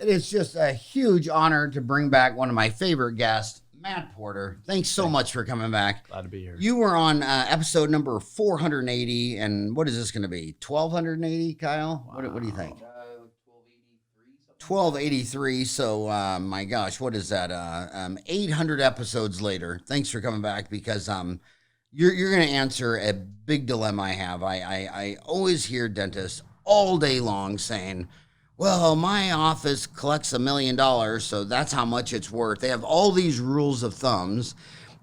It is just a huge honor to bring back one of my favorite guests, Matt Porter. Thanks so much for coming back. Glad to be here. You were on episode number 480, and what is this going to be? 1280, Kyle? Wow. What do you think? 1283. So, my gosh, what is that? 800 episodes later. Thanks for coming back because you're going to answer a big dilemma I have. I always hear dentists all day long saying, well, my office collects $1 million, so that's how much it's worth. They have all these rules of thumbs,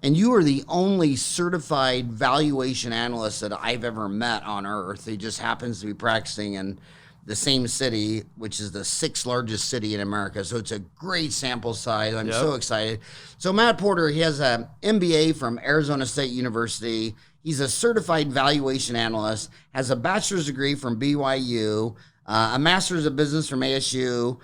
and you are the only certified valuation analyst that I've ever met on earth. He just happens to be practicing in the same city, which is the 6th largest city in America. So it's a great sample size. I'm so excited. So Matt Porter, he has an MBA from Arizona State University. He's a certified valuation analyst, has a bachelor's degree from BYU, a master's of business from ASU.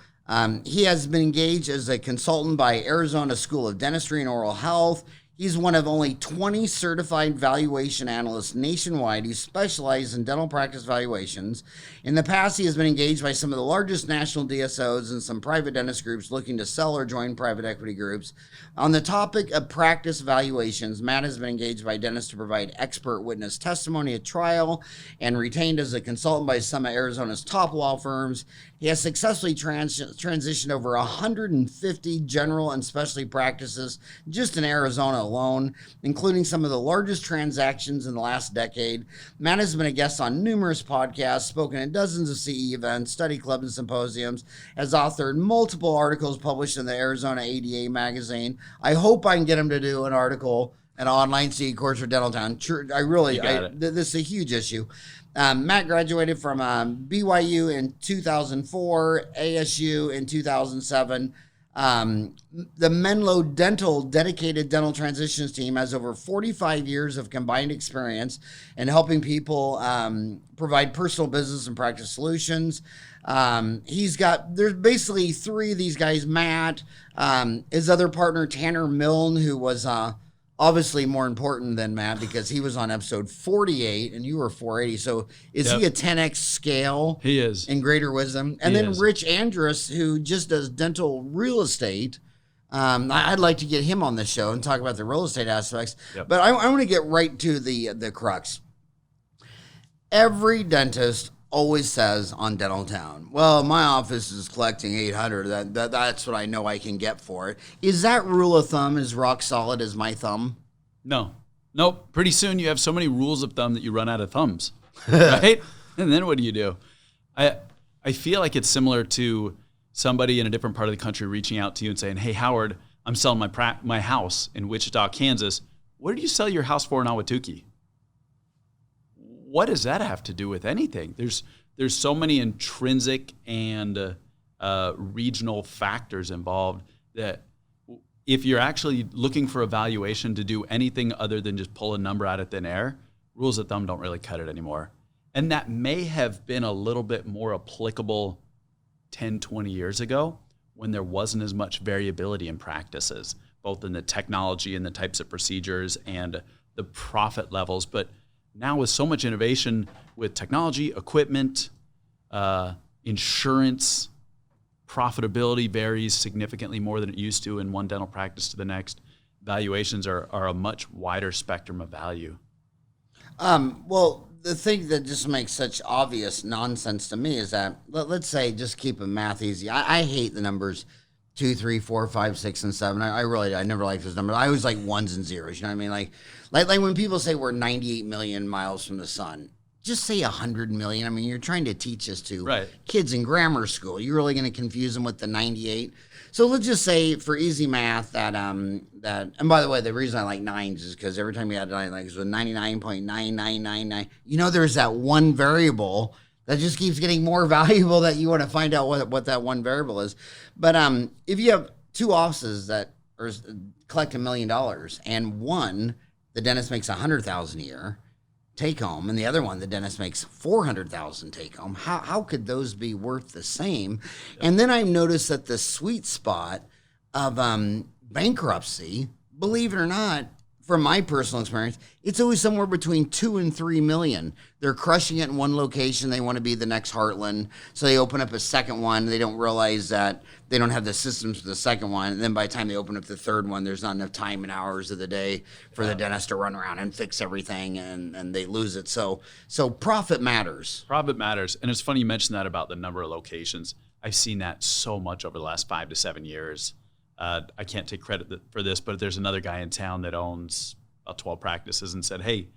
He has been engaged as a consultant by Arizona School of Dentistry and Oral Health. He's one of only 20 certified valuation analysts nationwide who specialize in dental practice valuations. In the past, he has been engaged by some of the largest national DSOs and some private dentist groups looking to sell or join private equity groups. On the topic of practice valuations, Matt has been engaged by dentists to provide expert witness testimony at trial and retained as a consultant by some of Arizona's top law firms. He has successfully transitioned over 150 general and specialty practices just in Arizona alone, including some of the largest transactions in the last decade. Matt has been a guest on numerous podcasts, spoken at dozens of CE events, study clubs, and symposiums, has authored multiple articles published in the Arizona ADA magazine. I hope I can get him to do an article, an online CE course for Dental Town. This is a huge issue. Matt graduated from BYU in 2004, ASU in 2007. The Menlo Dental dedicated dental transitions team has over 45 years of combined experience in helping people provide personal business and practice solutions. There's basically 3 of these guys, Matt, his other partner, Tanner Milne, who was obviously more important than Matt because he was on episode 48 and you were 480. So is he a 10x scale? He is. In greater wisdom. And then Rich Andrus, who just does dental real estate. I'd like to get him on the show and talk about the real estate aspects. Yep. But I want to get right to the crux. Every dentist always says on Dental Town, well, my office is collecting 800. That's what I know I can get for it. Is that rule of thumb as rock solid as my thumb? No. Nope. Pretty soon you have so many rules of thumb that you run out of thumbs, right? And then what do you do? I feel like it's similar to somebody in a different part of the country reaching out to you and saying, hey, Howard, I'm selling my house in Wichita, Kansas. What did you sell your house for in Ahwatukee? What does that have to do with anything? There's so many intrinsic and regional factors involved that if you're actually looking for a valuation to do anything other than just pull a number out of thin air, rules of thumb don't really cut it anymore. And that may have been a little bit more applicable 10, 20 years ago when there wasn't as much variability in practices, both in the technology and the types of procedures and the profit levels. But now with so much innovation with technology, equipment, insurance, profitability varies significantly more than it used to in one dental practice to the next. Valuations are a much wider spectrum of value. Well, the thing that just makes such obvious nonsense to me is that, let's say, just keep the math easy. I hate the numbers 2, 3, 4, 5, 6, and 7. I never liked those numbers. I always like ones and zeros. You know what I mean? Like when people say we're 98 million miles from the sun, just say 100 million. I mean, you're trying to teach this to kids in grammar school. You're really going to confuse them with the 98. So let's just say for easy math that and by the way, the reason I like nines is because every time you add 9, like it was 99.9999. You know, there's that one variable that just keeps getting more valuable that you want to find out what that one variable is. But if you have 2 offices that collect $1 million and one, the dentist makes $100,000 a year take home, and the other one, the dentist makes $400,000 take home, how could those be worth the same? And then I've noticed that the sweet spot of bankruptcy, believe it or not, from my personal experience, it's always somewhere between 2 and 3 million. They're crushing it in one location. They want to be the next Heartland. So they open up a second one. They don't realize that they don't have the systems for the second one. And then by the time they open up the third one, there's not enough time and hours of the day for the dentist to run around and fix everything, and they lose it. So profit matters. Profit matters. And it's funny you mentioned that about the number of locations. I've seen that so much over the last 5 to 7 years. I can't take credit for this, but there's another guy in town that owns about 12 practices and said, hey,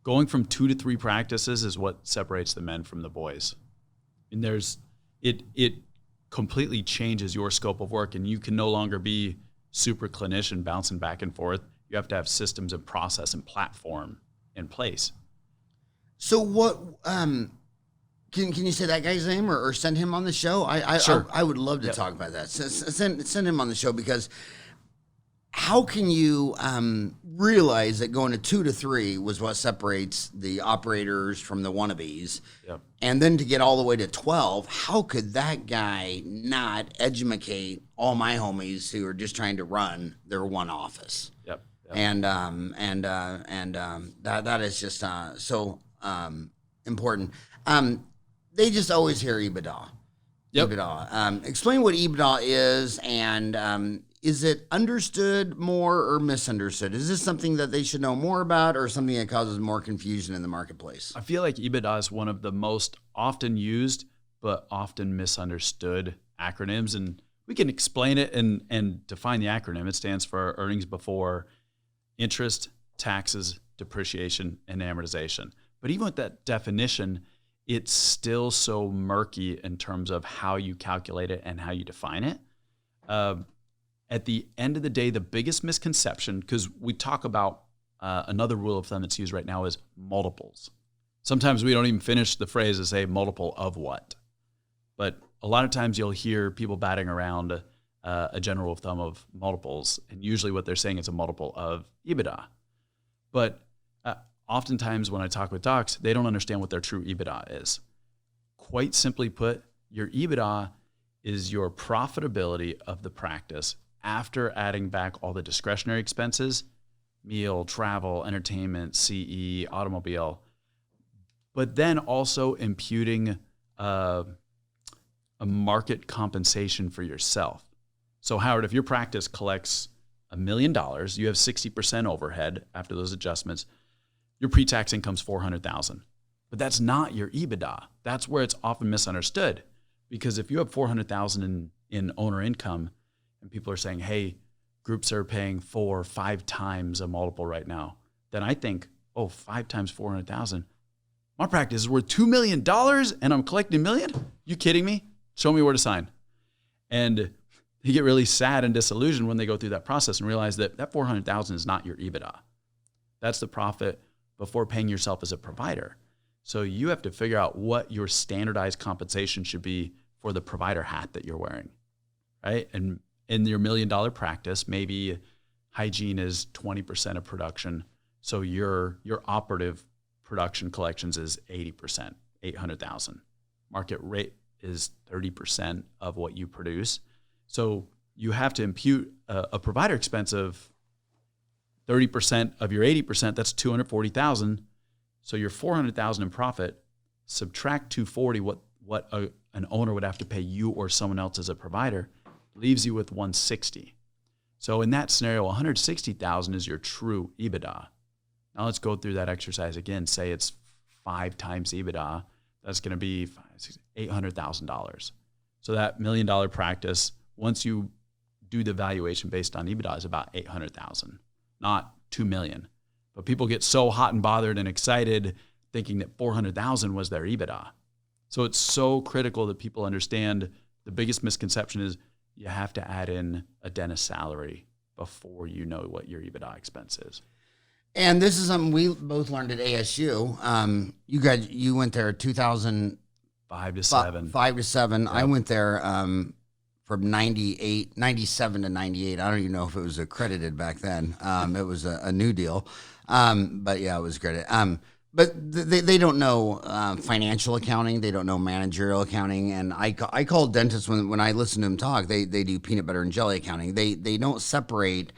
going from 2 to 3 practices is what separates the men from the boys. And it completely changes your scope of work, and you can no longer be super clinician bouncing back and forth. You have to have systems and process and platform in place. So what, Can you say that guy's name or send him on the show? Sure. I would love to talk about that. Send him on the show, because how can you realize that going to 2 to 3 was what separates the operators from the wannabes? Yep. And then to get all the way to 12, how could that guy not educate all my homies who are just trying to run their one office? Yep. And that is just so important. They just always hear EBITDA. Yep. EBITDA. Explain what EBITDA is, and is it understood more or misunderstood? Is this something that they should know more about, or something that causes more confusion in the marketplace? I feel like EBITDA is one of the most often used but often misunderstood acronyms, and we can explain it and define the acronym. It stands for earnings before interest, taxes, depreciation, and amortization. But even with that definition, it's still so murky in terms of how you calculate it and how you define it. At the end of the day, the biggest misconception, because we talk about another rule of thumb that's used right now, is multiples. Sometimes we don't even finish the phrase to say multiple of what. But a lot of times you'll hear people batting around a general rule of thumb of multiples, and usually what they're saying is a multiple of EBITDA. But oftentimes when I talk with docs, they don't understand what their true EBITDA is. Quite simply put, your EBITDA is your profitability of the practice after adding back all the discretionary expenses, meal, travel, entertainment, CE, automobile, but then also imputing a market compensation for yourself. So Howard, if your practice collects $1 million, you have 60% overhead after those adjustments, your pre-tax income's $400,000. But that's not your EBITDA. That's where it's often misunderstood. Because if you have $400,000 in owner income, and people are saying, hey, groups are paying 4 or 5 times a multiple right now, then I think, 5 times 400,000. My practice is worth $2 million and I'm collecting $1 million? You kidding me? Show me where to sign. And you get really sad and disillusioned when they go through that process and realize that that $400,000 is not your EBITDA. That's the profit before paying yourself as a provider. So you have to figure out what your standardized compensation should be for the provider hat that you're wearing, right? And in your $1 million practice, maybe hygiene is 20% of production. So your operative production collections is 80%, 800,000. Market rate is 30% of what you produce. So you have to impute a provider expense of 30% of your 80%, that's 240,000. So your 400,000 in profit, subtract 240, what an owner would have to pay you or someone else as a provider, leaves you with 160. So in that scenario, 160,000 is your true EBITDA. Now let's go through that exercise again. Say it's 5 times EBITDA. That's going to be $800,000. So that $1 million practice, once you do the valuation based on EBITDA, is about 800,000. Not 2 million. But people get so hot and bothered and excited thinking that 400,000 was their EBITDA. So it's so critical that people understand the biggest misconception is you have to add in a dentist salary before you know what your EBITDA expense is. And this is something we both learned at ASU. You went there 2005 to 7. 5 to 7. Yep. I went there from 97 to 98. I don't even know if it was accredited back then. It was a new deal. But yeah, it was accredited. But they don't know financial accounting. They don't know managerial accounting. And I call dentists when I listen to them talk, they do peanut butter and jelly accounting. They don't separate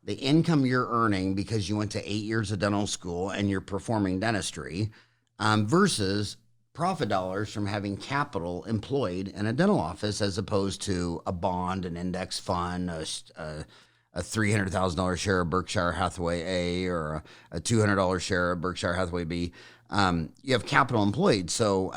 the income you're earning because you went to 8 years of dental school and you're performing dentistry, versus profit dollars from having capital employed in a dental office as opposed to a bond, an index fund, a $300,000 share of Berkshire Hathaway A, or a $200 share of Berkshire Hathaway B. You have capital employed, so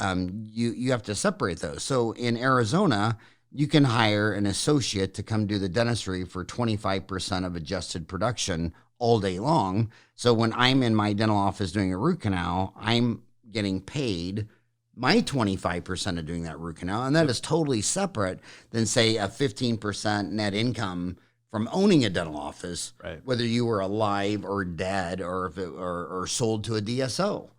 you have to separate those. So in Arizona, you can hire an associate to come do the dentistry for 25% of adjusted production all day long. So when I'm in my dental office doing a root canal, I'm getting paid my 25% of doing that root canal, and that is totally separate than, say, a 15% net income from owning a dental office, Right. whether you were alive or dead, or if it or sold to a DSO.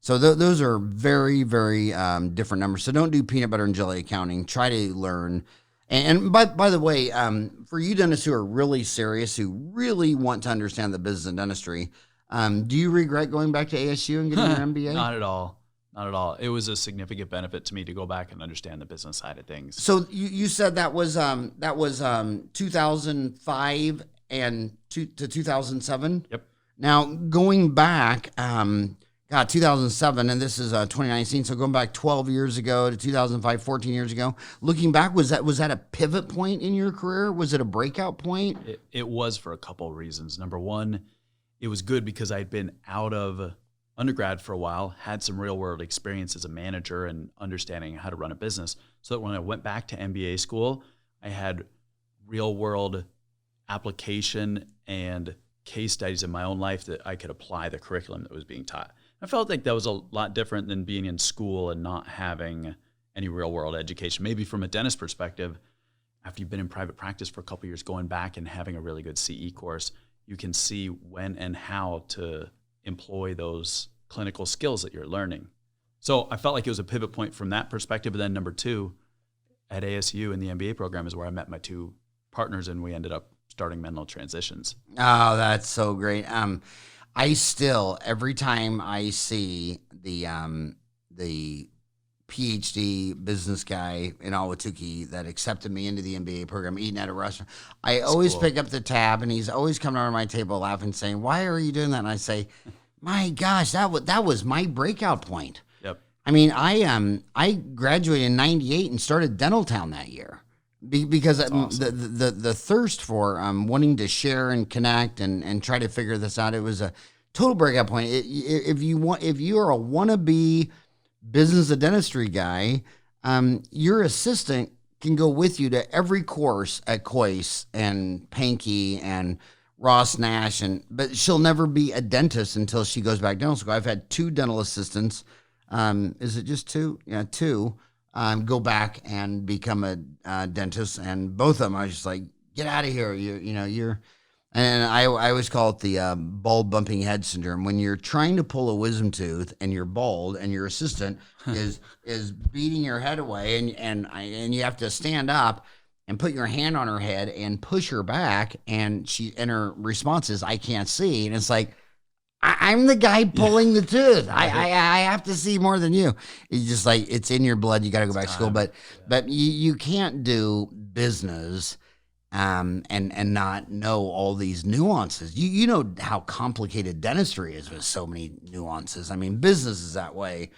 So those are very, very different numbers. So don't do peanut butter and jelly accounting. Try to learn. And by the way, for you dentists who are really serious, who really want to understand the business of dentistry, do you regret going back to ASU and getting your MBA? Not at all. Not at all. It was a significant benefit to me to go back and understand the business side of things. So you said that was 2005 to 2007. Yep. Now going back, 2007, and this is 2019. So going back 12 years ago to 2005, 14 years ago. Looking back, was that a pivot point in your career? Was it a breakout point? It was for a couple of reasons. Number one, it was good because I'd been out of undergrad for a while, had some real world experience as a manager and understanding how to run a business. So that when I went back to MBA school, I had real world application and case studies in my own life that I could apply the curriculum that was being taught. I felt like that was a lot different than being in school and not having any real world education. Maybe from a dentist perspective, after you've been in private practice for a couple of years, going back and having a really good CE course, you can see when and how to employ those clinical skills that you're learning. So I felt like it was a pivot point from that perspective. And then number two, at ASU in the MBA program is where I met my two partners, and we ended up starting Mental Transitions. Oh, that's so great. I still, every time I see the PhD business guy in Ahwatukee that accepted me into the MBA program, eating at a restaurant, I always pick up the tab, and he's always coming over to my table laughing, saying, "Why are you doing that?" And I say, "My gosh, that was my breakout point." Yep. I mean, I graduated in '98 and started Dental Town that year. Because awesome. the thirst for wanting to share and connect and try to figure this out, it was a total breakout point. If you are a wannabe business of dentistry guy, your assistant can go with you to every course at Coyce and Pankey and Ross Nash, but she'll never be a dentist until she goes back to dental school. I've had two dental assistants. Is it just two? Yeah, two. Go back and become a dentist, and both of them, I was just like, get out of here. You're, and I always call it the bald bumping head syndrome. When you're trying to pull a wisdom tooth and you're bald, and your assistant is beating your head away, and you have to stand up and put your hand on her head and push her back, and her response is, "I can't see," and it's like, I'm the guy pulling the tooth. I have to see more than you. It's just like, it's in your blood. You got to go back to school, but you can't do business and not know all these nuances. You know how complicated dentistry is with so many nuances. I mean, business is that way.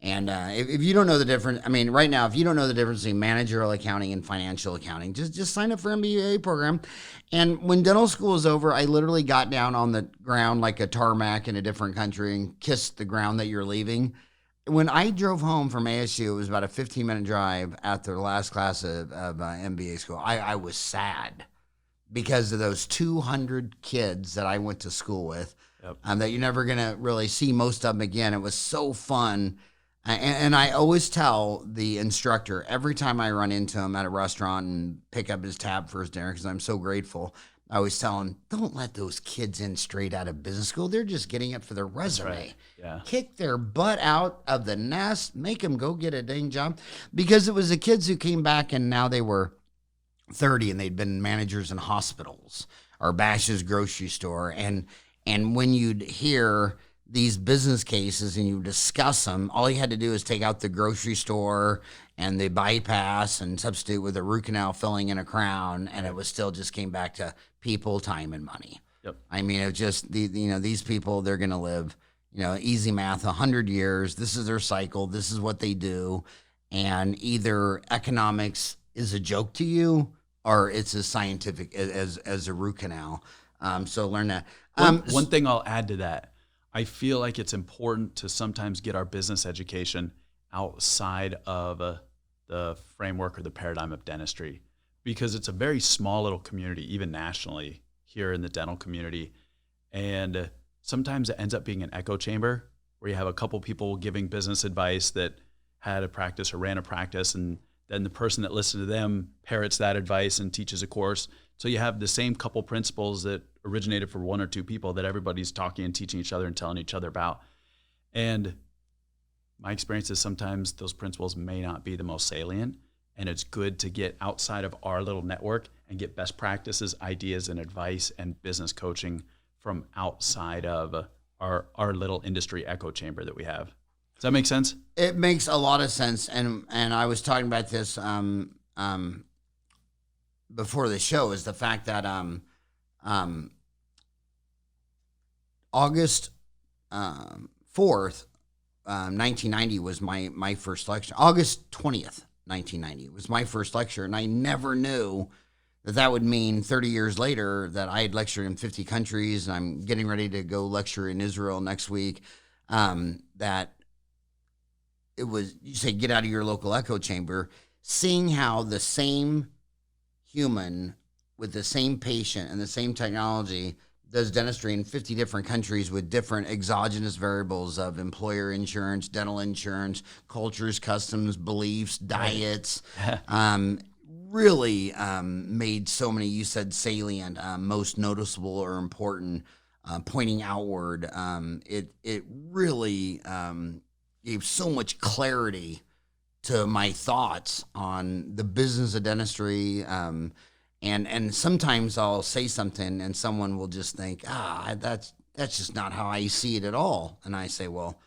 And if you don't know the difference, I mean, right now, if you don't know the difference between managerial accounting and financial accounting, just sign up for MBA program. And when dental school was over, I literally got down on the ground like a tarmac in a different country and kissed the ground that you're leaving. When I drove home from ASU, it was about a 15-minute drive after the last class of MBA school. I was sad because of those 200 kids that I went to school with, that you're never going to really see most of them again. It was so fun. And I always tell the instructor every time I run into him at a restaurant and pick up his tab for his dinner, because I'm so grateful, I always tell him, don't let those kids in straight out of business school. They're just getting it for their resume. Right. Yeah. Kick their butt out of the nest, make them go get a dang job. Because it was the kids who came back and now they were 30 and they'd been managers in hospitals or Bash's grocery store. And when you'd hear these business cases and you discuss them, all you had to do is take out the grocery store and the bypass and substitute with a root canal filling in a crown, and it was still just came back to people, time, and money. Yep. I mean, it just these people, they're going to live, easy math, 100 years. This is their cycle. This is what they do. And either economics is a joke to you or it's as scientific as a root canal. So learn that. One thing I'll add to that, I feel like it's important to sometimes get our business education outside of the framework or the paradigm of dentistry, because it's a very small little community, even nationally here in the dental community. And sometimes it ends up being an echo chamber where you have a couple people giving business advice that had a practice or ran a practice, and then the person that listened to them parrots that advice and teaches a course. So you have the same couple principles that originated for one or two people that everybody's talking and teaching each other and telling each other about. And my experience is sometimes those principles may not be the most salient, and it's good to get outside of our little network and get best practices, ideas, and advice and business coaching from outside of our little industry echo chamber that we have. Does that make sense? It makes a lot of sense, and I was talking about this before the show, is the fact that August 4th, 1990 was my first lecture. August 20th, 1990 was my first lecture, and I never knew that would mean 30 years later that I had lectured in 50 countries, and I'm getting ready to go lecture in Israel next week. That it was, you say, get out of your local echo chamber, seeing how the same human with the same patient and the same technology does dentistry in 50 different countries with different exogenous variables of employer insurance, dental insurance, cultures, customs, beliefs, diets, really made so many, you said salient, most noticeable or important, pointing outward. It really gave so much clarity to my thoughts on the business of dentistry. And sometimes I'll say something and someone will just think, that's just not how I see it at all. And I say, well,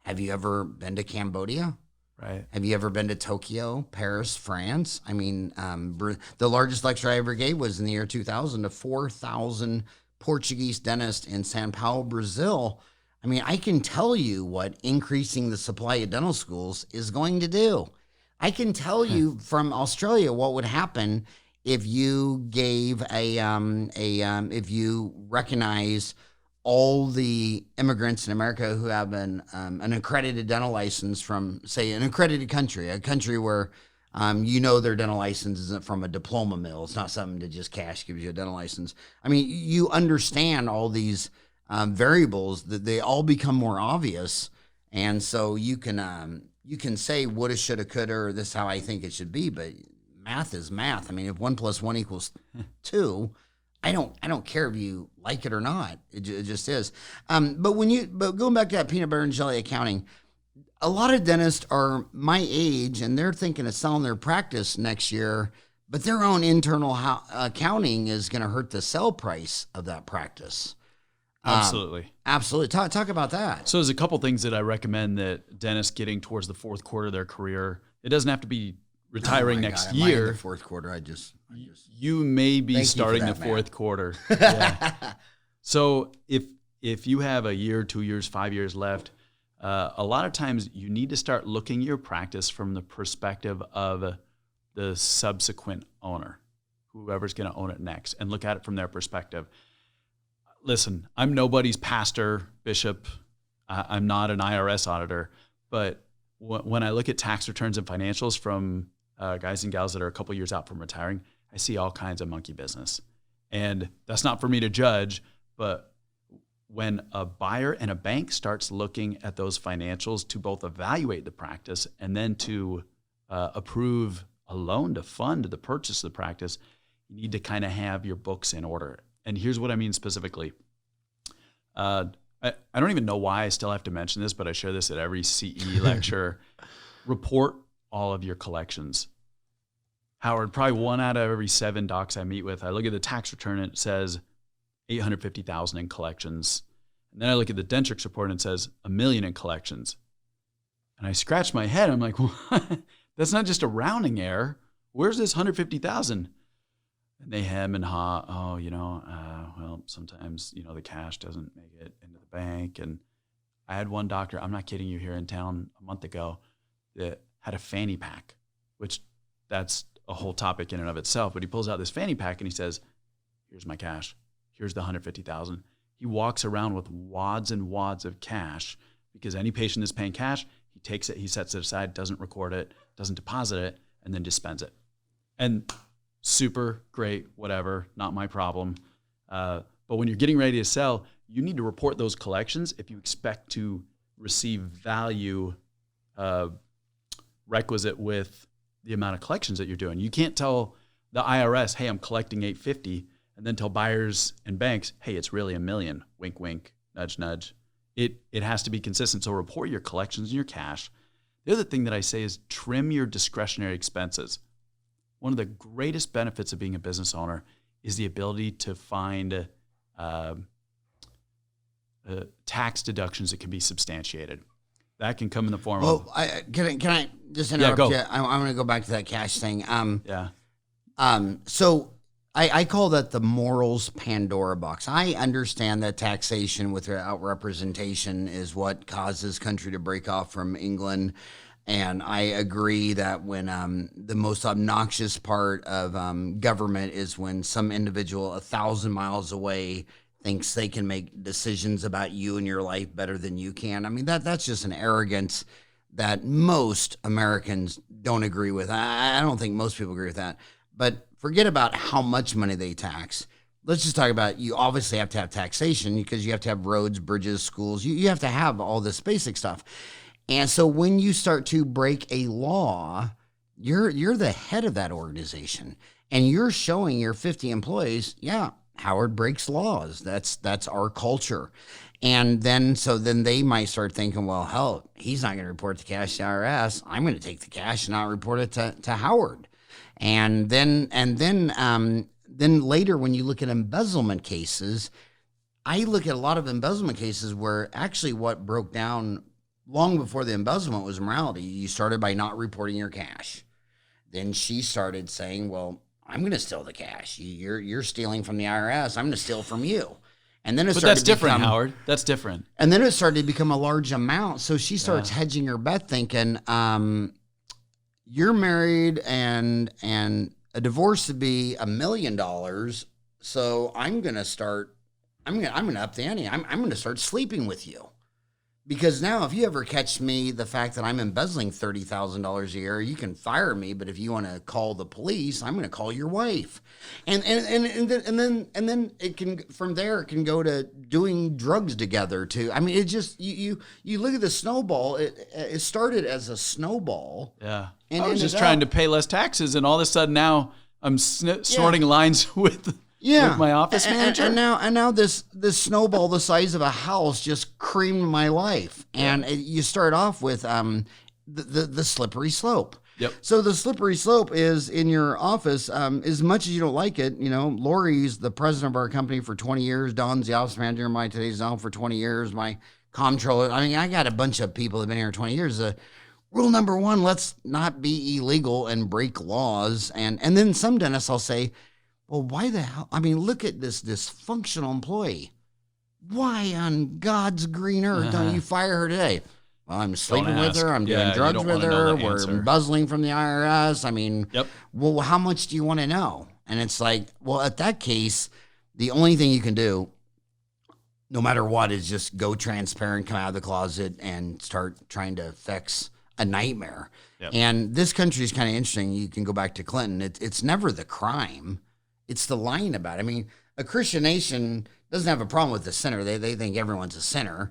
have you ever been to Cambodia? Right. Have you ever been to Tokyo, Paris, France? I mean, the largest lecture I ever gave was in the year 2000 to 4,000 Portuguese dentists in Sao Paulo, Brazil. I mean, I can tell you what increasing the supply of dental schools is going to do. I can tell you from Australia what would happen if you gave if you recognize all the immigrants in America who have an accredited dental license from, say, an accredited country, a country where their dental license isn't from a diploma mill. It's not something that just cash gives you a dental license. I mean, you understand all these variables, that they all become more obvious, and so you can say woulda, shoulda, coulda, or this is how I think it should be, but math is math. I mean, if 1 + 1 = 2, I don't care if you like it or not. It just is. But going back to that peanut butter and jelly accounting, a lot of dentists are my age and they're thinking of selling their practice next year, but their own internal accounting is going to hurt the sell price of that practice. Absolutely. Absolutely. Talk about that. So there's a couple things that I recommend that dentists getting towards the fourth quarter of their career. It doesn't have to be retiring next God, am I year. in the fourth quarter. I just you may be starting the fourth quarter. Yeah. So if you have a year, 2 years, 5 years left, a lot of times you need to start looking your practice from the perspective of the subsequent owner, whoever's going to own it next, and look at it from their perspective. Listen, I'm nobody's pastor, bishop. I'm not an IRS auditor, but when I look at tax returns and financials from guys and gals that are a couple years out from retiring, I see all kinds of monkey business. And that's not for me to judge, but when a buyer and a bank starts looking at those financials to both evaluate the practice and then to approve a loan to fund the purchase of the practice, you need to kind of have your books in order. And here's what I mean specifically. I don't even know why I still have to mention this, but I share this at every CE lecture. Report all of your collections. Howard, probably 1 out of every 7 docs I meet with, I look at the tax return and it says $850,000 in collections. And then I look at the Dentrix report and it says $1 million in collections. And I scratch my head. I'm like, what? That's not just a rounding error. Where's this $150,000? And they hem and haw. Oh, well, sometimes, the cash doesn't make it into the bank. And I had one doctor, I'm not kidding you, here in town a month ago that had a fanny pack, which that's a whole topic in and of itself. But he pulls out this fanny pack and he says, here's my cash. Here's the $150,000. He walks around with wads and wads of cash because any patient is paying cash. He takes it, he sets it aside, doesn't record it, doesn't deposit it, and then just spends it. And super great, whatever, not my problem. But when you're getting ready to sell, you need to report those collections if you expect to receive value requisite with the amount of collections that you're doing. You can't tell the IRS, hey, I'm collecting $850, and then tell buyers and banks, hey, it's really $1 million. Wink, wink, nudge, nudge. It has to be consistent. So report your collections and your cash. The other thing that I say is trim your discretionary expenses. One of the greatest benefits of being a business owner is the ability to find tax deductions that can be substantiated. That can come in the form of... Can I just interrupt you? I want to go back to that cash thing. So I call that the morals Pandora box. I understand that taxation without representation is what causes country to break off from England. And I agree that when the most obnoxious part of government is when some individual 1,000 miles away thinks they can make decisions about you and your life better than you can. I mean, that's just an arrogance that most Americans don't agree with. I don't think most people agree with that. But forget about how much money they tax. Let's just talk about, you obviously have to have taxation because you have to have roads, bridges, schools. You have to have all this basic stuff. And so when you start to break a law, you're the head of that organization. And you're showing your 50 employees, yeah, Howard breaks laws. That's our culture. And then they might start thinking, well, hell, he's not going to report the cash to IRS. I'm going to take the cash and not report it to Howard. And then later, when you look at embezzlement cases, I look at a lot of embezzlement cases where actually what broke down long before the embezzlement was morality. You started by not reporting your cash. Then she started saying, well, I'm going to steal the cash. You're stealing from the IRS. I'm going to steal from you. And then that's different, Howard. That's different. And then it started to become a large amount. So she starts hedging her bet, thinking, you're married and a divorce would be $1 million. So I'm going to up the ante. I'm going to start sleeping with you. Because now, if you ever catch me, the fact that I'm embezzling $30,000 a year, you can fire me. But if you want to call the police, I'm going to call your wife, and then it can, from there it can go to doing drugs together too. I mean, it just you look at the snowball. It started as a snowball. Yeah, I was just trying to pay less taxes, and all of a sudden now I'm snorting lines with my office manager. And now this snowball the size of a house just creamed my life. And you start off with the slippery slope. Yep. So the slippery slope is in your office. As much as you don't like it, Lori's the president of our company for 20 years. Don's the office manager of my today's Zone for 20 years. My comptroller. I mean, I got a bunch of people that have been here 20 years. Rule number one, let's not be illegal and break laws. And then some dentists, I'll say, well, why the hell? I mean, look at this dysfunctional employee. Why on God's green earth don't you fire her today? Well, I'm sleeping with her. I'm doing drugs with her. We're embezzling from the IRS. I mean, well, how much do you want to know? And it's like, well, at that case, the only thing you can do, no matter what, is just go transparent, come out of the closet, and start trying to fix a nightmare. Yep. And this country is kind of interesting. You can go back to Clinton. It's never the crime. It's the lying about it. I mean, a Christian nation doesn't have a problem with the sinner. They think everyone's a sinner.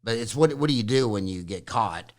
But it's what do you do when you get caught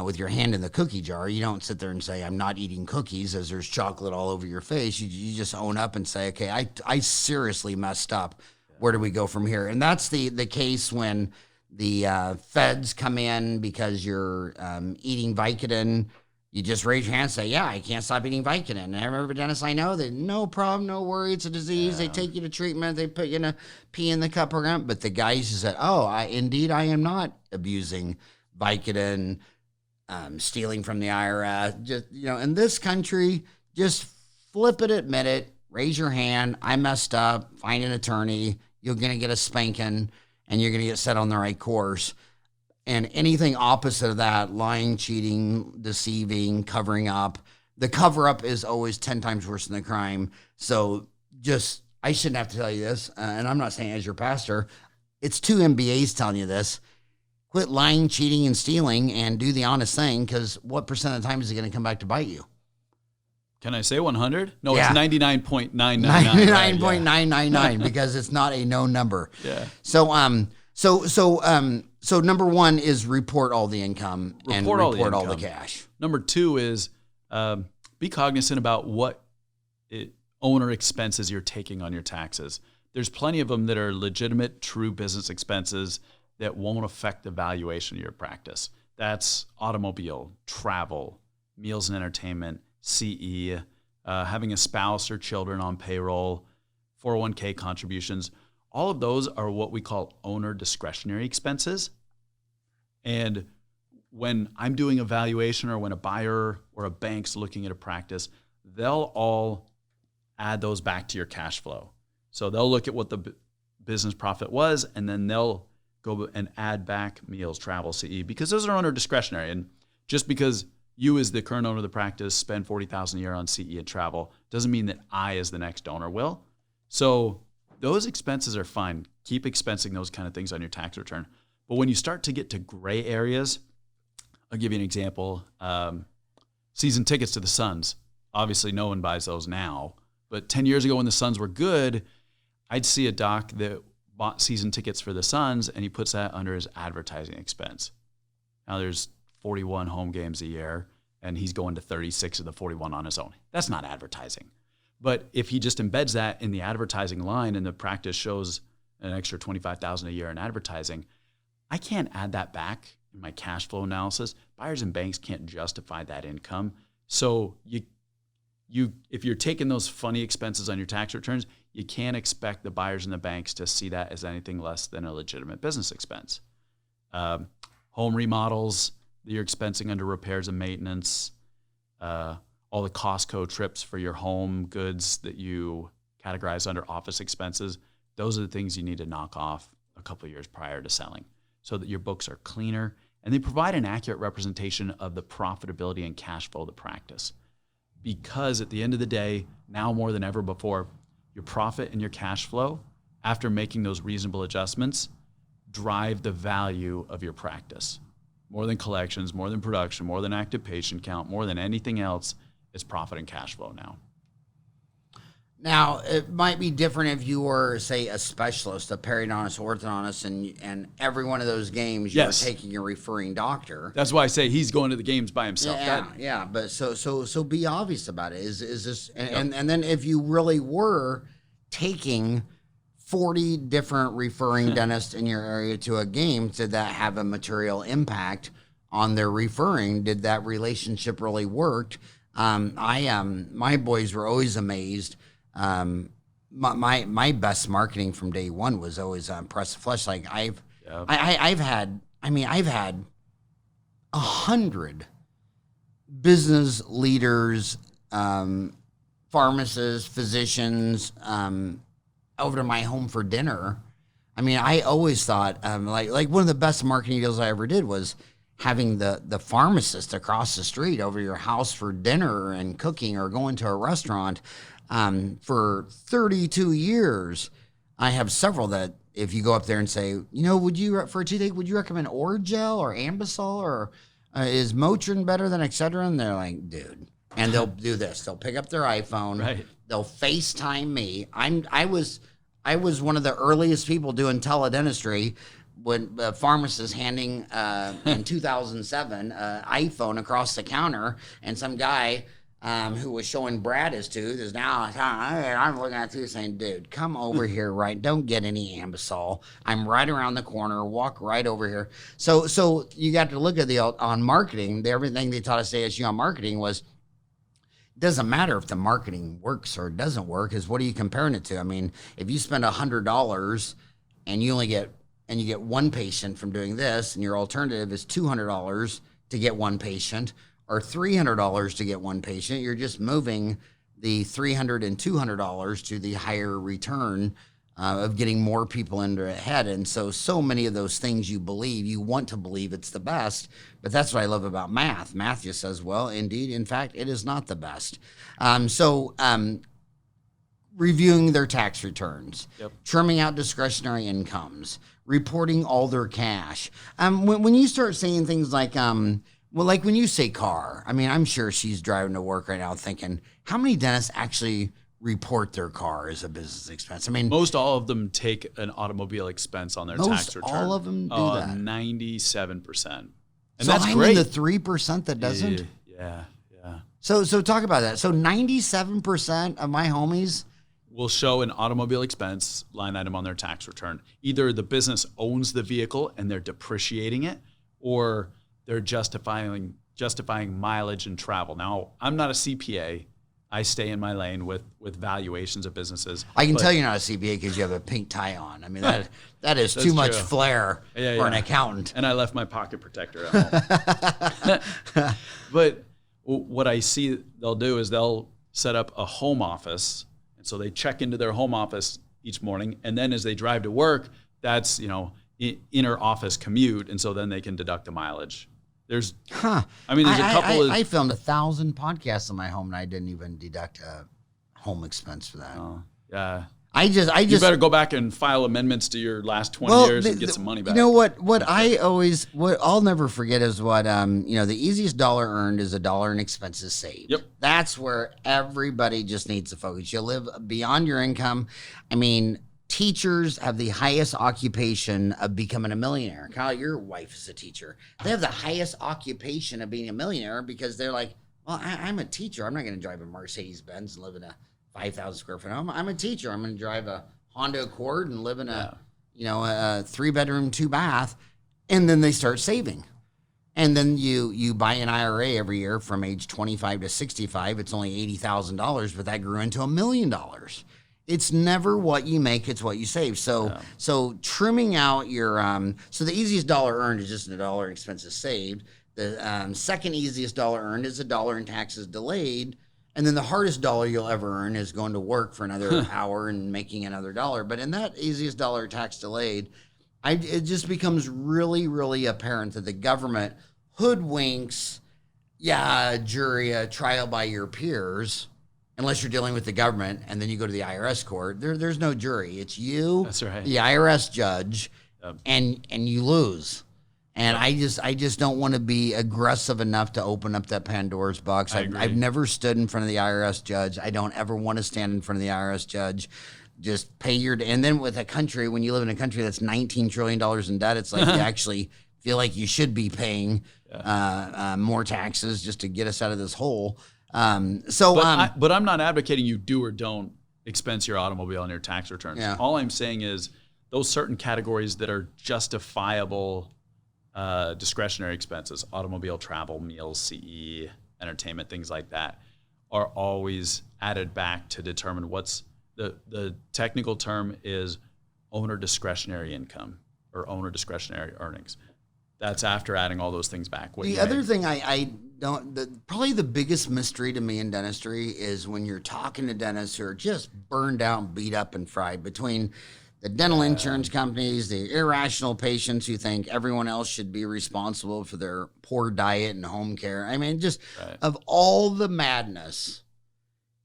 with your hand in the cookie jar? You don't sit there and say, I'm not eating cookies as there's chocolate all over your face. You just own up and say, okay, I seriously messed up. Where do we go from here? And that's the case when the feds come in because you're eating Vicodin. You just raise your hand and say, yeah, I can't stop eating Vicodin. And every dentist I know, no problem, no worry, it's a disease. They take you to treatment. They put you in a pee in the cup program. But the guys who said, I am not abusing Vicodin, stealing from the IRS. Just, in this country, just flip it, admit it. raise your hand. I messed up. Find an attorney. You're going to get a spanking, and you're going to get set on the right course. And anything opposite of that, lying, cheating, deceiving, covering up, the cover-up is always 10 times worse than the crime. So just, I shouldn't have to tell you this, and I'm not saying as your pastor. It's 2 MBAs telling you this. Quit lying, cheating, and stealing, and do the honest thing, because what percent of the time is it going to come back to bite you? Can I say 100? No, Yeah. it's 99.999. 99.999 because it's not a known number. Yeah. So number 1 is report all the income and report all the cash. Number 2 is be cognizant about what owner expenses you're taking on your taxes. There's plenty of them that are legitimate, true business expenses that won't affect the valuation of your practice. That's automobile, travel, meals and entertainment, CE, having a spouse or children on payroll, 401k contributions. All of those are what we call owner discretionary expenses. And when I'm doing a valuation or when a buyer or a bank's looking at a practice, they'll all add those back to your cash flow. So they'll look at what the business profit was, and then they'll go and add back meals, travel, CE, because those are owner discretionary. And just because you as the current owner of the practice spend $40,000 a year on CE and travel doesn't mean that I as the next owner will. So those expenses are fine. Keep expensing those kind of things on your tax return. But when you start to get to gray areas, I'll give you an example. Season tickets to the Suns. Obviously, no one buys those now. But 10 years ago when the Suns were good, I'd see a doc that bought season tickets for the Suns, and he puts that under his advertising expense. Now there's 41 home games a year, and he's going to 36 of the 41 on his own. That's not advertising. But if he just embeds that in the advertising line and the practice shows an extra $25,000 a year in advertising, I can't add that back in my cash flow analysis. Buyers and banks can't justify that income. So if you're taking those funny expenses on your tax returns, you can't expect the buyers and the banks to see that as anything less than a legitimate business expense. Home remodels that you're expensing under repairs and maintenance, all the Costco trips for your home goods that you categorize under office expenses, those are the things you need to knock off a couple of years prior to selling so that your books are cleaner and they provide an accurate representation of the profitability and cash flow of the practice. Because at the end of the day, now more than ever before, your profit and your cash flow, after making those reasonable adjustments, drive the value of your practice. More than collections, more than production, more than active patient count, more than anything else, it's profit and cash flow now. Now, it might be different if you were, say, a specialist, a periodontist, orthodontist, and every one of those games you're taking a referring doctor. That's why I say he's going to the games by himself. Yeah. But so be obvious about it. Is this and then if you really were taking 40 different referring dentists in your area to a game, did that have a material impact on their referring? Did that relationship really work? My boys were always amazed. My best marketing from day one was always Press the Flesh. Like I've had 100 business leaders, pharmacists, physicians, over to my home for dinner. I mean, I always thought like one of the best marketing deals I ever did was having the pharmacist across the street over your house for dinner and cooking or going to a restaurant. For 32 years, I have several that if you go up there and say, would you, for a toothache, would you recommend Oragel or Ambisol or is Motrin better than Excedrin? And they're like, dude. And they'll do this. They'll pick up their iPhone. Right. They'll FaceTime me. I was one of the earliest people doing teledentistry when the pharmacist handing in 2007 iPhone across the counter, and some guy who was showing Brad his tooth is now, I'm looking at you saying, dude, come over here, right? Don't get any Ambisol. I'm right around the corner. Walk right over here. So you got to look at on marketing. Everything they taught us at ASU on marketing was, it doesn't matter if the marketing works or doesn't work, is what are you comparing it to? I mean, if you spend $100 and you only get one patient from doing this, and your alternative is $200 to get one patient, or $300 to get one patient, you're just moving the $300 and $200 to the higher return of getting more people into a head. And so many of those things you want to believe it's the best, but that's what I love about math. Math just says, well, indeed, in fact, it is not the best. Reviewing their tax returns, trimming out discretionary incomes, reporting all their cash. When you start saying things like, like when you say car, I mean, I'm sure she's driving to work right now thinking, how many dentists actually report their car as a business expense? I mean, most all of them take an automobile expense on their tax return. All of them do that. 97%. And so that's I'm great. in the 3% that doesn't? Yeah. So talk about that. So 97% of my homies will show an automobile expense line item on their tax return. Either the business owns the vehicle and they're depreciating it, or they're justifying mileage and travel. Now, I'm not a CPA. I stay in my lane with valuations of businesses. I can tell you're not a CPA because you have a pink tie on. I mean, that is too much flair for an accountant. And I left my pocket protector at home. But what I see they'll do is they'll set up a home office. And so they check into their home office each morning. And then as they drive to work, that's, inner office commute. And so then they can deduct the mileage. There's a couple I filmed 1,000 podcasts in my home and I didn't even deduct a home expense for that. Oh, yeah. I just you better go back and file amendments to your last 20 years and get some money back. You know what I'll never forget is what the easiest dollar earned is $1 in expenses saved. Yep. That's where everybody just needs to focus. You live beyond your income. I mean, teachers have the highest occupation of becoming a millionaire. Kyle, your wife is a teacher. They have the highest occupation of being a millionaire because they're like, well, I'm a teacher. I'm not going to drive a Mercedes-Benz and live in a 5,000 square foot home. I'm a teacher. I'm going to drive a Honda Accord and live in a 3-bedroom, 2-bath. And then they start saving. And then you buy an IRA every year from age 25 to 65. It's only $80,000, but that grew into $1 million. It's never what you make, it's what you save. So trimming out your so the easiest dollar earned is just $1 in expenses saved. The second easiest dollar earned is $1 in taxes delayed. And then the hardest dollar you'll ever earn is going to work for another hour and making another dollar. But in that easiest dollar tax delayed, it just becomes really, really apparent that the government hoodwinks, a jury, a trial by your peers, unless you're dealing with the government, and then you go to the IRS court. There's no jury. It's you, that's right, the IRS judge, and you lose. And I just don't want to be aggressive enough to open up that Pandora's box. I've never stood in front of the IRS judge. I don't ever want to stand in front of the IRS judge. Just pay and then with a country, when you live in a country that's $19 trillion in debt, it's like you actually feel like you should be paying more taxes just to get us out of this hole. But I'm not advocating you do or don't expense your automobile on your tax returns. Yeah. All I'm saying is those certain categories that are justifiable discretionary expenses, automobile, travel, meals, CE, entertainment, things like that, are always added back to determine what's the technical term is owner discretionary income or owner discretionary earnings. That's after adding all those things back. The other thing probably the biggest mystery to me in dentistry is when you're talking to dentists who are just burned out and beat up and fried between the dental insurance companies, the irrational patients who think everyone else should be responsible for their poor diet and home care. I mean, just of all the madness.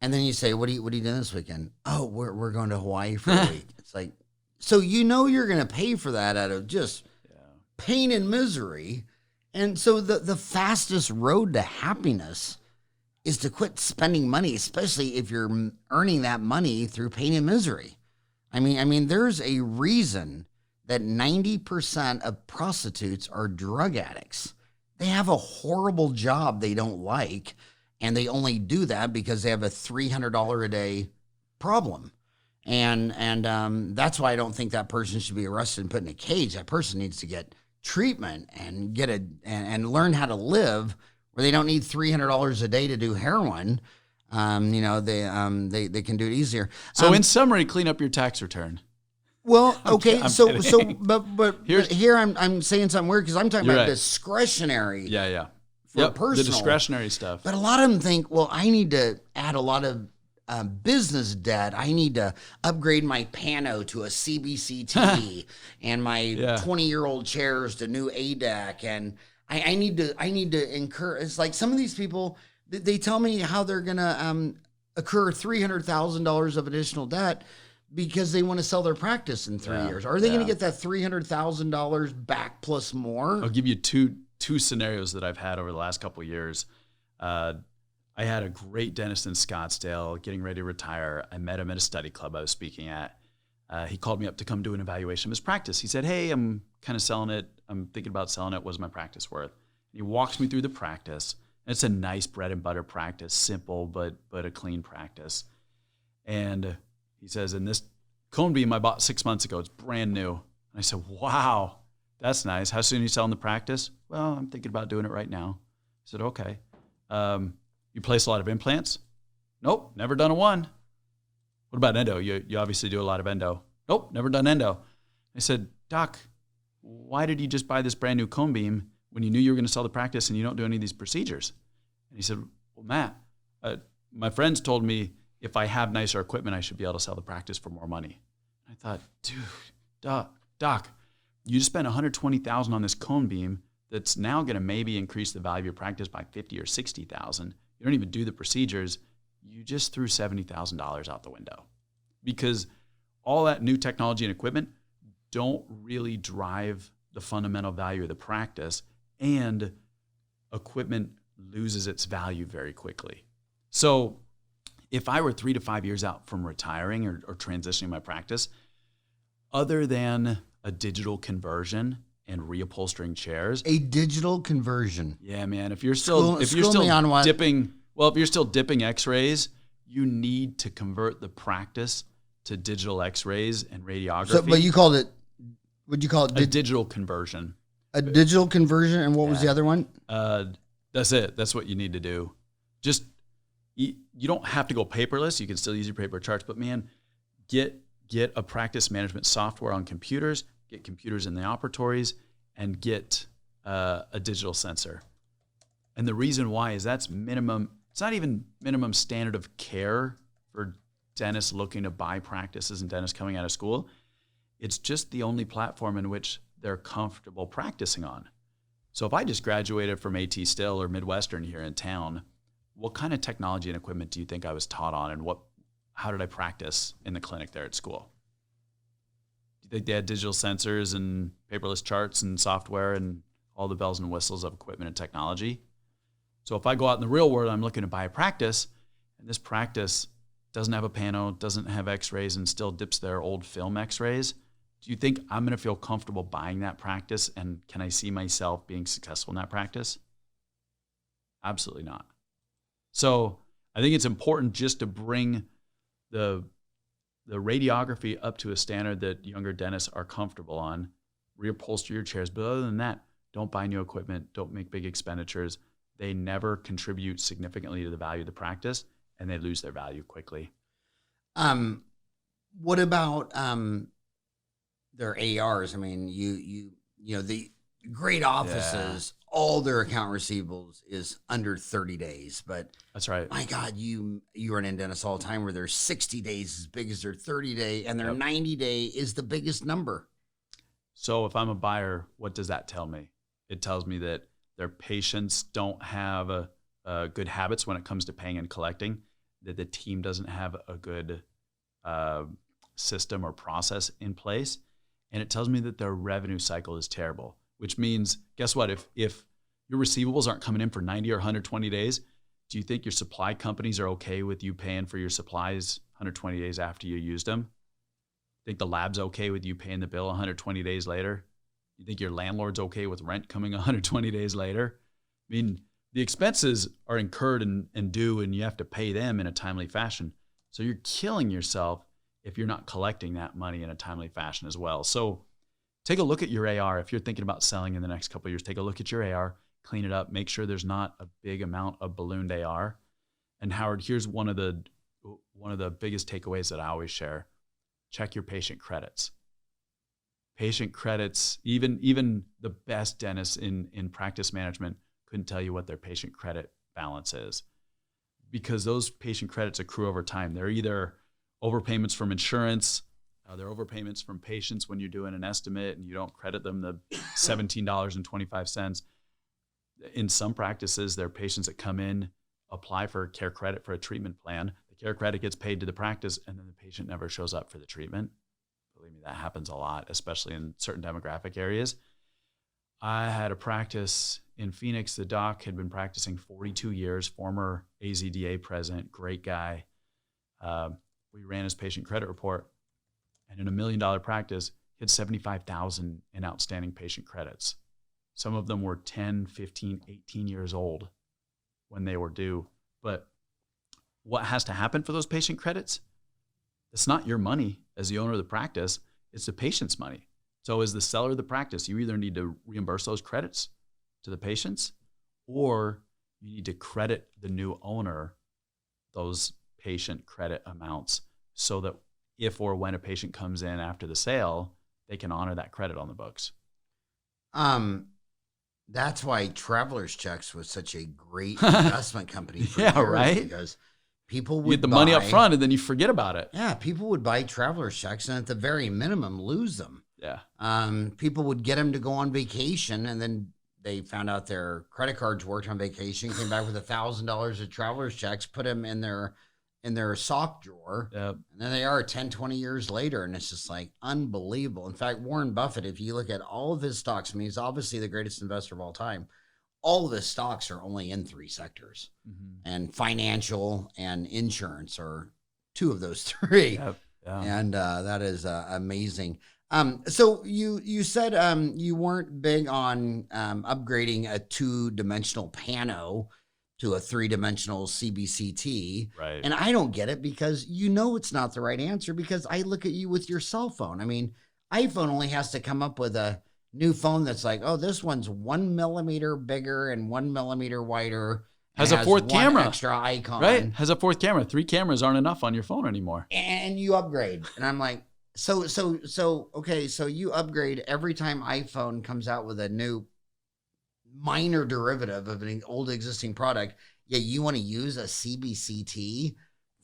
And then you say, what are you doing this weekend? Oh, we're going to Hawaii for a week. It's like, so you're going to pay for that out of just pain and misery. And so the fastest road to happiness is to quit spending money, especially if you're earning that money through pain and misery. I mean, there's a reason that 90% of prostitutes are drug addicts. They have a horrible job they don't like, and they only do that because they have a $300 a day problem. And that's why I don't think that person should be arrested and put in a cage. That person needs to get treatment and and learn how to live where they don't need $300 a day to do heroin. They can do it easier. So in summary, clean up your tax return. Well, okay. But here I'm saying something weird because I'm talking about discretionary. Yeah. For personal. The discretionary stuff. But a lot of them think, well, I need to add a lot of business debt. I need to upgrade my Pano to a CBC TV and my 20-year-old chairs to new ADAC. And I need to incur. It's like some of these people, they tell me how they're going to incur $300,000 of additional debt because they want to sell their practice in 3 years. Are they going to get that $300,000 back plus more? I'll give you two scenarios that I've had over the last couple of years. I had a great dentist in Scottsdale getting ready to retire. I met him at a study club I was speaking at. He called me up to come do an evaluation of his practice. He said, hey, I'm kind of selling it. I'm thinking about selling it. What's my practice worth? And he walks me through the practice. And it's a nice bread and butter practice, simple, but a clean practice. And he says, and this cone beam I bought 6 months ago, it's brand new. And I said, wow, that's nice. How soon are you selling the practice? Well, I'm thinking about doing it right now. I said, okay. You place a lot of implants? Nope, never done a one. What about endo? You obviously do a lot of endo. Nope, never done endo. I said, Doc, why did you just buy this brand new cone beam when you knew you were going to sell the practice and you don't do any of these procedures? And he said, well, Matt, my friends told me if I have nicer equipment, I should be able to sell the practice for more money. And I thought, dude, Doc, you just spent $120,000 on this cone beam that's now going to maybe increase the value of your practice by $50,000 or $60,000. You don't even do the procedures. You just threw $70,000 out the window because all that new technology and equipment don't really drive the fundamental value of the practice, and equipment loses its value very quickly. So if I were 3 to 5 years out from retiring or transitioning my practice, other than a digital conversion and reupholstering chairs. A digital conversion. Yeah, man. If you're still dipping X-rays, you need to convert the practice to digital X-rays and radiography. So, but you called it. What'd you call it? A digital conversion. A digital conversion, and what was the other one? That's it. That's what you need to do. Just you don't have to go paperless. You can still use your paper charts, but man, get a practice management software on computers. Get computers in the operatories, and get a digital sensor. And the reason why is that's minimum. It's not even minimum standard of care for dentists looking to buy practices and dentists coming out of school. It's just the only platform in which they're comfortable practicing on. So if I just graduated from AT Still or Midwestern here in town, what kind of technology and equipment do you think I was taught on, and how did I practice in the clinic there at school? Do you think they had digital sensors and paperless charts and software and all the bells and whistles of equipment and technology? So if I go out in the real world, I'm looking to buy a practice, and this practice doesn't have a pano, doesn't have X-rays, and still dips their old film X-rays, do you think I'm going to feel comfortable buying that practice, and can I see myself being successful in that practice? Absolutely not. So I think it's important just to bring the radiography up to a standard that younger dentists are comfortable on, reupholster your chairs. But other than that, don't buy new equipment, don't make big expenditures. They never contribute significantly to the value of the practice, and they lose their value quickly. What about their ARs? I mean, you know, the great offices, all their account receivables is under 30 days. But that's right. My God, you run in dentists all the time where their 60 days as big as their 30-day, and their 90-day is the biggest number. So if I'm a buyer, what does that tell me? It tells me that their patients don't have good habits when it comes to paying and collecting, that the team doesn't have a good system or process in place, and it tells me that their revenue cycle is terrible, which means, guess what? If your receivables aren't coming in for 90 or 120 days, do you think your supply companies are okay with you paying for your supplies 120 days after you used them? Think the lab's okay with you paying the bill 120 days later? You think your landlord's okay with rent coming 120 days later? I mean, the expenses are incurred and due, and you have to pay them in a timely fashion. So you're killing yourself if you're not collecting that money in a timely fashion as well. So take a look at your AR. If you're thinking about selling in the next couple of years, take a look at your AR, clean it up, make sure there's not a big amount of ballooned AR. And Howard, here's one of the biggest takeaways that I always share. Check your patient credits. Patient credits, even the best dentists in practice management couldn't tell you what their patient credit balance is. because those patient credits accrue over time. They're either overpayments from insurance, they're overpayments from patients when you're doing an estimate and you don't credit them the $17.25. In some practices, there are patients that come in, apply for care credit for a treatment plan. The care credit gets paid to the practice, and then the patient never shows up for the treatment. Believe me, that happens a lot, especially in certain demographic areas. I had a practice in Phoenix. The doc had been practicing 42 years, former AZDA president, great guy. We ran his patient credit report, and in $1 million practice, he had 75,000 in outstanding patient credits. Some of them were 10, 15, 18 years old when they were due. But what has to happen for those patient credits? It's not your money as the owner of the practice, it's the patient's money. So as the seller of the practice, you either need to reimburse those credits to the patients, or you need to credit the new owner those patient credit amounts so that if or when a patient comes in after the sale, they can honor that credit on the books. That's why Traveler's Checks was such a great investment company for Yeah, years, right? because people would You get the money up front and then you forget about it. Yeah, people would buy Traveler's Checks and at the very minimum lose them. Yeah. People would get them to go on vacation, and then they found out their credit cards worked on vacation, came back with $1,000 of Traveler's Checks, put them in their sock drawer. Yep. And then they are 10, 20 years later, and it's just like unbelievable. In fact, Warren Buffett, if you look at all of his stocks, I mean, he's obviously the greatest investor of all time. All of his stocks are only in 3 sectors, and financial and insurance are 2 of those 3. Yep. Yeah. And that is amazing. So you said you weren't big on upgrading a 2-dimensional pano to a 3-dimensional CBCT. Right. And I don't get it, because it's not the right answer, because I look at you with your cell phone. I mean, iPhone only has to come up with a new phone that's like, oh, this one's 1 millimeter bigger and 1 millimeter wider. Has a 4th camera. Extra icon. Right. Has a 4th camera. 3 cameras aren't enough on your phone anymore. And you upgrade. And I'm like, okay, so you upgrade every time iPhone comes out with a new minor derivative of an old existing product. Yeah, you want to use a CBCT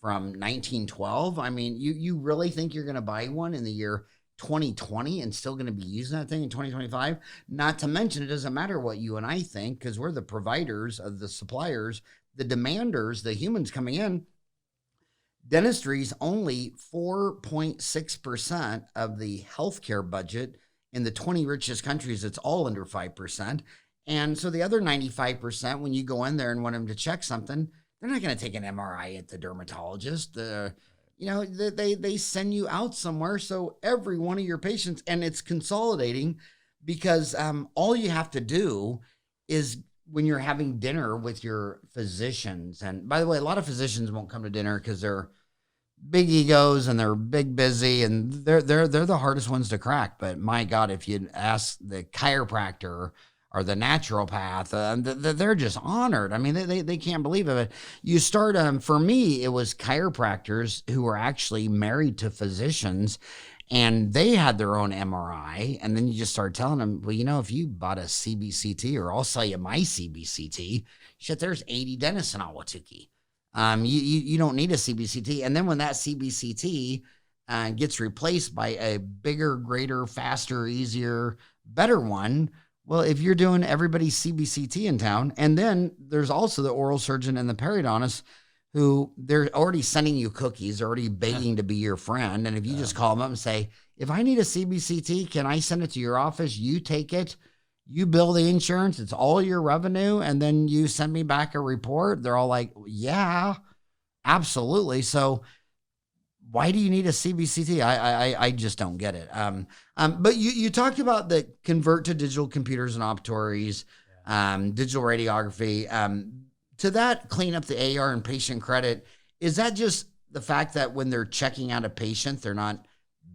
from 1912? I mean, you really think you're going to buy one in the year 2020 and still going to be using that thing in 2025? Not to mention, it doesn't matter what you and I think, because we're the providers of the suppliers, the demanders, the humans coming in. Dentistry's only 4.6% of the healthcare budget. In the 20 richest countries, it's all under 5%. And so the other 95%, when you go in there and want them to check something, they're not going to take an MRI at the dermatologist. They send you out somewhere. So every one of your patients, and it's consolidating, because all you have to do is, when you're having dinner with your physicians, and by the way, a lot of physicians won't come to dinner because they're big egos and they're big busy, and they're the hardest ones to crack. But my God, if you ask the chiropractor or the naturopath, they're just honored. I mean, they can't believe it. You start, for me, it was chiropractors who were actually married to physicians, and they had their own MRI. And then you just start telling them, well, if you bought a CBCT, or I'll sell you my CBCT, shit, there's 80 dentists in Ahwatukee. You don't need a CBCT. And then when that CBCT gets replaced by a bigger, greater, faster, easier, better one, well, if you're doing everybody's CBCT in town, and then there's also the oral surgeon and the periodontist, who they're already sending you cookies, already begging to be your friend. And if you just call them up and say, if I need a CBCT, can I send it to your office? You take it, you bill the insurance, it's all your revenue, and then you send me back a report. They're all like, yeah, absolutely. So why do you need a CBCT? I just don't get it. But you talked about the convert to digital computers and operatories, digital radiography. To that, clean up the AR and patient credit. Is that just the fact that when they're checking out a patient, they're not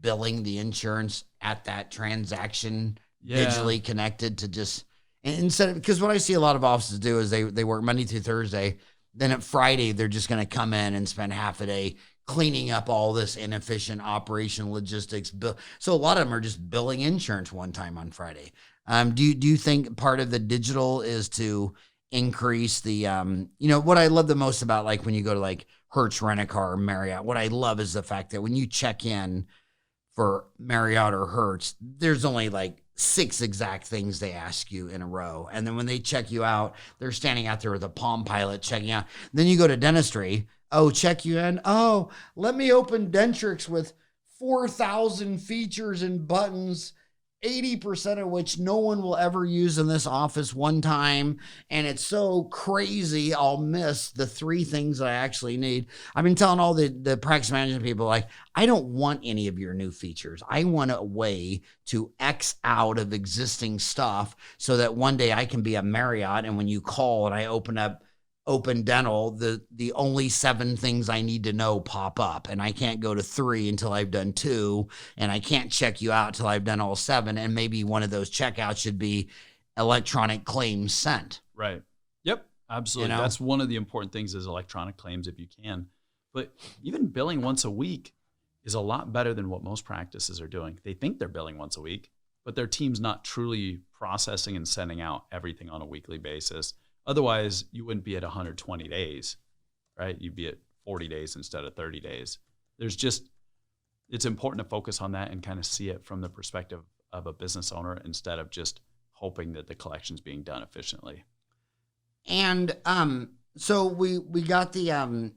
billing the insurance at that transaction, digitally connected to just, instead of, because what I see a lot of offices do is they work Monday through Thursday. Then at Friday, they're just going to come in and spend half a day cleaning up all this inefficient operation logistics. So a lot of them are just billing insurance one time on Friday. Do you think part of the digital is to increase the, what I love the most about like when you go to like Hertz Rent-A-Car or Marriott, what I love is the fact that when you check in for Marriott or Hertz, there's only like 6 exact things they ask you in a row. And then when they check you out, they're standing out there with a Palm Pilot checking out. Then you go to dentistry. Oh, check you in. Oh, let me open Dentrix with 4,000 features and buttons, 80% of which no one will ever use in this office one time. And it's so crazy, I'll miss the 3 things I actually need. I've been telling all the practice management people, like, I don't want any of your new features. I want a way to X out of existing stuff so that one day I can be a Marriott, and when you call and I open dental, the only 7 things I need to know pop up, and I can't go to 3 until I've done 2, and I can't check you out till I've done all 7, and maybe one of those checkouts should be electronic claims sent. Right. Yep. Absolutely. You know? That's one of the important things is electronic claims if you can. But even billing once a week is a lot better than what most practices are doing. They think they're billing once a week, but their team's not truly processing and sending out everything on a weekly basis. Otherwise, you wouldn't be at 120 days, right? You'd be at 40 days instead of 30 days. It's important to focus on that and kind of see it from the perspective of a business owner instead of just hoping that the collection's being done efficiently. And so we got the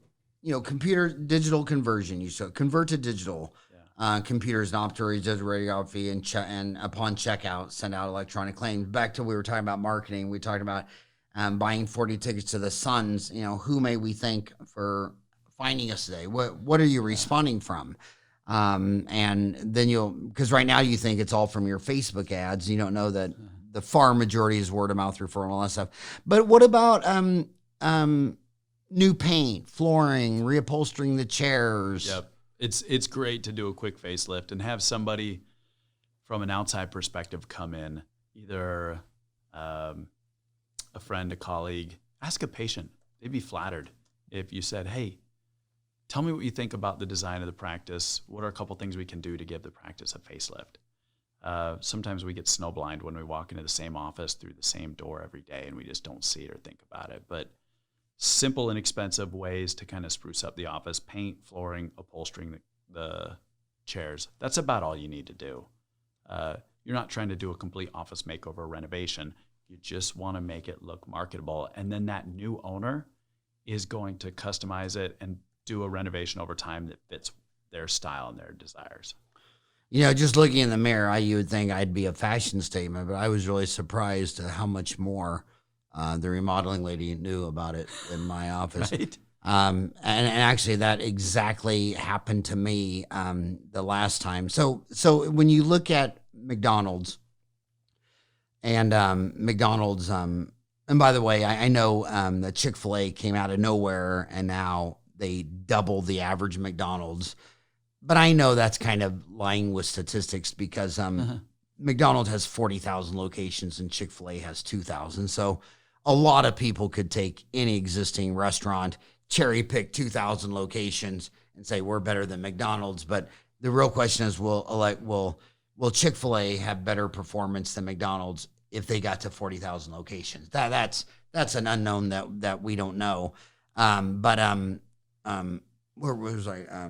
computer digital conversion. You said convert to digital. Computers and operatories, digital radiography, and upon checkout, send out electronic claims. Back to we were talking about marketing. We talked about buying 40 tickets to the Suns. Who may we thank for finding us today? What are you responding from? And then because right now you think it's all from your Facebook ads. You don't know that the far majority is word of mouth referral and all that stuff. But what about new paint, flooring, reupholstering the chairs? Yep. It's great to do a quick facelift and have somebody from an outside perspective come in, either a friend, a colleague. Ask a patient. They'd be flattered if you said, hey, tell me what you think about the design of the practice. What are a couple things we can do to give the practice a facelift? Sometimes we get snowblind when we walk into the same office through the same door every day and we just don't see it or think about it. But simple, inexpensive ways to kind of spruce up the office, paint, flooring, upholstering the chairs. That's about all you need to do. You're not trying to do a complete office makeover renovation. You just want to make it look marketable. And then that new owner is going to customize it and do a renovation over time that fits their style and their desires. Just looking in the mirror, you would think I'd be a fashion statement, but I was really surprised at how much more the remodeling lady knew about it in my office. Right. And actually that exactly happened to me the last time. So when you look at McDonald's, and McDonald's, and by the way, I know that Chick-fil-A came out of nowhere and now they double the average McDonald's. But I know that's kind of lying with statistics because McDonald's has 40,000 locations and Chick-fil-A has 2,000. So a lot of people could take any existing restaurant, cherry pick 2,000 locations and say we're better than McDonald's. But the real question is, will Chick-fil-A have better performance than McDonald's if they got to 40,000 locations? That's an unknown that we don't know. Where was I?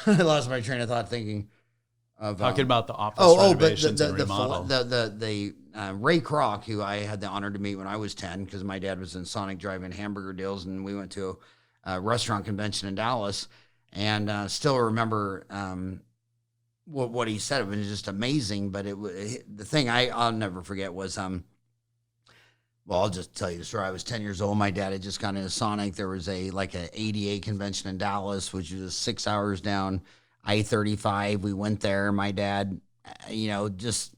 I lost my train of thought thinking of talking about the office renovations and remodel. The Ray Kroc, who I had the honor to meet when I was 10, because my dad was in Sonic Drive-In hamburger deals, and we went to a restaurant convention in Dallas, and still remember what he said. It was just amazing. But the thing I'll never forget was well, I'll just tell you the story. I was 10 years old. My dad had just gone into Sonic. There was an ADA convention in Dallas, which was 6 hours down I-35. We went there. My dad, just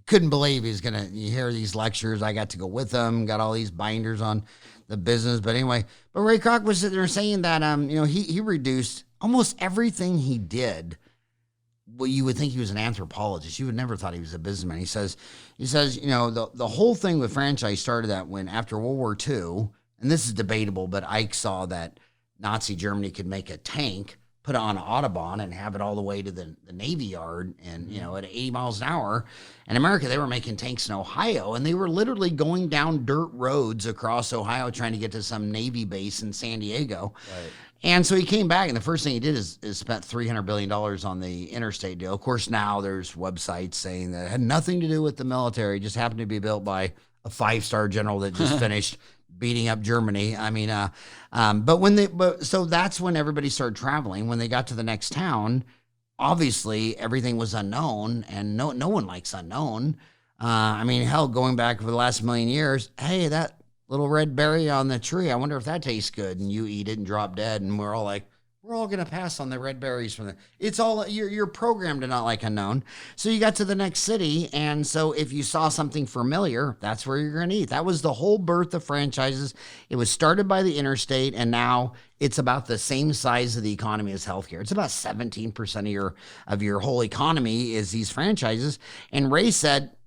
couldn't believe he was going to hear these lectures. I got to go with him, got all these binders on the business. But anyway, Ray Kroc was sitting there saying that, he reduced almost everything he did. Well, you would think he was an anthropologist. You would never thought he was a businessman. He says, the whole thing with franchise started that when after World War II, and this is debatable, but Ike saw that Nazi Germany could make a tank put it on an Autobahn and have it all the way to the Navy Yard and, at 80 miles an hour. In America, they were making tanks in Ohio, and they were literally going down dirt roads across Ohio trying to get to some Navy base in San Diego. Right. And so he came back, and the first thing he did is spent $300 billion on the interstate deal. Of course, now there's websites saying that it had nothing to do with the military, just happened to be built by a 5-star general that just finished beating up Germany. I mean, so that's when everybody started traveling. When they got to the next town, obviously everything was unknown, and no one likes unknown. I mean, hell, going back over the last million years, hey, that little red berry on the tree, I wonder if that tastes good. And you eat it and drop dead, and we're all like, we're all going to pass on the red berries from it's all, you're programmed to not like unknown. So you got to the next city, and so if you saw something familiar, that's where you're going to eat. That was the whole birth of franchises. It was started by the interstate, and now it's about the same size of the economy as healthcare. It's about 17% of your whole economy is these franchises. And Ray said,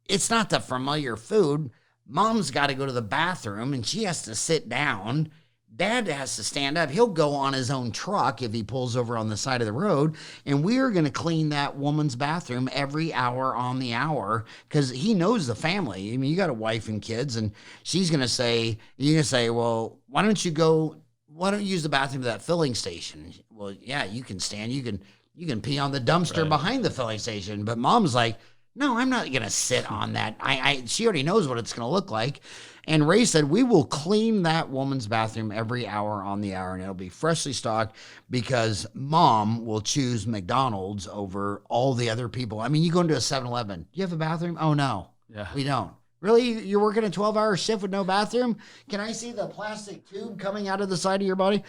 it's not the familiar food. Mom's got to go to the bathroom, and she has to sit down. Dad has to stand up. He'll go on his own truck if he pulls over on the side of the road, and we're going to clean that woman's bathroom every hour on the hour because he knows the family. I mean, you got a wife and kids, and she's going to say, you're going to say, well, why don't you use the bathroom at that filling station? Well, yeah, you can stand. You can pee on the dumpster behind the filling station. But Mom's like, no, I'm not going to sit on that. She already knows what it's going to look like. And Ray said, we will clean that woman's bathroom every hour on the hour, and it'll be freshly stocked because Mom will choose McDonald's over all the other people. I mean, you go into a 7-Eleven. Do you have a bathroom? Oh, no. Yeah. We don't. Really? You're working a 12-hour shift with no bathroom? Can I see the plastic tube coming out of the side of your body?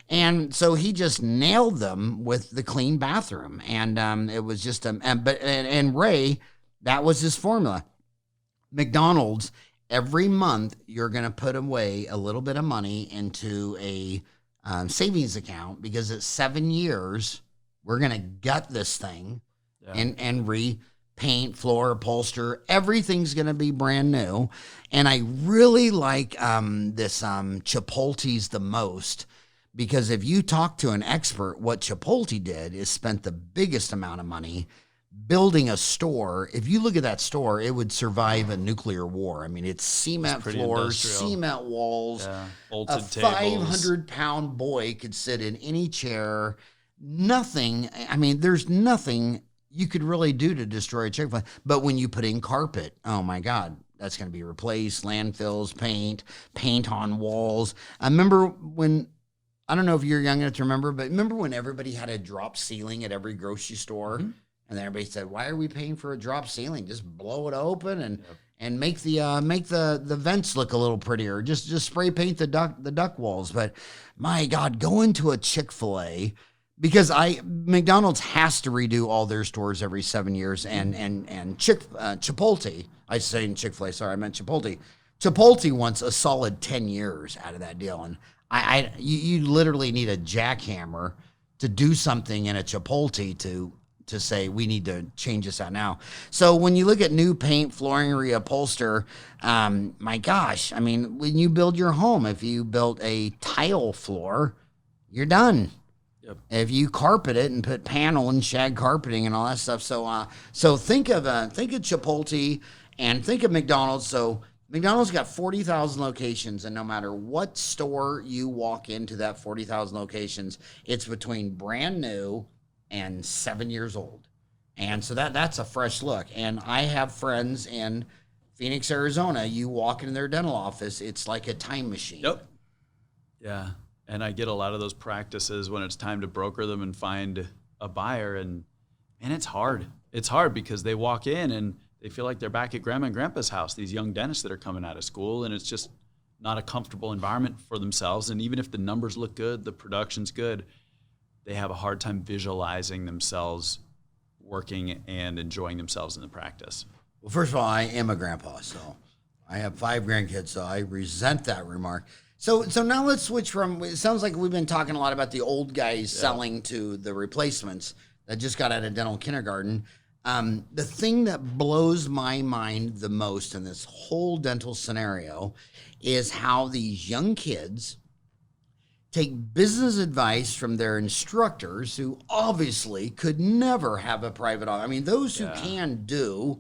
And so he just nailed them with the clean bathroom. And it was just, and Ray, that was his formula. McDonald's, every month, you're going to put away a little bit of money into a savings account because at 7 years, we're going to gut this thing and repaint, floor, upholster. Everything's going to be brand new. And I really like this Chipotle's the most because if you talk to an expert, what Chipotle did is spent the biggest amount of money building a store. If you look at that store, it would survive a nuclear war. I mean, it's cement floors, cement walls. Bolted tables. 500-pound boy could sit in any chair. Nothing. I mean, there's nothing you could really do to destroy a Chick-fil-A. But when you put in carpet, oh my God, that's going to be replaced. Landfills, paint on walls. I remember when, I don't know if you're young enough to remember, but remember when everybody had a drop ceiling at every grocery store? Mm-hmm. And then everybody said, why are we paying for a drop ceiling? Just blow it open and make the vents look a little prettier. Just spray paint the duct walls. But my God, go into a Chick-fil-A because McDonald's has to redo all their stores every 7 years. And Chipotle, I say in Chick-fil-A, sorry, I meant Chipotle. Chipotle wants a solid 10 years out of that deal. And you literally need a jackhammer to do something in a Chipotle to say we need to change this out now. So when you look at new paint, flooring, reupholster, my gosh, I mean, when you build your home, if you built a tile floor, you're done. Yep. If you carpet it and put panel and shag carpeting and all that stuff, so think of Chipotle and think of McDonald's. So McDonald's got 40,000 locations, and no matter what store you walk into that 40,000 locations, it's between brand new and 7 years old. And so that's a fresh look. And I have friends in Phoenix, Arizona. You walk into their dental office, it's like a time machine. Yep. Yeah. And I get a lot of those practices when it's time to broker them and find a buyer. And it's hard. It's hard because they walk in and they feel like they're back at grandma and grandpa's house, these young dentists that are coming out of school. And it's just not a comfortable environment for themselves. And even if the numbers look good, the production's good, they have a hard time visualizing themselves working and enjoying themselves in the practice. Well, first of all, I am a grandpa, so I have 5 grandkids, so I resent that remark. So now let's switch from, it sounds like we've been talking a lot about the old guys selling to the replacements that just got out of dental kindergarten. The thing that blows my mind the most in this whole dental scenario is how these young kids take business advice from their instructors who obviously could never have a private office. I mean, those who can do,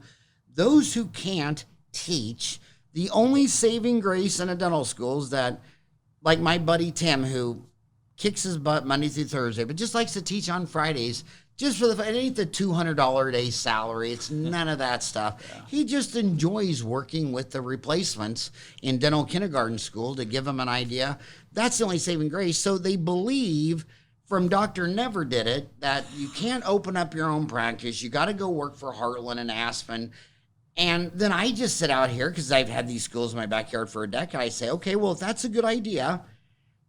those who can't teach. The only saving grace in a dental school is that, like my buddy Tim, who kicks his butt Monday through Thursday, but just likes to teach on Fridays, just for it ain't the $200 a day salary. It's none of that stuff. Yeah. He just enjoys working with the replacements in dental kindergarten school to give them an idea. That's the only saving grace. So they believe from Dr. Never Did It that you can't open up your own practice. You got to go work for Heartland and Aspen. And then I just sit out here because I've had these schools in my backyard for a decade. I say, okay, well, if that's a good idea,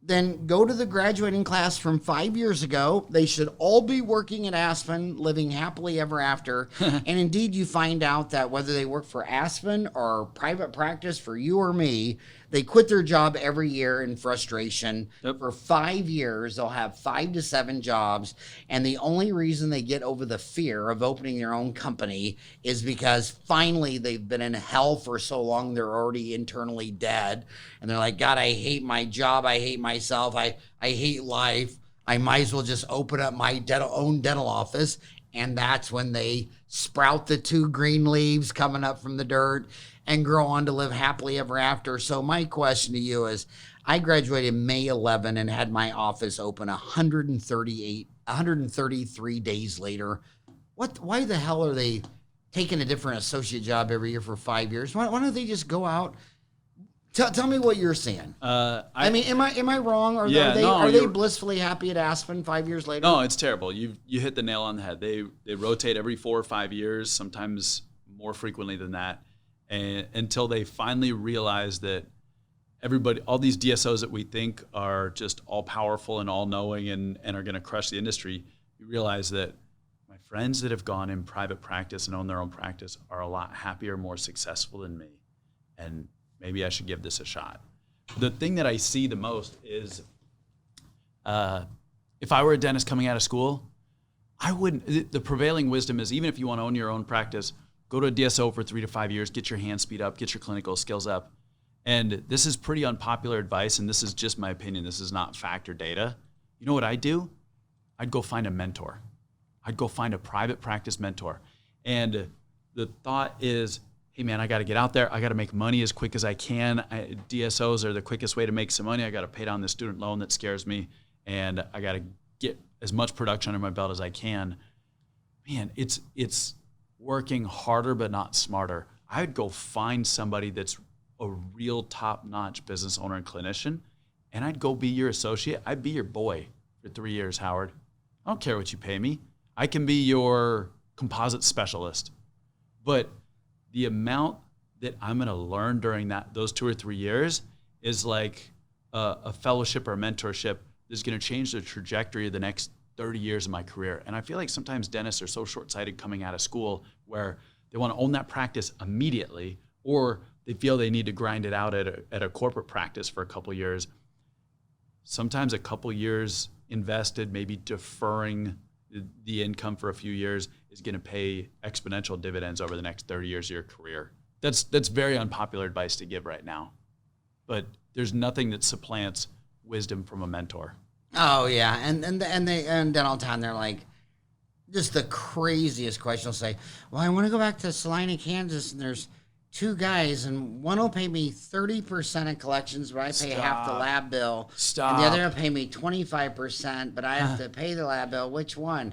then go to the graduating class from 5 years ago. They should all be working at Aspen, living happily ever after. And indeed, you find out that whether they work for Aspen or private practice for you or me, they quit their job every year in frustration. Yep. For 5 years, they'll have 5 to 7 jobs. And the only reason they get over the fear of opening their own company is because finally they've been in hell for so long, they're already internally dead. And they're like, God, I hate my job. I hate myself. I hate life. I might as well just open up my own dental office. And that's when they sprout the 2 green leaves coming up from the dirt and grow on to live happily ever after. So my question to you is, I graduated May 11 and had my office open 133 days later. Why the hell are they taking a different associate job every year for 5 years? Why don't they just go out? Tell me what you're seeing. I mean, am I wrong? Are they blissfully happy at Aspen 5 years later? No, it's terrible. You hit the nail on the head. They rotate every 4 or 5 years, sometimes more frequently than that, and until they finally realize that all these DSOs that we think are just all powerful and all knowing and are going to crush the industry, you realize that my friends that have gone in private practice and own their own practice are a lot happier, more successful than me, and maybe I should give this a shot. The thing that I see the most is if I were a dentist coming out of school, I wouldn't. The prevailing wisdom is, even if you want to own your own practice, go to a DSO for 3 to 5 years, get your hand speed up, get your clinical skills up. And this is pretty unpopular advice, and this is just my opinion. This is not fact or data. You know what I'd do? I'd go find a mentor. I'd go find a private practice mentor. And the thought is, hey man, I got to get out there. I got to make money as quick as I can. DSOs are the quickest way to make some money. I got to pay down the student loan that scares me, and I got to get as much production under my belt as I can. Man, it's working harder but not smarter. I would go find somebody that's a real top-notch business owner and clinician, and I'd go be your associate. I'd be your boy for 3 years, Howard. I don't care what you pay me. I can be your composite specialist. But the amount that I'm going to learn during those 2 or 3 years is like a fellowship or a mentorship that's going to change the trajectory of the next 30 years of my career. And I feel like sometimes dentists are so short-sighted coming out of school where they want to own that practice immediately, or they feel they need to grind it out at a corporate practice for a couple years. Sometimes a couple years invested, maybe deferring the income for a few years, is going to pay exponential dividends over the next 30 years of your career. That's very unpopular advice to give right now, but there's nothing that supplants wisdom from a mentor. Oh yeah, and they in Dental Town, they're like, just the craziest question. They'll say, well, I want to go back to Salina, Kansas, and there's 2 guys, and one will pay me 30% in collections, but I pay half the lab bill. And the other will pay me 25%, but I have to pay the lab bill. Which one?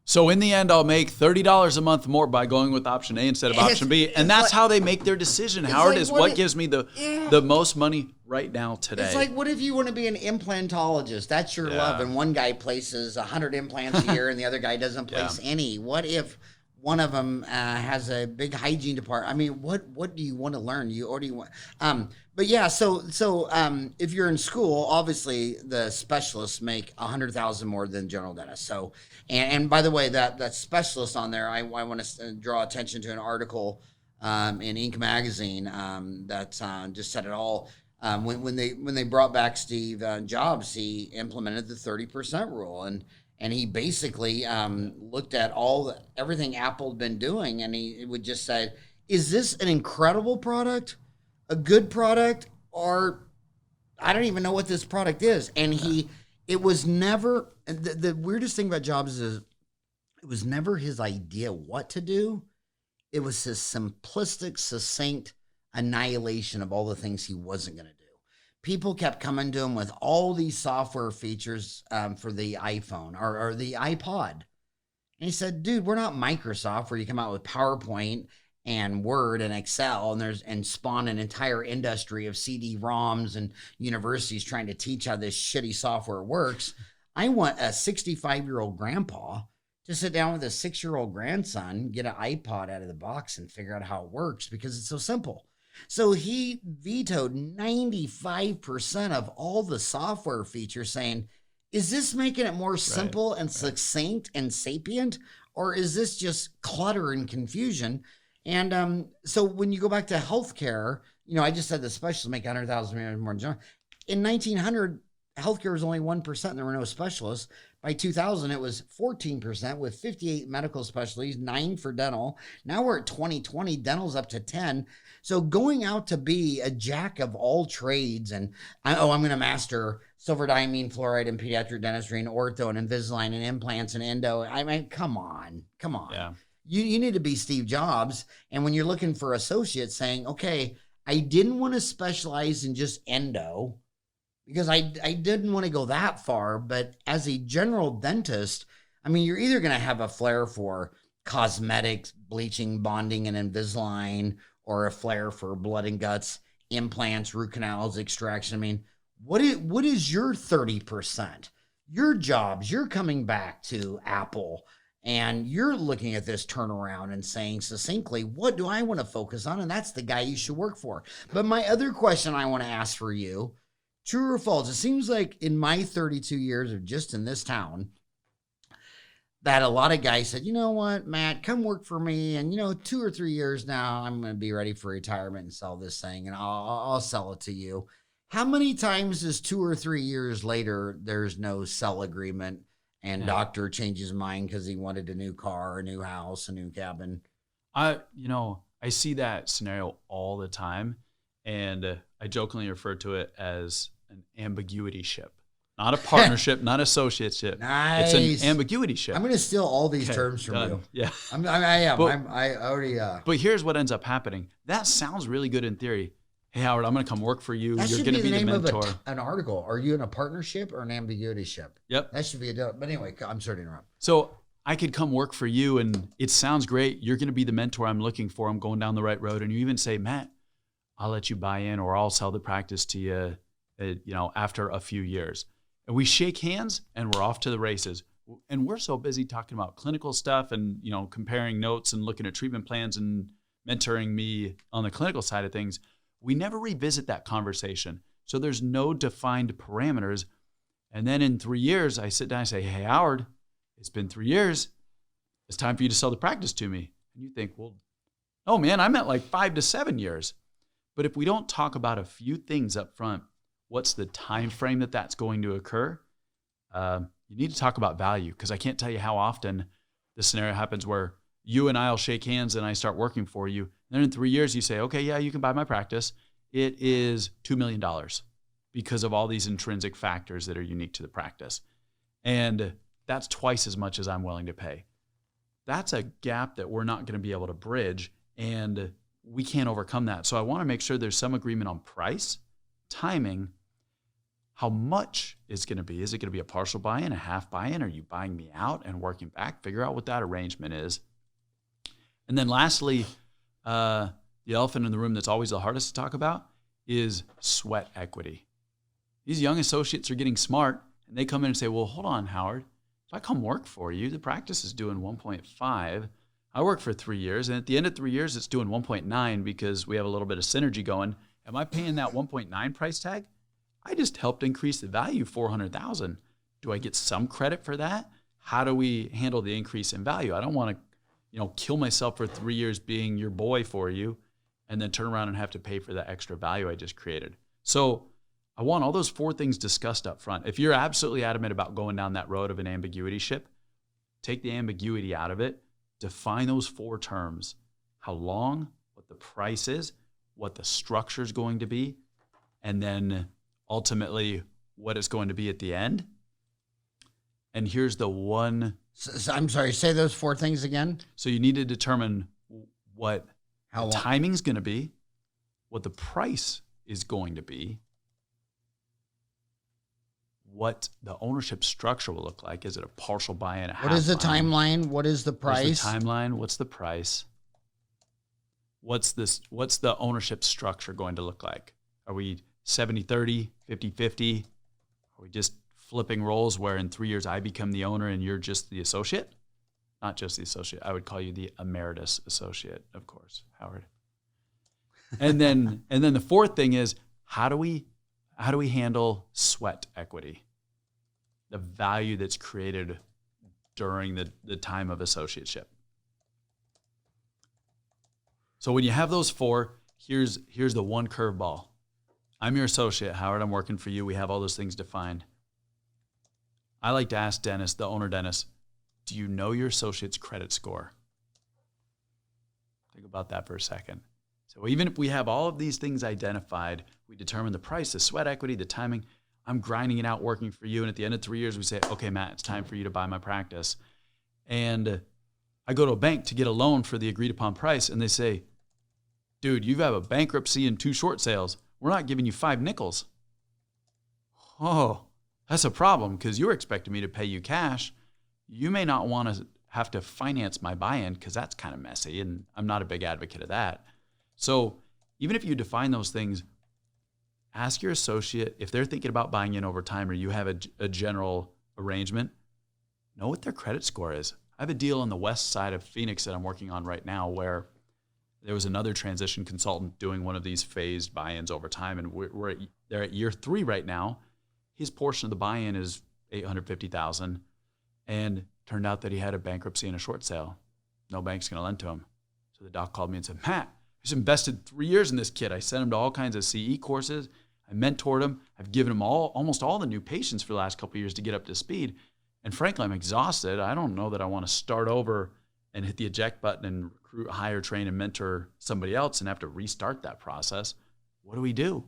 So in the end, I'll make $30 a month more by going with option A instead of option B. And that's how they make their decision, Howard, like, is what gives me the most money right now today. It's like, what if you want to be an implantologist? That's your love. And one guy places 100 implants a year and the other guy doesn't place any. What if one of them has a big hygiene department? I mean, what do you want to learn? You already want, but yeah. So if you're in school, obviously the specialists make $100,000 more than general dentists. So, and by the way, that specialist on there, I want to draw attention to an article in Inc. magazine that just said it all. When they brought back Steve Jobs, he implemented the 30% rule, and he basically looked at everything Apple had been doing, and he would just say, is this an incredible product, a good product, or I don't even know what this product is. And it was never, the weirdest thing about Jobs is it was never his idea what to do. It was his simplistic, succinct annihilation of all the things he wasn't going to do. People kept coming to him with all these software features for the iPhone or the iPod. And he said, dude, we're not Microsoft where you come out with PowerPoint and Word and Excel and spawn an entire industry of CD-ROMs and universities trying to teach how this shitty software works. I want a 65-year-old grandpa to sit down with a 6-year-old grandson, get an iPod out of the box and figure out how it works because it's so simple. So he vetoed 95% of all the software features saying, is this making it more simple and succinct and sapient, or is this just clutter and confusion? And so when you go back to healthcare, I just said the specialists make 100,000 more than John. In 1900, healthcare was only 1%. And there were no specialists. By 2000, it was 14% with 58 medical specialties, 9 for dental. Now we're at 2020, dental's up to 10. So going out to be a jack of all trades and, I'm going to master silver diamine, fluoride, and pediatric dentistry, and ortho, and Invisalign, and implants, and endo. I mean, come on. Yeah. You need to be Steve Jobs. And when you're looking for associates saying, okay, I didn't want to specialize in just endo because I didn't want to go that far. But as a general dentist, I mean, you're either going to have a flair for cosmetics, bleaching, bonding, and Invisalign, or a flair for blood and guts, implants, root canals, extraction. I mean, what is your 30%? Your jobs, you're coming back to Apple, and you're looking at this turnaround and saying succinctly, what do I want to focus on? And that's the guy you should work for. But my other question I want to ask for you, true or false? It seems like in my 32 years of just in this town, that a lot of guys said, you know what, Matt, come work for me. And, 2 or 3 years now, I'm going to be ready for retirement and sell this thing, and I'll sell it to you. How many times is 2 or 3 years later, there's no sell agreement and doctor changes mind because he wanted a new car, a new house, a new cabin? I see that scenario all the time. And I jokingly refer to it as an ambiguity ship. Not a partnership, not associateship. Nice. It's an ambiguity ship. I'm going to steal all these terms from you. Yeah. I am. I already. But here's what ends up happening. That sounds really good in theory. Hey, Howard, I'm going to come work for you. That You're should going to be be the the name mentor. of an article. Are you in a partnership or an ambiguity ship? Yep. That should be But anyway, I'm sorry to interrupt. So I could come work for you, and it sounds great. You're going to be the mentor I'm looking for. I'm going down the right road. And you even say, Matt, I'll let you buy in, or I'll sell the practice to you, after a few years. And we shake hands and we're off to the races. And we're so busy talking about clinical stuff and, comparing notes and looking at treatment plans and mentoring me on the clinical side of things. We never revisit that conversation. So there's no defined parameters. And then in 3 years, I sit down and say, hey, Howard, it's been 3 years. It's time for you to sell the practice to me. And you think, well, oh man, I meant like 5 to 7 years. But if we don't talk about a few things up front, what's the time frame that's going to occur? You need to talk about value, because I can't tell you how often this scenario happens where you and I'll shake hands and I start working for you. And then in 3 years, you say, okay, yeah, you can buy my practice. It is $2 million because of all these intrinsic factors that are unique to the practice. And that's twice as much as I'm willing to pay. That's a gap that we're not going to be able to bridge, and we can't overcome that. So I want to make sure there's some agreement on price, timing, how much is going to be. Is it going to be a partial buy-in, a half buy-in? Are you buying me out and working back? Figure out what that arrangement is. And then lastly, the elephant in the room that's always the hardest to talk about is sweat equity. These young associates are getting smart, and they come in and say, well, hold on, Howard. If I come work for you, the practice is doing 1.5. I work for 3 years, and at the end of 3 years, it's doing 1.9 because we have a little bit of synergy going. Am I paying that 1.9 price tag? I just helped increase the value $400,000. Do I get some credit for that? How do we handle the increase in value? I don't want to, kill myself for 3 years being your boy for you and then turn around and have to pay for that extra value I just created. So I want all those 4 things discussed up front. If you're absolutely adamant about going down that road of an ambiguity ship, take the ambiguity out of it, define those 4 terms, how long, what the price is, what the structure is going to be, and then ultimately what it's going to be at the end. And here's the one. So, I'm sorry, say those 4 things again. So you need to determine what How the long? timing's going to be, what the price is going to be, what the ownership structure will look like. Is it a partial buy-in? What is the timeline? What is the price? What's the timeline? What's the price? What's the ownership structure going to look like? Are we 70-30, 50-50? Are we just flipping roles where in 3 years I become the owner and you're just the associate? Not just the associate. I would call you the emeritus associate, of course, Howard. And then the fourth thing is how do we handle sweat equity? The value that's created during the time of associateship. So when you have those 4, here's the one curveball. I'm your associate, Howard. I'm working for you. We have all those things defined. I like to ask Dennis, the owner Dennis, do you know your associate's credit score? Think about that for a second. So even if we have all of these things identified, we determine the price, the sweat equity, the timing. I'm grinding it out, working for you. And at the end of 3 years, we say, okay, Matt, it's time for you to buy my practice. And I go to a bank to get a loan for the agreed upon price. And they say, dude, you have a bankruptcy and 2 short sales. We're not giving you 5 nickels. Oh, that's a problem because you're expecting me to pay you cash. You may not want to have to finance my buy-in because that's kind of messy. And I'm not a big advocate of that. So even if you define those things, ask your associate if they're thinking about buying in over time or you have a general arrangement, know what their credit score is. I have a deal on the west side of Phoenix that I'm working on right now where there was another transition consultant doing one of these phased buy-ins over time, and they're at year 3 right now. His portion of the buy-in is $850,000, and turned out that he had a bankruptcy and a short sale. No bank's going to lend to him. So the doc called me and said, Matt, he's invested 3 years in this kid. I sent him to all kinds of CE courses. I mentored him. I've given him almost all the new patients for the last couple of years to get up to speed. And frankly, I'm exhausted. I don't know that I want to start over and hit the eject button and recruit, hire, train, and mentor somebody else and have to restart that process. What do we do?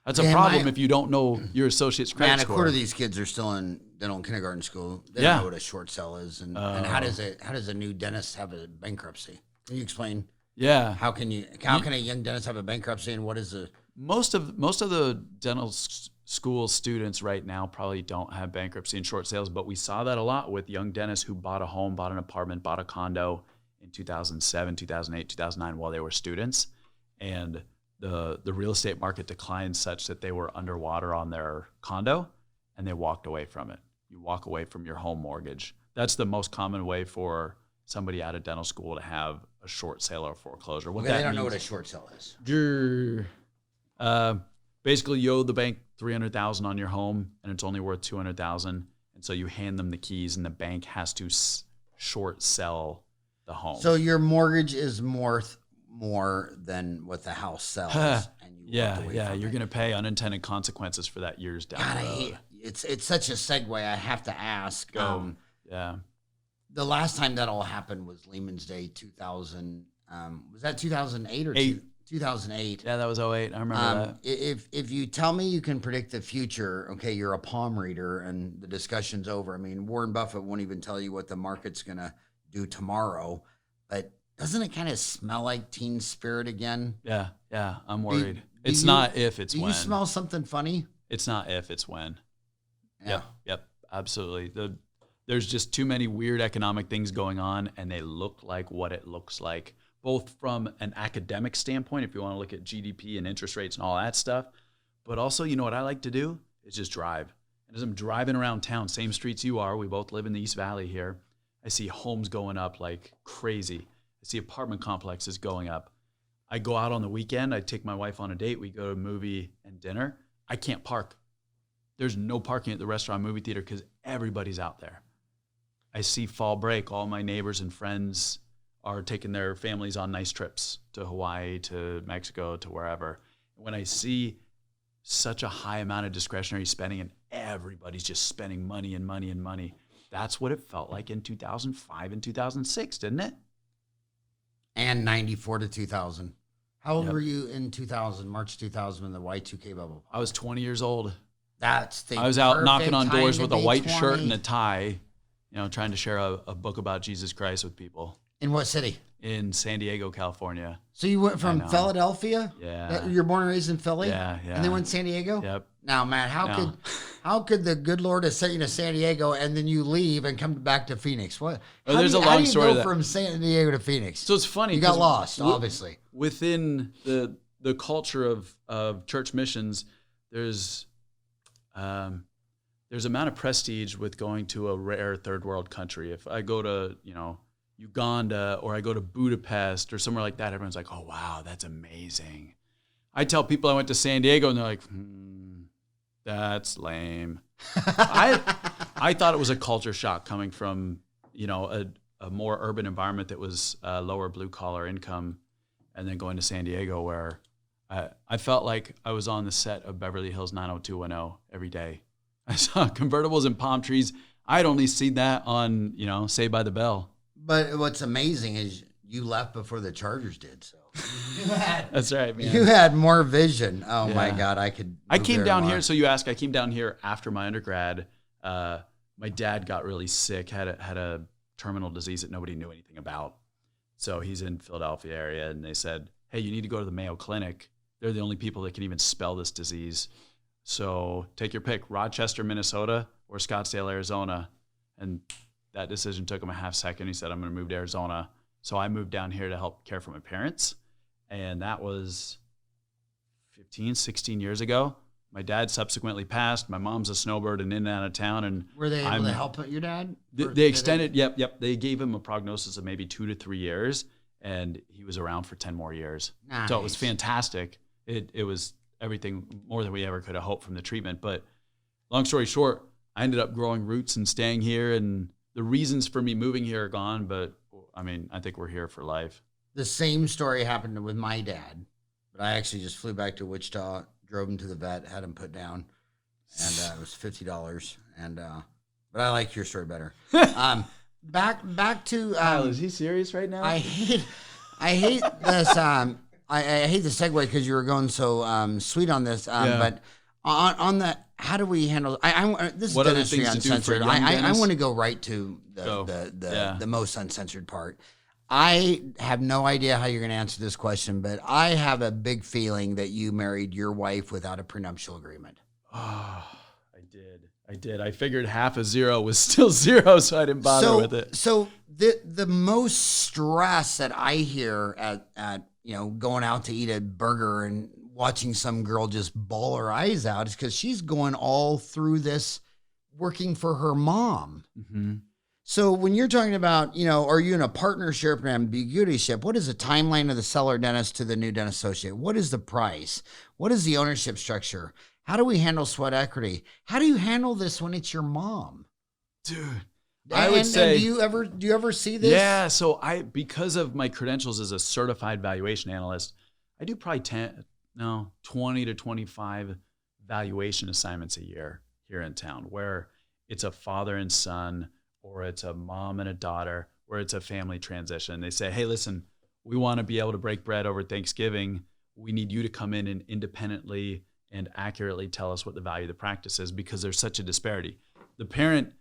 That's a problem if you don't know your associate's credit score. A quarter of these kids are still in dental kindergarten school. They don't know what a short sell is. And how does a new dentist have a bankruptcy? Can you explain? Yeah. How can a young dentist have a bankruptcy, and what is the most of the dental school students right now probably don't have bankruptcy and short sales, but we saw that a lot with young dentists who bought a home, bought an apartment, bought a condo in 2007, 2008, 2009 while they were students, and the real estate market declined such that they were underwater on their condo and they walked away from it. You walk away from your home mortgage. That's the most common way for somebody out of dental school to have a short sale or foreclosure. What that they don't means, know what a short sale is. Basically, you owe the bank $300,000 on your home, and it's only worth $200,000, and so you hand them the keys, and the bank has to short sell the home. So your mortgage is more than what the house sells. And you you're going to pay unintended consequences for that years down the road. It's such a segue. I have to ask. Yeah. The last time that all happened was Lehman's Day 2000. Was that 2008 or 2008? Yeah, that was 08. I remember that. If you tell me you can predict the future, okay, you're a palm reader and the discussion's over. I mean, Warren Buffett won't even tell you what the market's going to do tomorrow. But doesn't it kind of smell like teen spirit again? Yeah, I'm worried. It's not if, it's when. Do you smell something funny? It's not if, it's when. Yeah. Yep, absolutely. There's just too many weird economic things going on, and they look like what it looks like, both from an academic standpoint, if you want to look at GDP and interest rates and all that stuff, but also, you know what I like to do is just drive. And as I'm driving around town, same streets you are, we both live in the East Valley here, I see homes going up like crazy. I see apartment complexes going up. I go out on the weekend, I take my wife on a date, we go to a movie and dinner. I can't park. There's no parking at the restaurant movie theater because everybody's out there. I see fall break, all my neighbors and friends are taking their families on nice trips to Hawaii, to Mexico, to wherever. When I see such a high amount of discretionary spending and everybody's just spending money and money and money, that's what it felt like in 2005 and 2006, didn't it? And 94 to 2000. How old Yep. were you in 2000, March 2000, when the Y2K bubble? I was 20 years old. That's the I was out knocking perfect on doors time with to a be white 20. shirt and a tie, trying to share a book about Jesus Christ with people In what city? in San Diego, California. So you went from know. Philadelphia? Yeah. You're born and raised in Philly? Yeah, yeah. And then went to San Diego? Yep. Now, man, how could the good Lord have sent you to San Diego and then you leave and come back to Phoenix? What? Well, there's a how long do you story go that- from San Diego to Phoenix? So it's funny. You got 'cause lost, w- obviously. Within the culture of church missions, there's amount of prestige with going to a rare third world country. If I go to, Uganda, or I go to Budapest or somewhere like that, everyone's like, oh, wow, that's amazing. I tell people I went to San Diego and they're like, that's lame. I thought it was a culture shock coming from, a more urban environment that was lower blue collar income, and then going to San Diego where I felt like I was on the set of Beverly Hills 90210 every day. I saw convertibles and palm trees. I'd only seen that on, Saved by the Bell. But what's amazing is you left before the Chargers did. So That's right, man. you had more vision. Oh my Yeah. God, I could. I move came there down tomorrow. here. So you ask, I came down here after my undergrad. My dad got really sick, had a terminal disease that nobody knew anything about. So he's in Philadelphia area, and they said, hey, you need to go to the Mayo Clinic. They're the only people that can even spell this disease. So take your pick, Rochester, Minnesota, or Scottsdale, Arizona. And that decision took him a half second. He said, I'm going to move to Arizona. So I moved down here to help care for my parents. And that was 15, 16 years ago. My dad subsequently passed. My mom's a snowbird and in and out of town. And Were they able to help your dad? they extended, yep. They gave him a prognosis of maybe 2 to 3 years, and he was around for 10 more years. Nice. So it was fantastic. It was everything more than we ever could have hoped from the treatment. But long story short, I ended up growing roots and staying here, and the reasons for me moving here are gone. But I think we're here for life. The same story happened with my dad, but I actually just flew back to Wichita, drove him to the vet, had him put down, and it was $50. And but I like your story better. Back to Is he serious right now? I hate this. I hate the segue because you were going so sweet on this. Yeah. But on the how do we handle? This is What other Dentistry things to do for Uncensored. young I dentists? want to go right to Go. the most uncensored part. I have no idea how you're going to answer this question, but I have a big feeling that you married your wife without a prenuptial agreement. Oh, I did. I figured half a zero was still zero, so I didn't bother with it. So the most stress that I hear at going out to eat a burger and watching some girl just bawl her eyes out is because she's going all through this working for her mom. Mm-hmm. So when you're talking about, are you in a partnership or ambiguityship? What is the timeline of the seller dentist to the new dentist associate? What is the price? What is the ownership structure? How do we handle sweat equity? How do you handle this when it's your mom? Dude, I would say, do you ever see this? Yeah. So because of my credentials as a certified valuation analyst, I do probably 20 to 25 valuation assignments a year here in town, where it's a father and son, or it's a mom and a daughter, or it's a family transition. They say, hey, listen, we want to be able to break bread over Thanksgiving. We need you to come in and independently and accurately tell us what the value of the practice is, because there's such a disparity. The parent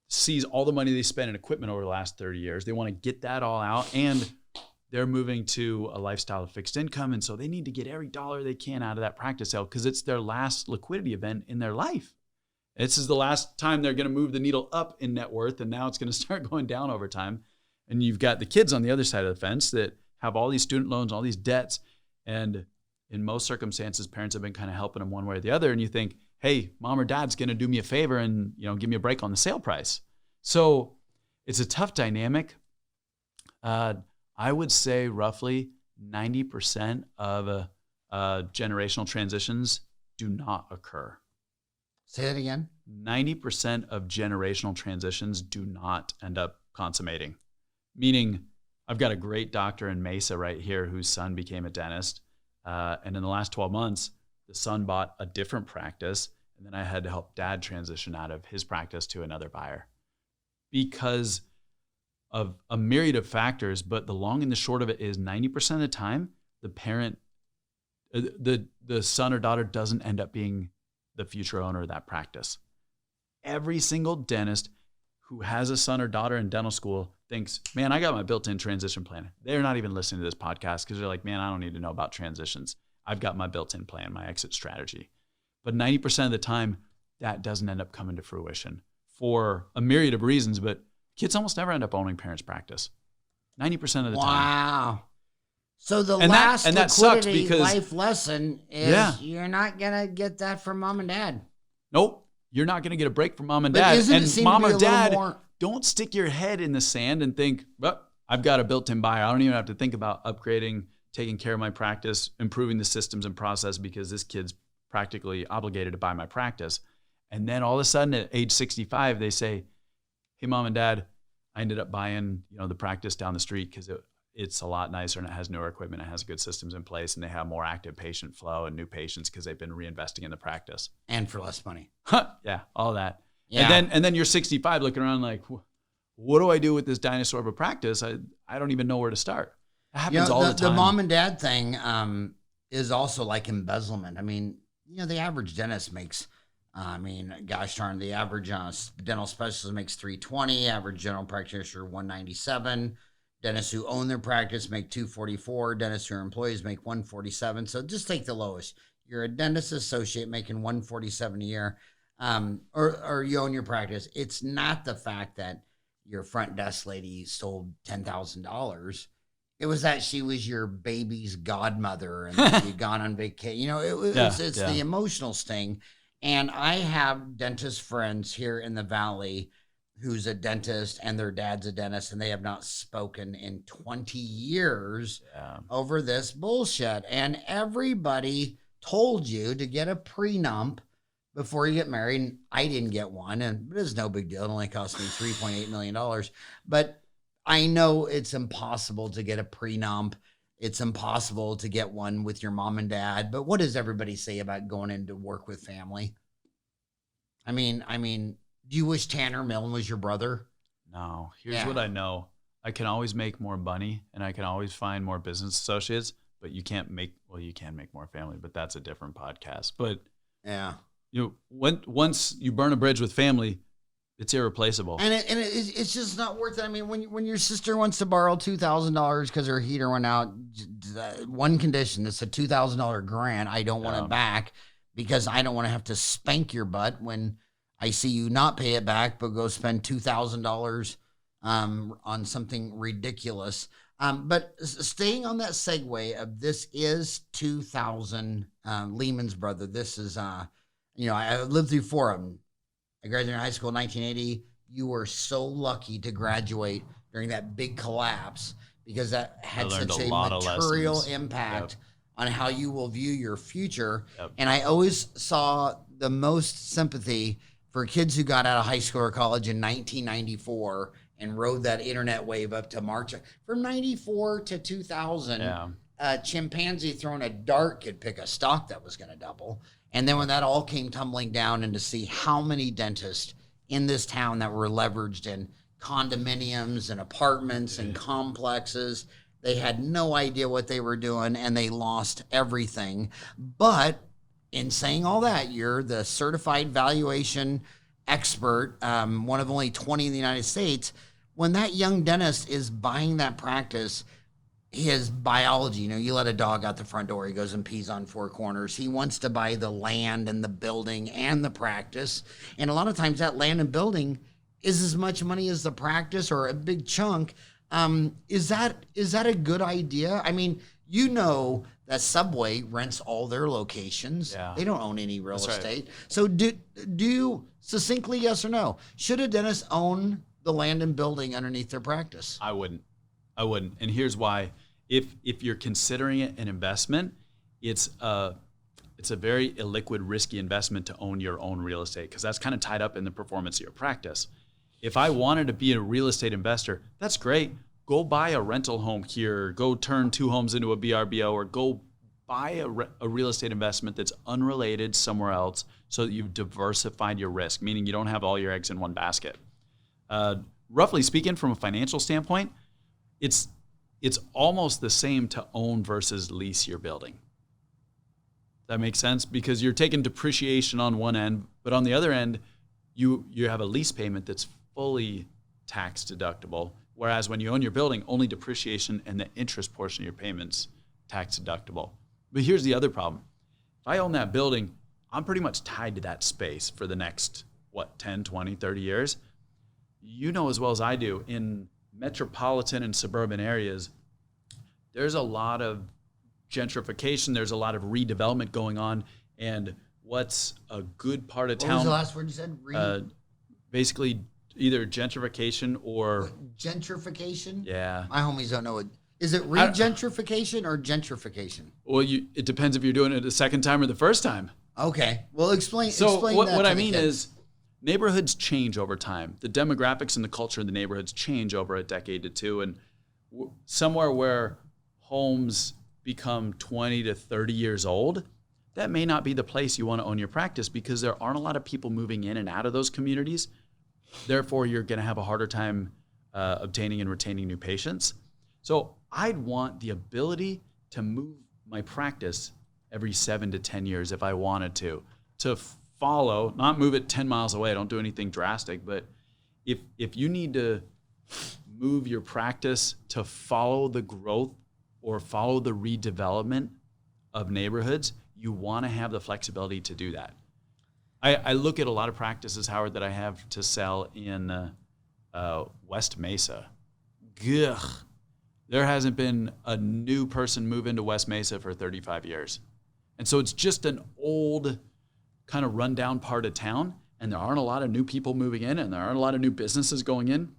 sees all the money they spent in equipment over the last 30 years. They want to get that all out, and they're moving to a lifestyle of fixed income. And so they need to get every dollar they can out of that practice sale, because it's their last liquidity event in their life. This is the last time they're going to move the needle up in net worth, and now it's going to start going down over time. And you've got the kids on the other side of the fence that have all these student loans, all these debts, and in most circumstances, parents have been kind of helping them one way or the other. And you think, hey, mom or dad's going to do me a favor and give me a break on the sale price. So it's a tough dynamic. I would say roughly 90% of generational transitions do not occur. Say that again. 90% of generational transitions do not end up consummating. Meaning, I've got a great doctor in Mesa right here whose son became a dentist. And in the last 12 months, the son bought a different practice. And then I had to help dad transition out of his practice to another buyer because of a myriad of factors. But the long and the short of it is 90% of the time, the parent, the son or daughter doesn't end up being the future owner of that practice. Every single dentist who has a son or daughter in dental school thinks, man, I got my built-in transition plan. They're not even listening to this podcast because they're like, man, I don't need to know about transitions. I've got my built-in plan, my exit strategy. But 90% of the time, that doesn't end up coming to fruition for a myriad of reasons, but kids almost never end up owning parents' practice. 90% of the time. Wow. So the And last that sucks liquidity because- life lesson is you're not going to get that from mom and dad. Nope. You're not going to get a break from mom and But dad. isn't it And seem mom to be or a little dad, more- don't stick your head in the sand and think, well, I've got a built-in buyer. I don't even have to think about upgrading, taking care of my practice, improving the systems and process because this kid's practically obligated to buy my practice. And then all of a sudden at age 65, they say, hey, mom and dad, I ended up buying, the practice down the street because it's a lot nicer and it has newer equipment. It has good systems in place and they have more active patient flow and new patients because they've been reinvesting in the practice. And for less money. Yeah, all that. Yeah. And then you're 65 looking around like, what do I do with this dinosaur of a practice? I don't even know where to start. It happens all the time. The mom and dad thing is also like embezzlement. I mean, the average dentist makes, gosh darn, the average dental specialist makes $320, average general practitioner $197. Dentists who own their practice make $244. Dentists who are employees make $147. So just take the lowest. You're a dentist associate making $147 a year, or you own your practice. It's not the fact that your front desk lady sold $10,000. It was that she was your baby's godmother and that you'd gone on vacation. It's the emotional sting. And I have dentist friends here in the Valley who's a dentist and their dad's a dentist and they have not spoken in 20 years over this bullshit. And everybody told you to get a prenup before you get married. And I didn't get one, and it is no big deal. It only cost me $3.8 million. But I know it's impossible to get a prenup. It's impossible to get one with your mom and dad. But what does everybody say about going into work with family? I mean, do you wish Tanner Milne was your brother? No. Here's what I know. I can always make more money and I can always find more business associates, but you can make more family, but that's a different podcast. But yeah, once you burn a bridge with family, it's irreplaceable. And it's just not worth it. I mean, when your sister wants to borrow $2,000 because her heater went out, one condition, it's a $2,000 grant. I don't want it back because I don't want to have to spank your butt when I see you not pay it back, but go spend $2,000 on something ridiculous. But staying on that segue of this is 2000, Lehman's brother. This is, I lived through four of them. I graduated high school in 1980. You were so lucky to graduate during that big collapse because that had such a material impact on how you will view your future. Yep. And I always saw the most sympathy for kids who got out of high school or college in 1994 and rode that internet wave up to March. From 94 to 2000, a chimpanzee throwing a dart could pick a stock that was going to double. And then when that all came tumbling down, and to see how many dentists in this town that were leveraged in condominiums and apartments and complexes, they had no idea what they were doing and they lost everything. But in saying all that, you're the certified valuation expert, one of only 20 in the United States. When that young dentist is buying that practice, his biology, you let a dog out the front door, he goes and pees on four corners. He wants to buy the land and the building and the practice. And a lot of times that land and building is as much money as the practice or a big chunk. Is that a good idea? I mean, that Subway rents all their locations. Yeah. They don't own any real estate. Right. So do you, succinctly, yes or no, should a dentist own the land and building underneath their practice? I wouldn't. And here's why. If you're considering it an investment, it's a very illiquid, risky investment to own your own real estate because that's kind of tied up in the performance of your practice. If I wanted to be a real estate investor, that's great. Go buy a rental home here. Go turn 2 homes into a BRBO, or go buy a real estate investment that's unrelated somewhere else so that you've diversified your risk, meaning you don't have all your eggs in one basket. Roughly speaking, from a financial standpoint, it's it's almost the same to own versus lease your building. That makes sense? Because you're taking depreciation on one end, but on the other end, you have a lease payment that's fully tax deductible. Whereas when you own your building, only depreciation and the interest portion of your payments tax deductible. But here's the other problem. If I own that building, I'm pretty much tied to that space for the next, 10, 20, 30 years. You know as well as I do, in metropolitan and suburban areas, there's a lot of gentrification, there's a lot of redevelopment going on, and what's a good part of town... What was the last word you said? Basically, either gentrification or... Gentrification? Yeah. My homies don't know it. Is it re-gentrification or gentrification? Well, it depends if you're doing it the second time or the first time. Okay. Well, explain So that what to I the mean kids. is neighborhoods change over time. The demographics and the culture in the neighborhoods change over a decade to two. And somewhere where homes become 20 to 30 years old, that may not be the place you want to own your practice because there aren't a lot of people moving in and out of those communities. Therefore, you're going to have a harder time obtaining and retaining new patients. So I'd want the ability to move my practice every 7 to 10 years if I wanted to follow, not move it 10 miles away. I don't do anything drastic, but if you need to move your practice to follow the growth or follow the redevelopment of neighborhoods, you want to have the flexibility to do that. I look at a lot of practices, Howard, that I have to sell in West Mesa. Ugh. There hasn't been a new person move into West Mesa for 35 years. And so it's just an old kind of rundown part of town, and there aren't a lot of new people moving in, and there aren't a lot of new businesses going in.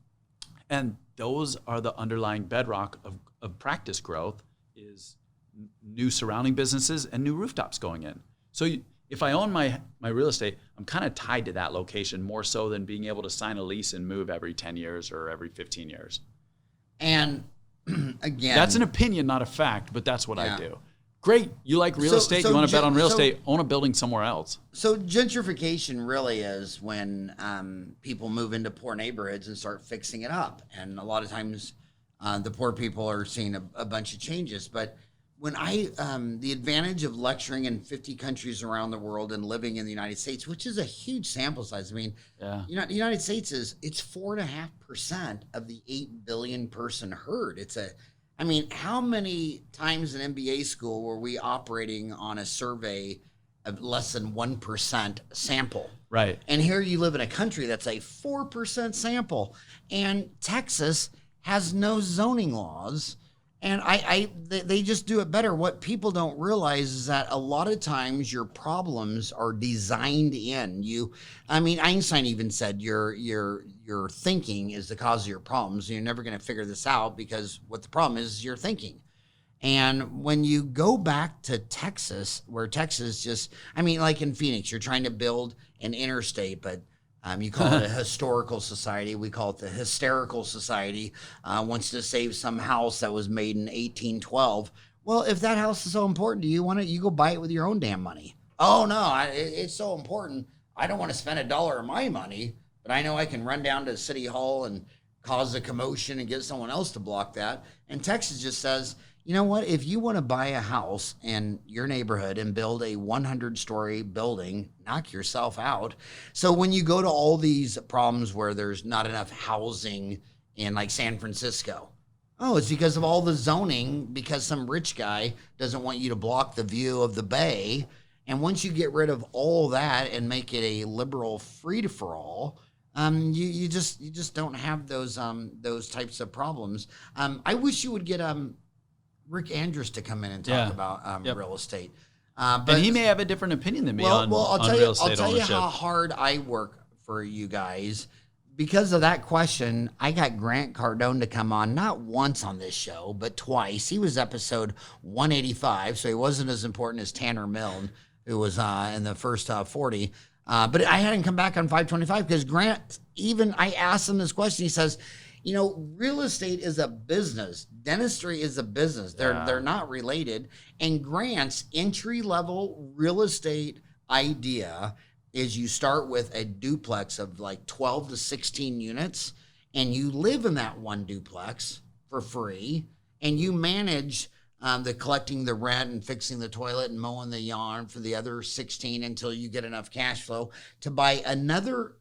And those are the underlying bedrock of practice growth is new surrounding businesses and new rooftops going in. So if I own my real estate, I'm kind of tied to that location more so than being able to sign a lease and move every 10 years or every 15 years. And again, that's an opinion, not a fact, but that's what I do. Great. You like real estate. You want to bet on real estate, own a building somewhere else. So gentrification really is when people move into poor neighborhoods and start fixing it up. And a lot of times the poor people are seeing a bunch of changes. But when the advantage of lecturing in 50 countries around the world and living in the United States, which is a huge sample size. I mean, the United States it's 4.5% of the 8 billion person herd. How many times in MBA school were we operating on a survey of less than 1% sample? Right. And here you live in a country that's a 4% sample. And Texas has no zoning laws. And they just do it better. What people don't realize is that a lot of times your problems are designed in. Einstein even said your thinking is the cause of your problems. You're never going to figure this out because what the problem is your thinking. And when you go back to Texas, where Texas just, like in Phoenix, you're trying to build an interstate, but you call it a historical society. We call it the hysterical society. Wants to save some house that was made in 1812. Well, if that house is so important to you, you go buy it with your own damn money. Oh no, it's so important. I don't want to spend $1 of my money, but I know I can run down to City Hall and cause a commotion and get someone else to block that. And Texas just says, you know what? If you want to buy a house in your neighborhood and build a 100-story building, knock yourself out. So when you go to all these problems where there's not enough housing in like San Francisco, it's because of all the zoning, because some rich guy doesn't want you to block the view of the bay. And once you get rid of all that and make it a liberal free-for-all, you just don't have those types of problems. I wish you would get Rick Andrews to come in and talk about real estate. But he may have a different opinion than me on real estate I'll tell ownership. you how hard I work for you guys. Because of that question, I got Grant Cardone to come on, not once on this show, but twice. He was episode 185, so he wasn't as important as Tanner Milne, who was in the first 40. But I had him come back on 525 because Grant, I asked him this question. He says, real estate is a business. Dentistry is a business. They're not related. And Grant's entry-level real estate idea is you start with a duplex of like 12 to 16 units, and you live in that one duplex for free, and you manage the collecting the rent and fixing the toilet and mowing the yard for the other 16 until you get enough cash flow to buy another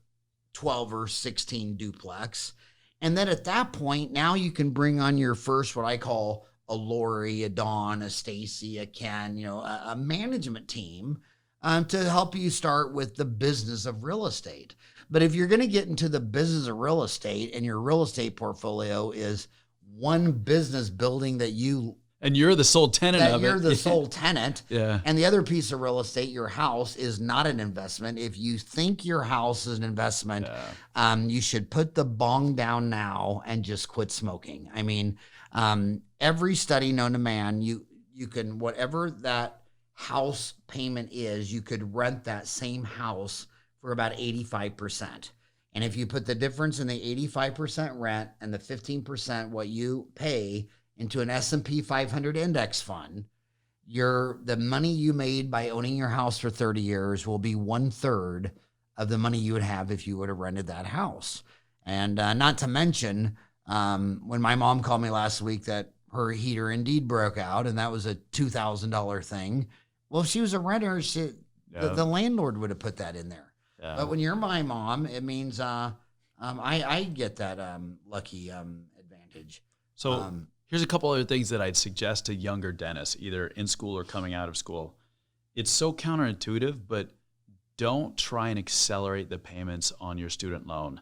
12 or 16 duplex. And then at that point, now you can bring on your first, what I call a Lori, a Dawn, a Stacy, a Ken, a management team to help you start with the business of real estate. But if you're going to get into the business of real estate and your real estate portfolio is one business building and you're the sole tenant of it. You're the sole tenant. Yeah. And the other piece of real estate, your house, is not an investment. If you think your house is an investment, you should put the bong down now and just quit smoking. I mean, every study known to man, you can, whatever that house payment is, you could rent that same house for about 85%. And if you put the difference in the 85% rent and the 15% what you pay into an S&P 500 index fund, the money you made by owning your house for 30 years will be 1/3 of the money you would have if you would have rented that house. And not to mention, when my mom called me last week that her heater indeed broke out, and that was a $2,000 thing. Well, if she was a renter, the landlord would have put that in there. Yeah. But when you're my mom, it means I get that lucky advantage. So here's a couple other things that I'd suggest to younger dentists, either in school or coming out of school. It's so counterintuitive, but don't try and accelerate the payments on your student loan.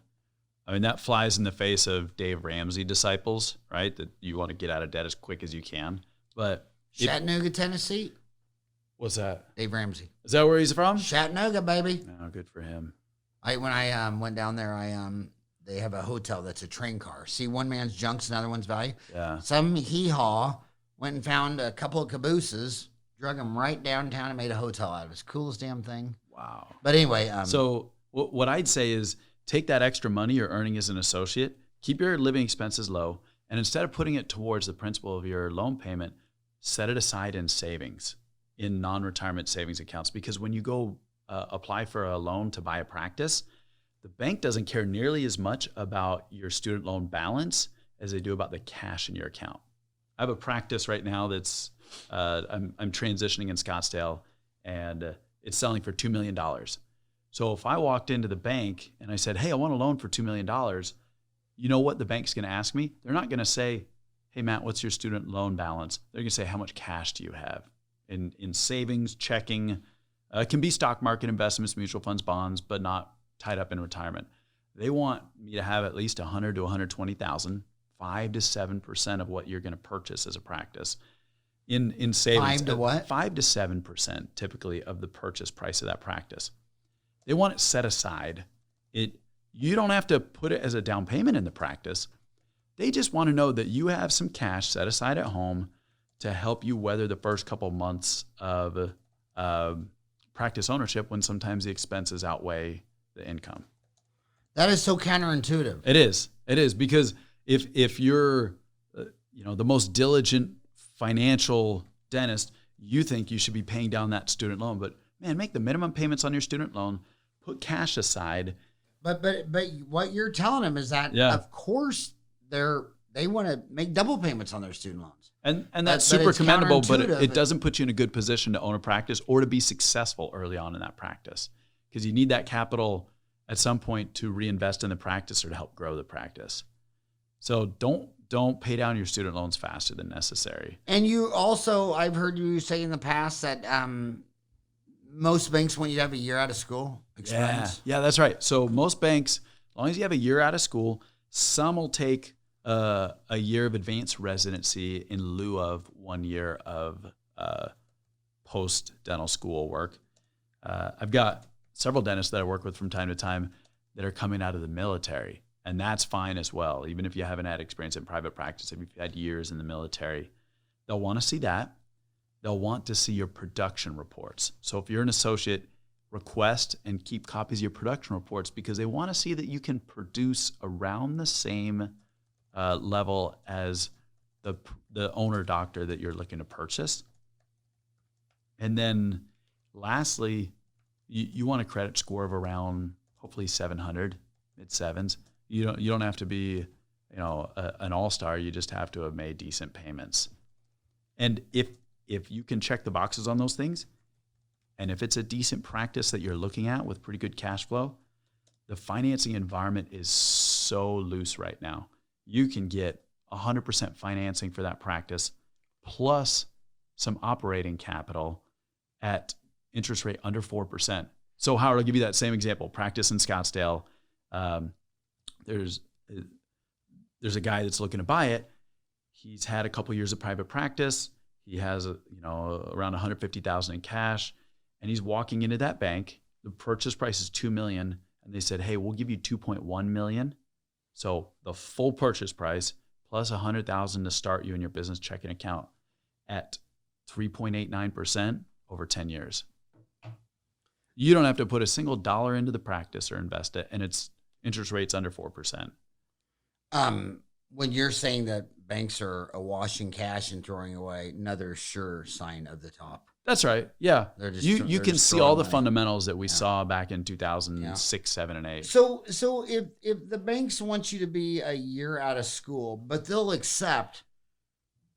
I mean, that flies in the face of Dave Ramsey disciples, right? That you want to get out of debt as quick as you can. But Chattanooga, Tennessee. What's that? Dave Ramsey. Is that where he's from? Chattanooga, baby. Oh, good for him. When I went down there, they have a hotel that's a train car. See one man's junk's another one's value. Yeah. Some hee-haw went and found a couple of cabooses, drug them right downtown and made a hotel out of it. It's the coolest damn thing. Wow. But anyway. So what I'd say is take that extra money you're earning as an associate, keep your living expenses low, and instead of putting it towards the principal of your loan payment, set it aside in savings, in non-retirement savings accounts. Because when you go apply for a loan to buy a practice, the bank doesn't care nearly as much about your student loan balance as they do about the cash in your account. I have a practice right now that's I'm transitioning in Scottsdale, and it's selling for $2 million. So if I walked into the bank and I said, hey, I want a loan for $2 million, you know what the bank's going to ask me? They're not going to say, hey, Matt, what's your student loan balance? They're going to say, how much cash do you have? In savings, checking, it can be stock market investments, mutual funds, bonds, but not tied up in retirement. They want me to have at least $100,000 to $120,000, 5 to 7% of what you're going to purchase as a practice. In savings, 5 to what? 5 to 7% typically of the purchase price of that practice. They want it set aside. You don't have to put it as a down payment in the practice. They just want to know that you have some cash set aside at home to help you weather the first couple months of practice ownership when sometimes the expenses outweigh the income. That is so counterintuitive. It is because if you're the most diligent financial dentist, you think you should be paying down that student loan. But man, make the minimum payments on your student loan, put cash aside. But what you're telling them is that of course they want to make double payments on their student loans. And that's super commendable, but it doesn't put you in a good position to own a practice or to be successful early on in that practice, because you need that capital at some point to reinvest in the practice or to help grow the practice. So don't pay down your student loans faster than necessary. And you also, I've heard you say in the past that most banks want you to have a year out of school experience. Yeah, that's right. So most banks, as long as you have a year out of school, some will take a year of advanced residency in lieu of 1 year of post-dental school work. I've got several dentists that I work with from time to time that are coming out of the military, and that's fine as well. Even if you haven't had experience in private practice, if you've had years in the military, they'll want to see that. They'll want to see your production reports. So if you're an associate, request and keep copies of your production reports, because they want to see that you can produce around the same level as the owner doctor that you're looking to purchase. And then lastly, you want a credit score of around hopefully 700, mid sevens. You don't have to be an all-star. You just have to have made decent payments. And if you can check the boxes on those things, and if it's a decent practice that you're looking at with pretty good cash flow, the financing environment is so loose right now. You can get 100% financing for that practice plus some operating capital at interest rate under 4%. So Howard, I'll give you that same example. Practice in Scottsdale. There's a guy that's looking to buy it. He's had a couple years of private practice. He has around $150,000 in cash, and he's walking into that bank. The purchase price is $2 million, and they said, "Hey, we'll give you $2.1 million." So the full purchase price plus $100,000 to start you in your business checking account at 3.89% over 10 years. You don't have to put a single dollar into the practice or invest it, and its interest rate's under 4%. When you're saying that banks are awash in cash and throwing away, another sure sign of the top. That's right. Yeah. You can see all the money. Fundamentals that we saw back in 2006, 7, and 8. So if the banks want you to be a year out of school, but they'll accept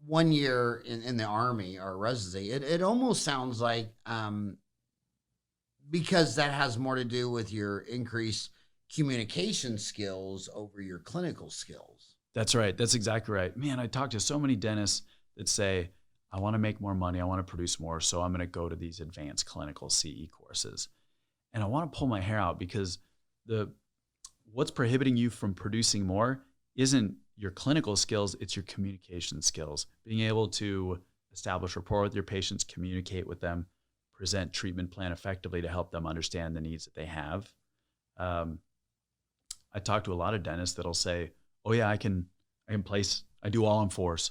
1 year in the Army or residency, it almost sounds like because that has more to do with your increased communication skills over your clinical skills. That's right. That's exactly right. Man, I talk to so many dentists that say, I want to make more money. I want to produce more. So I'm going to go to these advanced clinical CE courses. And I want to pull my hair out because what's prohibiting you from producing more isn't your clinical skills. It's your communication skills. Being able to establish rapport with your patients, communicate with them, present treatment plan effectively to help them understand the needs that they have. I talk to a lot of dentists that'll say, "Oh yeah, I can place. I do all on fours.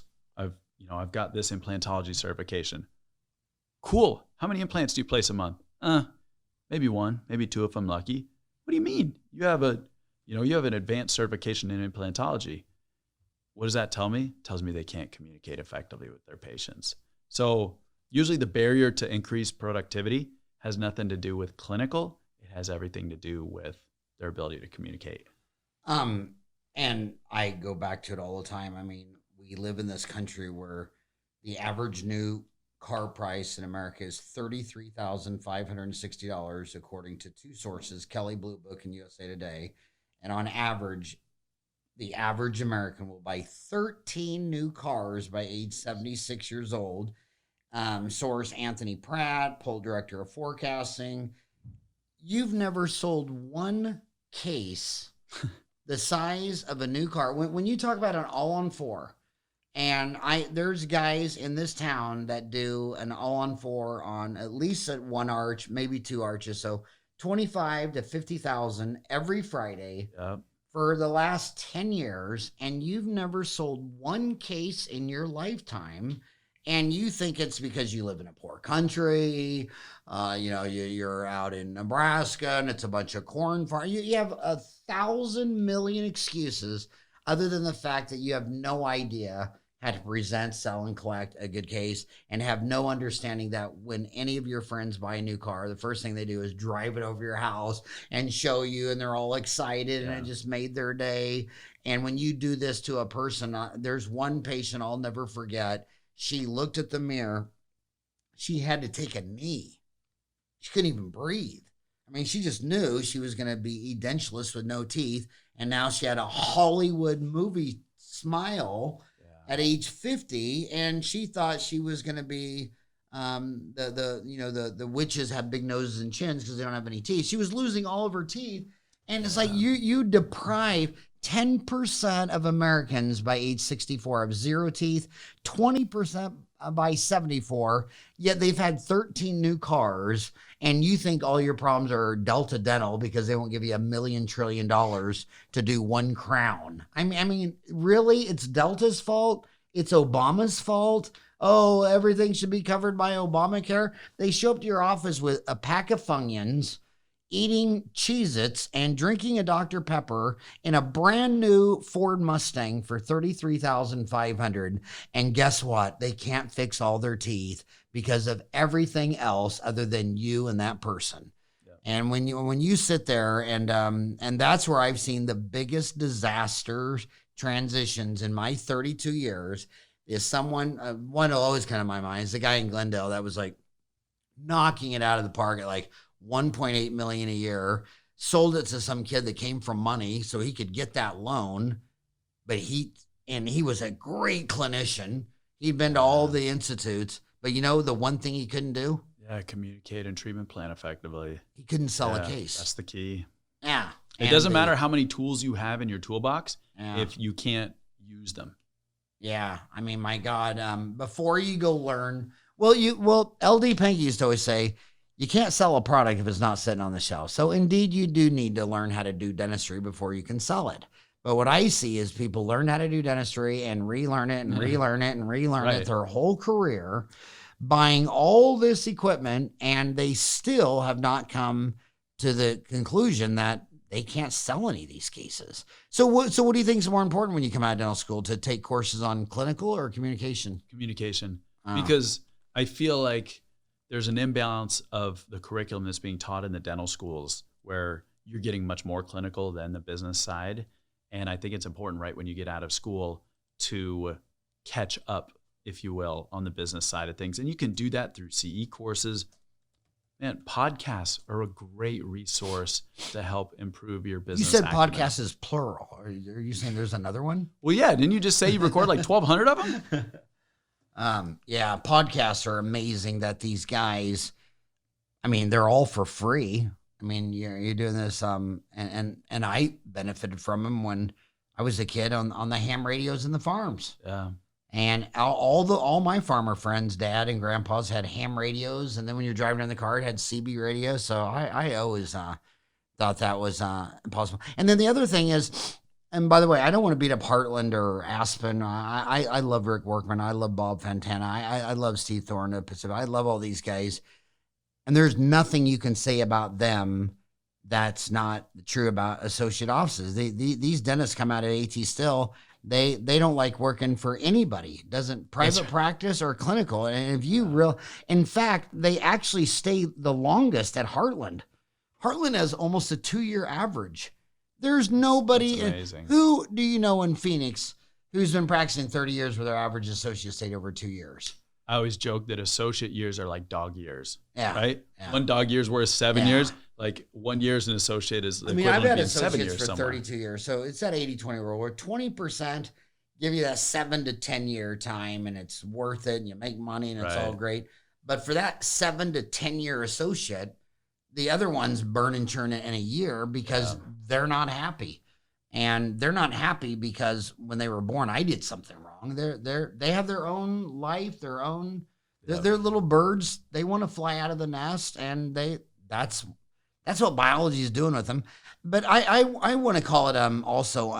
I've got this implantology certification." Cool. How many implants do you place a month? Maybe one, maybe two if I'm lucky. What do you mean? You have an advanced certification in implantology. What does that tell me? It tells me they can't communicate effectively with their patients. So usually the barrier to increased productivity has nothing to do with clinical. It has everything to do with their ability to communicate. And I go back to it all the time. I mean, we live in this country where the average new car price in America is $33,560, according to two sources, Kelley Blue Book and USA Today. And on average, the average American will buy 13 new cars by age 76 years old. Source Anthony Pratt, poll director of forecasting. You've never sold one case the size of a new car. When you talk about an all-on-4, and there's guys in this town that do an all-on-4 on at least at one arch, maybe two arches, so 25 to 50,000 every Friday for the last 10 years, and you've never sold one case in your lifetime. And you think it's because you live in a poor country, you're out in Nebraska and it's a bunch of corn farm. You have 1,000 million excuses other than the fact that you have no idea how to present, sell, and collect a good case, and have no understanding that when any of your friends buy a new car, the first thing they do is drive it over your house and show you, and they're all excited, and it just made their day. And when you do this to a person, there's one patient I'll never forget. She looked at the mirror. She had to take a knee. She couldn't even breathe. I mean, she just knew she was going to be edentulous with no teeth. And now she had a Hollywood movie smile at age 50. And she thought she was going to be the witches have big noses and chins because they don't have any teeth. She was losing all of her teeth. And it's like you deprive 10% of Americans by age 64 of zero teeth, 20% by 74, yet they've had 13 new cars, and you think all your problems are Delta Dental because they won't give you $1 million trillion to do one crown. I mean, really? It's Delta's fault? It's Obama's fault? Oh, everything should be covered by Obamacare? They show up to your office with a pack of Funyuns, eating Cheez-Its and drinking a Dr. Pepper in a brand new Ford Mustang for $33,500. And guess what? They can't fix all their teeth because of everything else other than you and that person. And when you sit there and that's where I've seen the biggest disaster transitions in my 32 years is someone, one will always come to my mind is the guy in Glendale that was like knocking it out of the park at like 1.8 million a year, sold it to some kid that came from money so he could get that loan. But he was a great clinician. He'd been to all the institutes, but you know, the one thing he couldn't do? Yeah, communicate and treatment plan effectively. He couldn't sell a case. That's the key. Yeah. It doesn't matter how many tools you have in your toolbox if you can't use them. Yeah. I mean, my God, before you go learn, LD Panky used to always say, you can't sell a product if it's not sitting on the shelf. So indeed, you do need to learn how to do dentistry before you can sell it. But what I see is people learn how to do dentistry and relearn it and relearn it and relearn it their whole career, buying all this equipment, and they still have not come to the conclusion that they can't sell any of these cases. So what do you think is more important when you come out of dental school, to take courses on clinical or communication? Communication. Because I feel like there's an imbalance of the curriculum that's being taught in the dental schools where you're getting much more clinical than the business side. And I think it's important right when you get out of school to catch up, if you will, on the business side of things. And you can do that through CE courses. Man, podcasts are a great resource to help improve your business. You said acumen. podcast is plural. Are you saying there's another one? Well, yeah. Didn't you just say you record like 1,200 of them? Yeah, podcasts are amazing that these guys, I mean, they're all for free. I mean, you're doing this, and I benefited from them when I was a kid on the ham radios in the farms. Yeah. And all my farmer friends, dad and grandpas, had ham radios, and then when you're driving in the car, it had CB radio. So I always thought that was impossible. And then the other thing is, and by the way, I don't want to beat up Heartland or Aspen. I love Rick Workman. I love Bob Fantana. I love Steve Thorne at Pacific. I love all these guys. And there's nothing you can say about them that's not true about associate offices. These dentists come out at AT Still. They don't like working for anybody. Doesn't private practice or clinical. And if you in fact, they actually stay the longest at Heartland. Heartland has almost a 2-year average. There's nobody. Who do you know in Phoenix who's been practicing 30 years where their average associate stayed over 2 years? I always joke that associate years are like dog years. Yeah. Right? Yeah. One dog year is worth 7 years. Like 1 year as an associate is the equivalent I've had of being 7 associates years for somewhere. 32 years. So it's that 80-20 rule where 20% give you that 7 to 10 year time and it's worth it and you make money and it's all great. But for that 7 to 10 year associate, the other ones burn and churn it in a year because they're not happy. And they're not happy because when they were born, I did something wrong. They have their own life, their own. They're little birds. They want to fly out of the nest, and that's what biology is doing with them. But I want to call it also.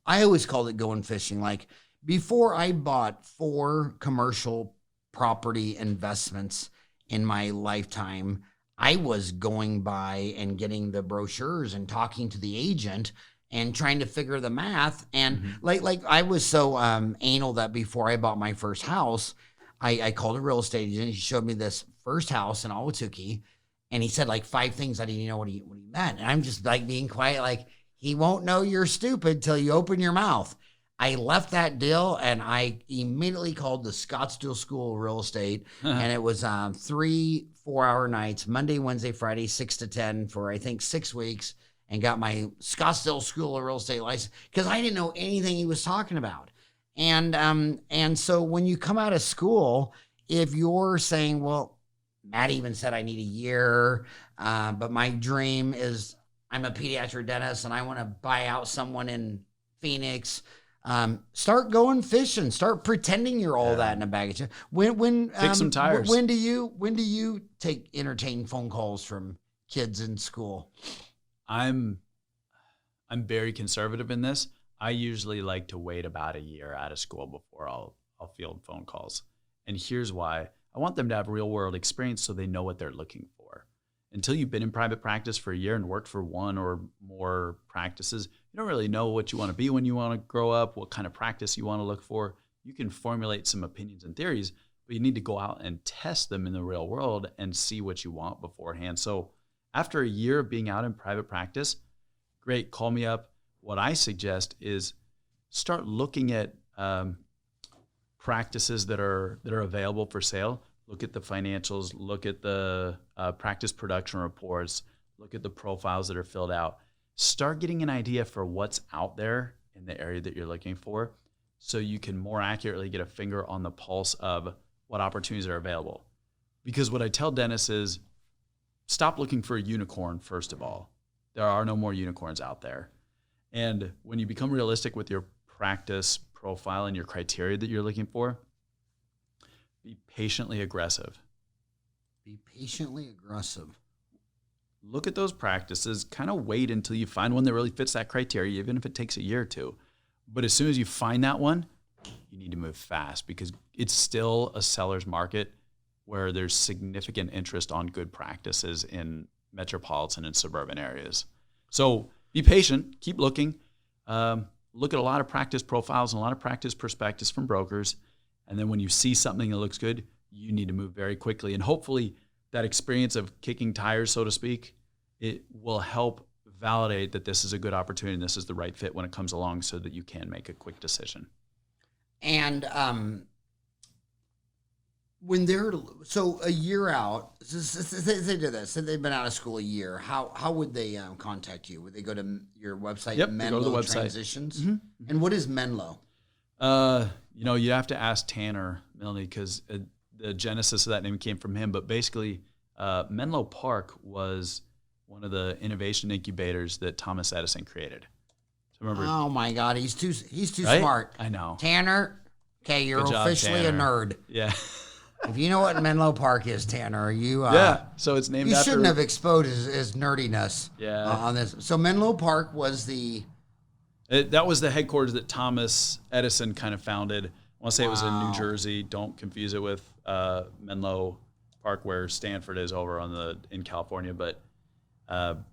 I always called it going fishing. Like before, I bought 4 commercial property investments in my lifetime. I was going by and getting the brochures and talking to the agent and trying to figure the math. And like I was so anal that before I bought my first house, I called a real estate agent. He showed me this first house in Ahwatukee, and he said like 5 things I didn't even know what he meant. And I'm just like being quiet, like he won't know you're stupid till you open your mouth. I left that deal and I immediately called the Scottsdale School of Real Estate, and it was 3 4-hour nights, Monday, Wednesday, Friday, 6 to 10 for I think 6 weeks. And got my Scottsdale School of Real Estate license because I didn't know anything he was talking about. And so when you come out of school, if you're saying, well, Matt even said I need a year, but my dream is I'm a pediatric dentist and I want to buy out someone in Phoenix. Start going fishing. Start pretending you're all that in a bag of chips. When kick some tires. When do you entertain phone calls from kids in school? I'm very conservative in this. I usually like to wait about a year out of school before I'll field phone calls. And here's why. I want them to have real world experience so they know what they're looking for. Until you've been in private practice for a year and worked for 1 or more practices, you don't really know what you want to be when you want to grow up, what kind of practice you want to look for. You can formulate some opinions and theories, but you need to go out and test them in the real world and see what you want beforehand. So After a year of being out in private practice, great, call me up. What I suggest is start looking at practices that are available for sale. Look at the financials, look at the practice production reports, look at the profiles that are filled out. Start getting an idea for what's out there in the area that you're looking for so you can more accurately get a finger on the pulse of what opportunities are available. Because what I tell dentists is stop looking for a unicorn, first of all. There are no more unicorns out there. And when you become realistic with your practice profile and your criteria that you're looking for, be patiently aggressive. Be patiently aggressive. Look at those practices, kind of wait until you find one that really fits that criteria, even if it takes a year or two. But as soon as you find that one, you need to move fast because it's still a seller's market where there's significant interest on good practices in metropolitan and suburban areas. So be patient, keep looking. Look at a lot of practice profiles and a lot of practice prospectus from brokers. And then when you see something that looks good, you need to move very quickly. And hopefully that experience of kicking tires, so to speak, it will help validate that this is a good opportunity and this is the right fit when it comes along so that you can make a quick decision. And when they're, so a year out, they do this, so they've been out of school a year, how would they contact you? Would they go to your website, Yep, Menlo go to the website. Transitions? Mm-hmm. And what is Menlo? You have to ask Tanner Milne because the genesis of that name came from him. But basically, Menlo Park was one of the innovation incubators that Thomas Edison created. So remember? Oh my God, he's too Right? smart. I know. Tanner, okay, you're Good job, officially Tanner. a nerd. Yeah. If you know what Menlo Park is, Tanner, you Yeah. So it's named you after. shouldn't have exposed his nerdiness. Yeah. On this. So Menlo Park was the. That was the headquarters that Thomas Edison kind of founded. I want to say it was in New Wow. Jersey. Don't confuse it with Menlo Park, where Stanford is over in California. But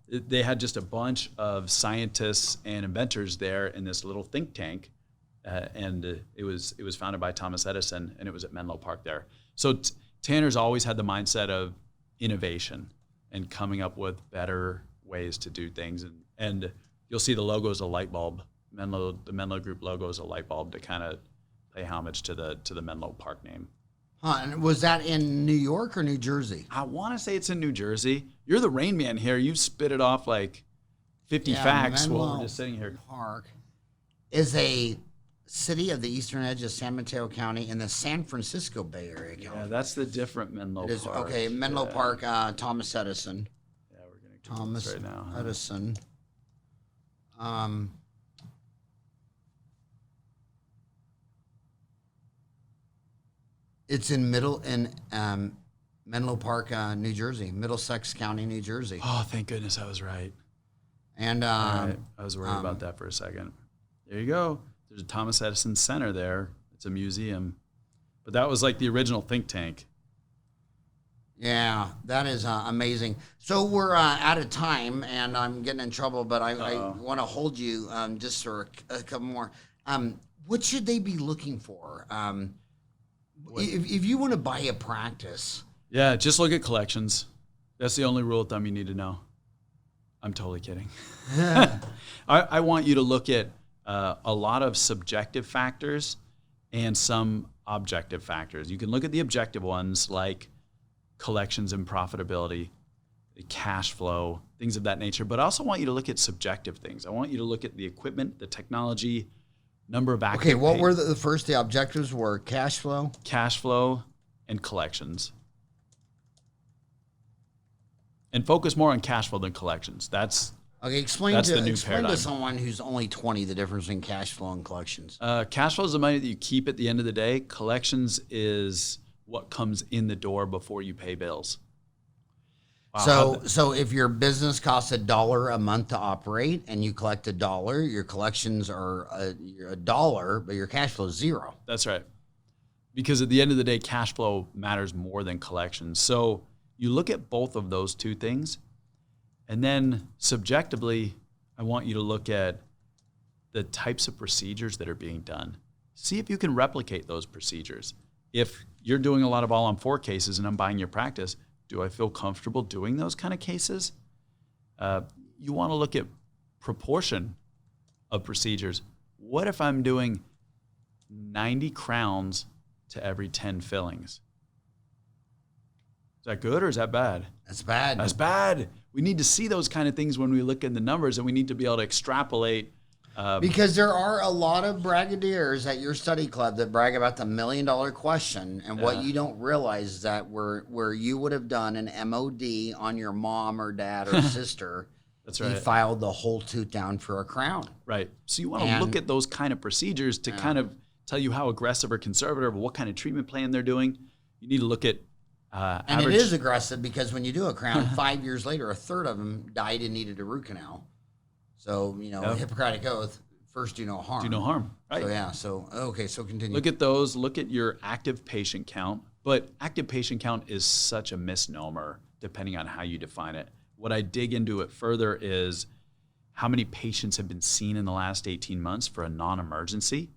they had just a bunch of scientists and inventors there in this little think tank, and it was founded by Thomas Edison, and it was at Menlo Park there. So Tanner's always had the mindset of innovation and coming up with better ways to do things, and you'll see the logo is a light bulb. The Menlo Group logo is a light bulb to kind of pay homage to the Menlo Park name. Huh, and was that in New York or New Jersey? I want to say it's in New Jersey. You're the Rain Man here. You spit it off like 50 facts while Menlo we're just sitting here. Park is a city of the eastern edge of San Mateo County in the San Francisco Bay Area. Yeah, that's the different Menlo It is, Park. okay, Menlo Yeah. Park, Thomas Edison. Yeah, we're going to Thomas this right now. Huh? Edison. It's in Menlo Park, New Jersey, Middlesex County, New Jersey. Oh, thank goodness I was right. And All right. I was worried about that for a second. There you go. There's a Thomas Edison Center there. It's a museum. But that was like the original think tank. yeah, that is amazing. So we're out of time, and I'm getting in trouble, but I want to hold you just for a couple more. What should they be looking for? If you want to buy a practice. Yeah, just look at collections. That's the only rule of thumb you need to know. I'm totally kidding. I want you to look at a lot of subjective factors and some objective factors. You can look at the objective ones like collections and profitability, cash flow, things of that nature. But I also want you to look at subjective things. I want you to look at the equipment, the technology, number of active. Okay, what were the first? The objectives were cash flow, and collections. And focus more on cash flow than collections. Okay, explain That's the new to paradigm. someone who's only 20 the difference in cash flow and collections. Cash flow is the money that you keep at the end of the day. Collections is what comes in the door before you pay bills. Wow, So if your business costs $1 a month to operate and you collect $1, your collections are $1, but your cash flow is $0. that's right. Because at the end of the day, cash flow matters more than collections. So you look at both of those two things, and then subjectively, I want you to look at the types of procedures that are being done. See if you can replicate those procedures. If you're doing a lot of all-on-4 cases and I'm buying your practice, do I feel comfortable doing those kind of cases? You want to look at proportion of procedures. What if I'm doing 90 crowns to every 10 fillings? Is that good or is that bad? That's bad. That's bad. We need to see those kind of things when we look at the numbers, and we need to be able to extrapolate. Because there are a lot of bragadiers at your study club that brag about the $1 million question, and what you don't realize is that where you would have done an MOD on your mom or dad or sister, That's right. you filed the whole tooth down for a crown. Right. So you want to look at those kind of procedures to kind of tell you how aggressive or conservative or what kind of treatment plan they're doing. You need to look at And average. it is aggressive because when you do a crown, 5 years later, a third of them died and needed a root canal. So, Hippocratic Oath, first do no harm. Do no harm. Right. So continue. Look at those. Look at your active patient count. But active patient count is such a misnomer depending on how you define it. What I dig into it further is how many patients have been seen in the last 18 months for a non-emergency.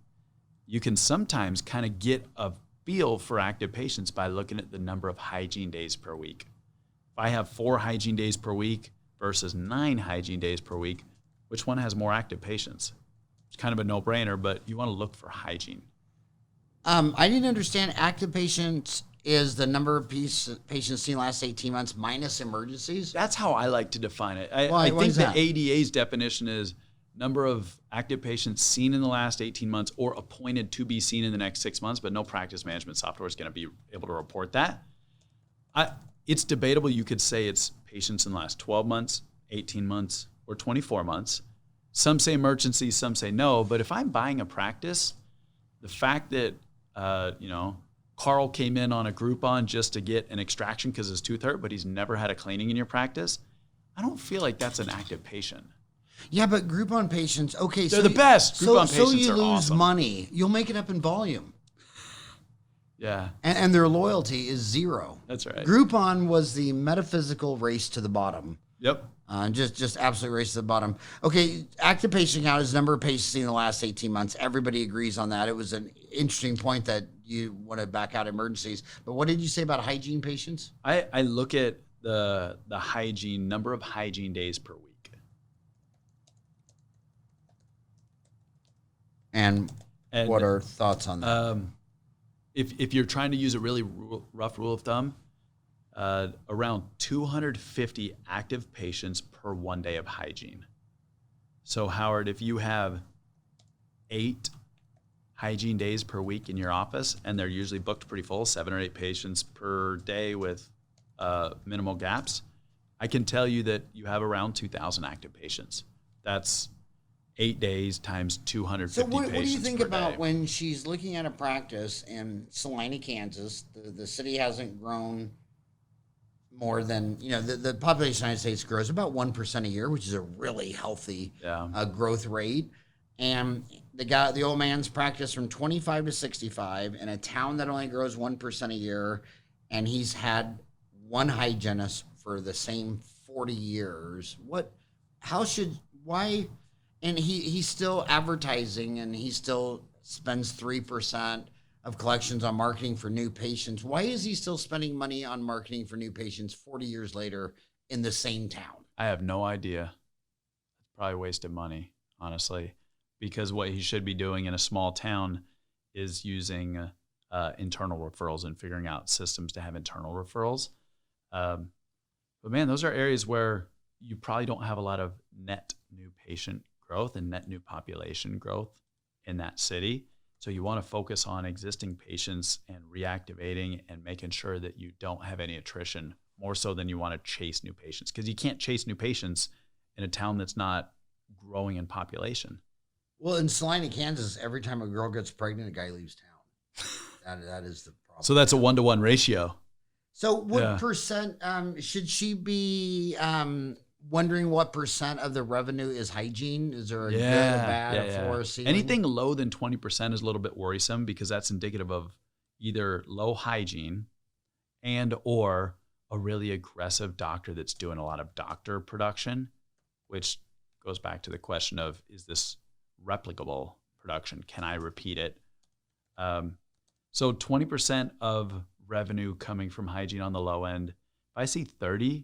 You can sometimes kind of get a feel for active patients by looking at the number of hygiene days per week. If I have 4 hygiene days per week versus 9 hygiene days per week, which one has more active patients? It's kind of a no-brainer, but you want to look for hygiene. I didn't understand active patients is the number of patients seen last 18 months minus emergencies. That's how I like to define it. I Why think is the that? ADA's definition is number of active patients seen in the last 18 months or appointed to be seen in the next 6 months, but no practice management software is going to be able to report that. It's debatable. You could say it's patients in the last 12 months, 18 months, or 24 months. Some say emergency, some say no. But if I'm buying a practice, the fact that, Carl came in on a Groupon just to get an extraction because his tooth hurt, but he's never had a cleaning in your practice, I don't feel like that's an active patient. Yeah, but Groupon patients, okay. They're the best. Groupon so patients you are lose awesome. money. You'll make it up in volume. Yeah, And their loyalty is zero. that's right. Groupon was the metaphysical race to the bottom. Yep. Just absolute race to the bottom. Okay, active patient count is the number of patients seen in the last 18 months. Everybody agrees on that. It was an interesting point that you want to back out emergencies. But what did you say about hygiene patients? I look at the hygiene, number of hygiene days per week. And what are thoughts on that? If you're trying to use a really rough rule of thumb, around 250 active patients per 1 day of hygiene. So Howard, if you have 8 hygiene days per week in your office, and they're usually booked pretty full, 7 or 8 patients per day with minimal gaps, I can tell you that you have around 2,000 active patients. That's 8 days times 250 So what patients do you think per about day. when she's looking at a practice in Salina, Kansas? The city hasn't grown more than, the population of the United States grows about 1% a year, which is a really healthy growth rate. And the old man's practiced from 25 to 65 in a town that only grows 1% a year, and he's had one hygienist for the same 40 years. Why? And he's still advertising, and he still spends 3% of collections on marketing for new patients. Why is he still spending money on marketing for new patients 40 years later in the same town? I have no idea. It's probably wasted money, honestly, because what he should be doing in a small town is using internal referrals and figuring out systems to have internal referrals. But man, those are areas where you probably don't have a lot of net new patient growth and net new population growth in that city. So you want to focus on existing patients and reactivating and making sure that you don't have any attrition, more so than you want to chase new patients, because you can't chase new patients in a town that's not growing in population. Well, in Salina, Kansas, every time a girl gets pregnant, a guy leaves town. That is the problem. So that's a 1-to-1 ratio. So what percent should she be wondering what percent of the revenue is hygiene? Is there a good, a bad, a floor, a ceiling? Anything low than 20% is a little bit worrisome, because that's indicative of either low hygiene and or a really aggressive doctor that's doing a lot of doctor production, which goes back to the question of, is this replicable production? Can I repeat it? So 20% of revenue coming from hygiene on the low end. If I see 30,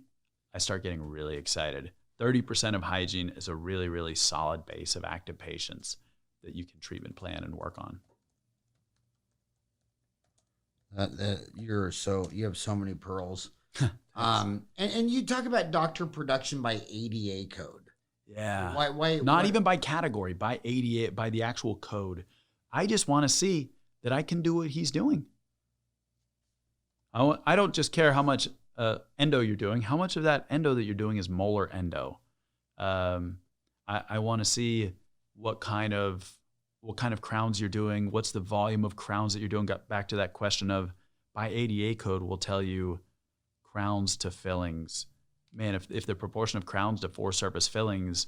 I start getting really excited. 30% of hygiene is a really, really solid base of active patients that you can treatment plan and work on. You have so many pearls. And you talk about doctor production by ADA code. Yeah. Why Not even by category, by ADA, by the actual code. I just want to see that I can do what he's doing. I don't just care how much endo you're doing. How much of that endo that you're doing is molar endo? I want to see what kind of crowns you're doing. What's the volume of crowns that you're doing? Got back to that question of by ADA code will tell you crowns to fillings. Man, if the proportion of crowns to four-surface fillings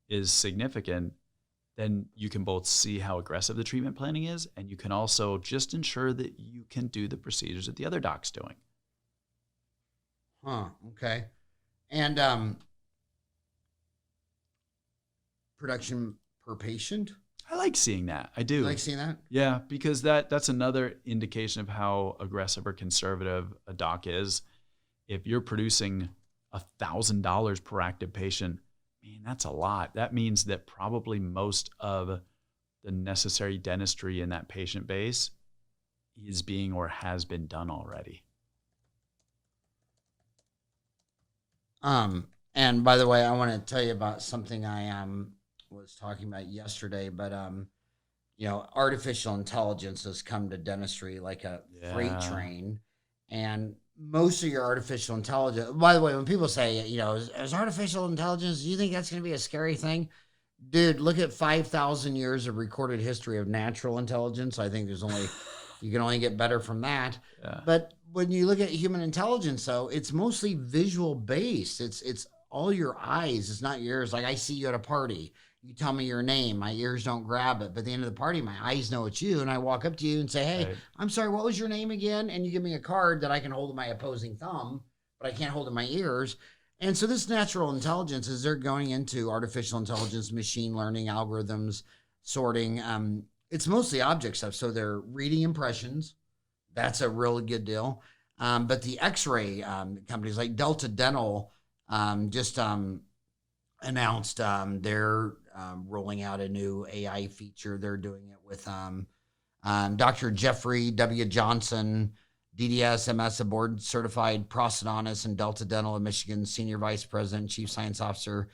is significant, then you can both see how aggressive the treatment planning is, and you can also just ensure that you can do the procedures that the other doc's doing. Okay. And production per patient? I like seeing that. I do. You like seeing that? Yeah, because that's another indication of how aggressive or conservative a doc is. If you're producing $1,000 per active patient, man, that's a lot. That means that probably most of the necessary dentistry in that patient base is being or has been done already. And by the way, I want to tell you about something I was talking about yesterday, but artificial intelligence has come to dentistry like a freight train, and most of your artificial intelligence, by the way, when people say, is artificial intelligence, do you think that's going to be a scary thing? Dude, look at 5,000 years of recorded history of natural intelligence. I think you can only get better from that. Yeah. But when you look at human intelligence, though, it's mostly visual based. It's all your eyes. It's not yours. Like I see you at a party. You tell me your name. My ears don't grab it. But at the end of the party, my eyes know it's you. And I walk up to you and say, hey, right. I'm sorry, what was your name again? And you give me a card that I can hold in my opposing thumb, but I can't hold in my ears. And so this natural intelligence, as they're going into artificial intelligence, machine learning, algorithms, sorting, it's mostly object stuff. So they're reading impressions. That's a really good deal. But the X-ray companies like Delta Dental just announced they're rolling out a new AI feature. They're doing it with Dr. Jeffrey W. Johnson, DDS, MS, a board certified prosthodontist in Delta Dental in Michigan, senior vice president, chief science officer,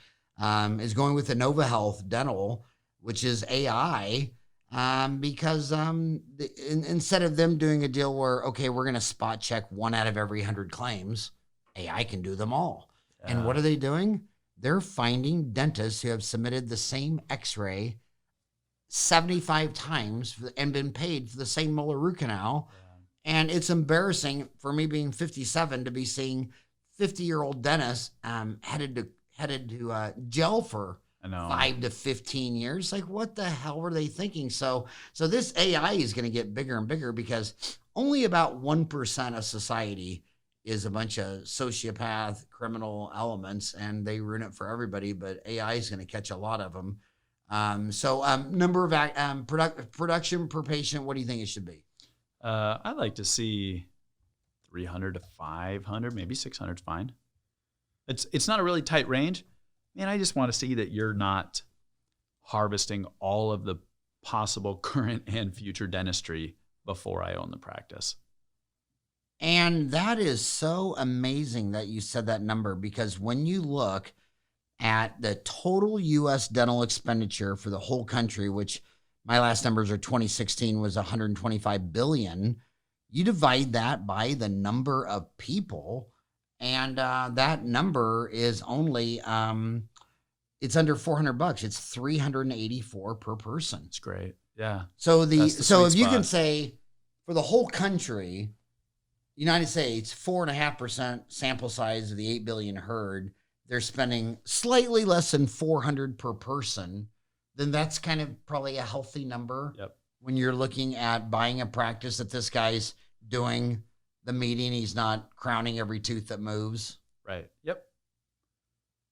is going with Innova Health Dental, which is AI, because instead of them doing a deal where, okay, we're going to spot check 1 out of every 100 claims, AI can do them all. And what are they doing? They're finding dentists who have submitted the same X-ray 75 times and been paid for the same molar root canal. Yeah. And it's embarrassing for me being 57 to be seeing 50-year-old dentists headed to jail for 5 to 15 years. Like, what the hell were they thinking? So this AI is going to get bigger and bigger because only about 1% of society is a bunch of sociopath, criminal elements, and they ruin it for everybody, but AI is going to catch a lot of them. Number of production per patient, what do you think it should be? I'd like to see 300 to 500, maybe 600 is fine. It's not a really tight range. Man, I just want to see that you're not harvesting all of the possible current and future dentistry before I own the practice. And that is so amazing that you said that number, because when you look at the total U.S. dental expenditure for the whole country, which my last numbers are 2016 was 125 billion, you divide that by the number of people, and that number is only it's under $400. It's $384 per person. It's great. Yeah. So if you can say for the whole country, United States, 4.5% sample size of the 8 billion herd, they're spending slightly less than $400 per person, then that's kind of probably a healthy number. Yep. When you're looking at buying a practice that this guy's doing the meeting, he's not crowning every tooth that moves. Right. Yep.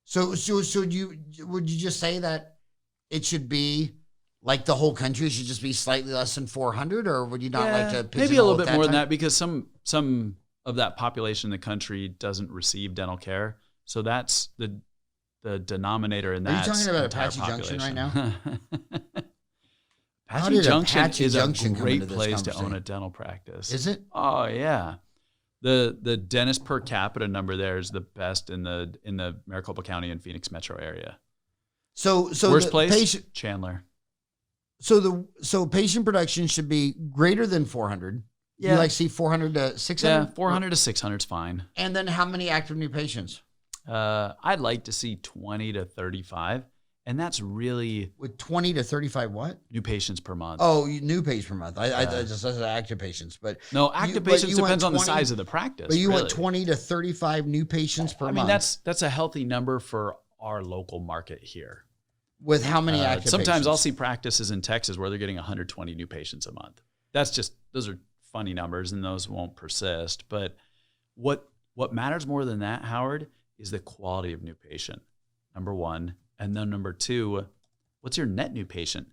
So would you just say that it should be like the whole country should just be slightly less than 400, or would you not like to pigeonhole maybe a little bit more than that, because some of that population in the country doesn't receive dental care. So that's the the denominator in Are you that. talking about Apache Junction right now? How Apache did Junction Apache is Junction a come great into this place to conversation? own a dental practice. Is it? Oh yeah. The dentist per capita number there is the best in the Maricopa County and Phoenix metro area. So Worst the place, patient, Chandler. so patient production should be greater than 400. Yeah. You like see 400 to 600? Yeah, 400 to 600 is fine. And then how many active new patients? I'd like to see 20 to 35, and that's really With 20 to 35 what? new patients per month. Oh, new patients per month. I just said active patients, but No, active but patients you want depends on the 20 size of the practice. But you really. want 20 to 35 new patients per month. I mean, that's a healthy number for our local market here. with how many active Sometimes patients? I'll see practices in Texas where they're getting 120 new patients a month. Those are funny numbers, and those won't persist. But what matters more than that, Howard, is the quality of new patient, number one. And then number two, what's your net new patient?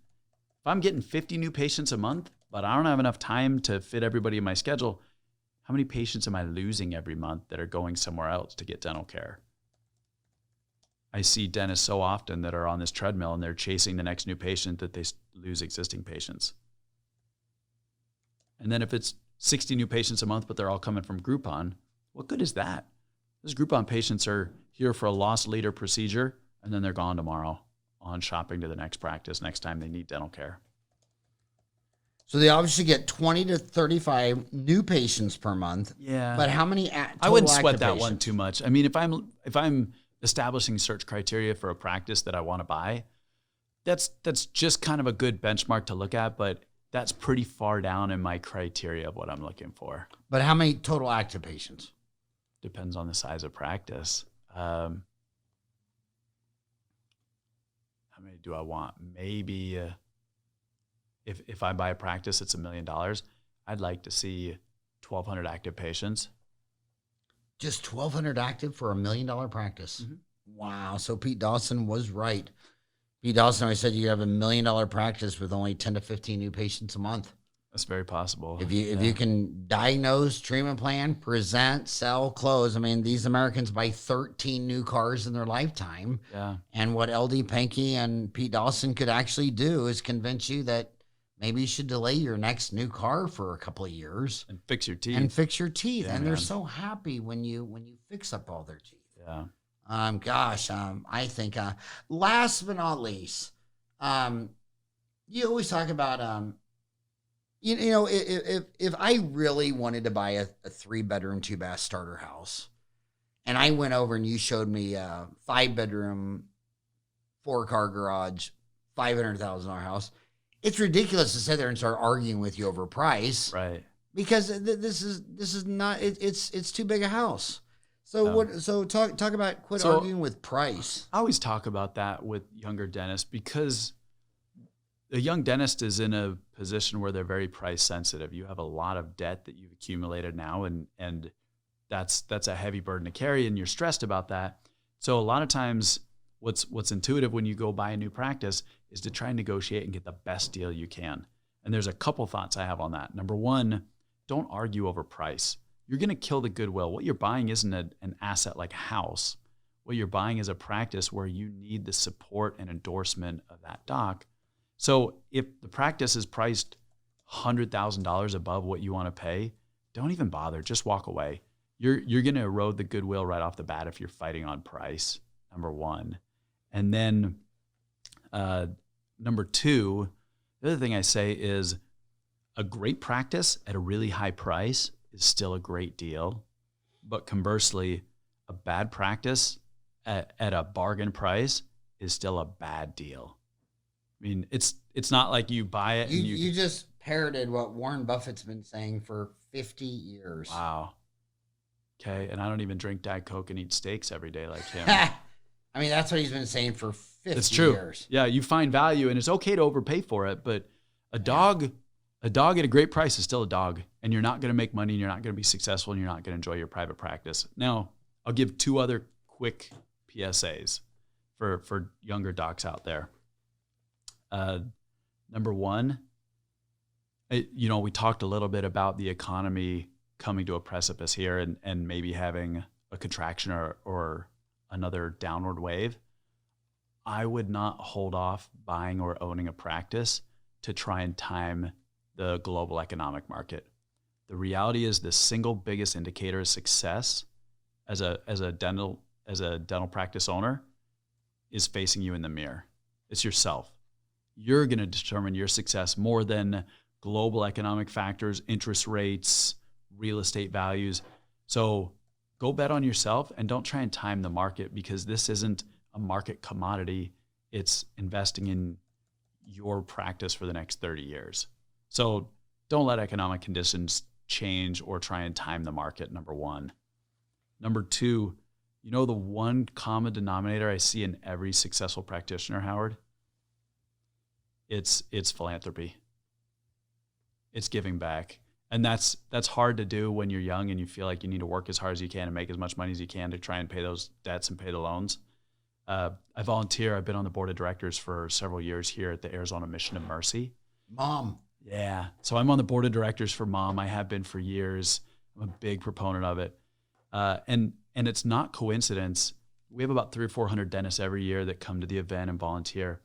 If I'm getting 50 new patients a month, but I don't have enough time to fit everybody in my schedule, how many patients am I losing every month that are going somewhere else to get dental care? I see dentists so often that are on this treadmill and they're chasing the next new patient that they lose existing patients. And then if it's 60 new patients a month, but they're all coming from Groupon, what good is that? Those Groupon patients are here for a loss leader procedure, and then they're gone tomorrow on shopping to the next practice next time they need dental care. So they obviously get 20 to 35 new patients per month. Yeah. But how many I wouldn't total sweat active that patients? one too much. I mean, if I'm establishing search criteria for a practice that I want to buy, that's just kind of a good benchmark to look at, but that's pretty far down in my criteria of what I'm looking for. But how many total active patients? Depends on the size of practice. How many do I want? Maybe if I buy a practice that's $1 million, I'd like to see 1,200 active patients. Just 1,200 active for $1 million practice. Mm-hmm. Wow. So Pete Dawson was right. Pete Dawson always said you have $1 million practice with only 10 to 15 new patients a month. That's very possible. If you can diagnose, treatment plan, present, sell, close. I mean, these Americans buy 13 new cars in their lifetime. Yeah. And what LD Pankey and Pete Dawson could actually do is convince you that maybe you should delay your next new car for a couple of years And fix your teeth. and fix your teeth. Yeah, and they're man. so happy when you fix up all their teeth. Yeah. I think last but not least, you always talk about if I really wanted to buy a 3-bedroom, 2-bath starter house, and I went over and you showed me a 5-bedroom, 4-car garage, $500,000 house, it's ridiculous to sit there and start arguing with you over price, Right. because this is not it's too big a house. So talk about quit arguing with price. I always talk about that with younger dentists because a young dentist is in a position where they're very price sensitive. You have a lot of debt that you've accumulated now, and that's a heavy burden to carry, and you're stressed about that. So a lot of times what's intuitive when you go buy a new practice is to try and negotiate and get the best deal you can. And there's a couple thoughts I have on that. Number one, don't argue over price. You're going to kill the goodwill. What you're buying isn't an asset like a house. What you're buying is a practice where you need the support and endorsement of that doc. So if the practice is priced $100,000 above what you want to pay, don't even bother. Just walk away. You're going to erode the goodwill right off the bat if you're fighting on price, number one. And then number two, the other thing I say is a great practice at a really high price is still a great deal. But conversely, a bad practice at a bargain price is still a bad deal. I mean, it's not like you buy it and You just parroted what Warren Buffett's been saying for 50 years. Wow. Okay, and I don't even drink Diet Coke and eat steaks every day like him. I mean, that's what he's been saying for 50 It's true. years. Yeah, you find value, and it's okay to overpay for it, but a dog at a great price is still a dog, and you're not going to make money, and you're not going to be successful, and you're not going to enjoy your private practice. Now, I'll give 2 other quick PSAs for younger docs out there. Number one, we talked a little bit about the economy coming to a precipice here and maybe having a contraction or another downward wave. I would not hold off buying or owning a practice to try and time the global economic market. The reality is the single biggest indicator of success as a dental practice owner is facing you in the mirror. It's yourself. You're going to determine your success more than global economic factors, interest rates, real estate values. So go bet on yourself and don't try and time the market, because this isn't a market commodity. It's investing in your practice for the next 30 years. So don't let economic conditions change or try and time the market, number one. Number two, the one common denominator I see in every successful practitioner, Howard, it's philanthropy. It's giving back. And that's hard to do when you're young and you feel like you need to work as hard as you can and make as much money as you can to try and pay those debts and pay the loans. I volunteer. I've been on the board of directors for several years here at the Arizona Mission of Mercy. Mom. Yeah. So I'm on the board of directors for Mom. I have been for years. I'm a big proponent of it. And it's not coincidence. We have about 300 or 400 dentists every year that come to the event and volunteer.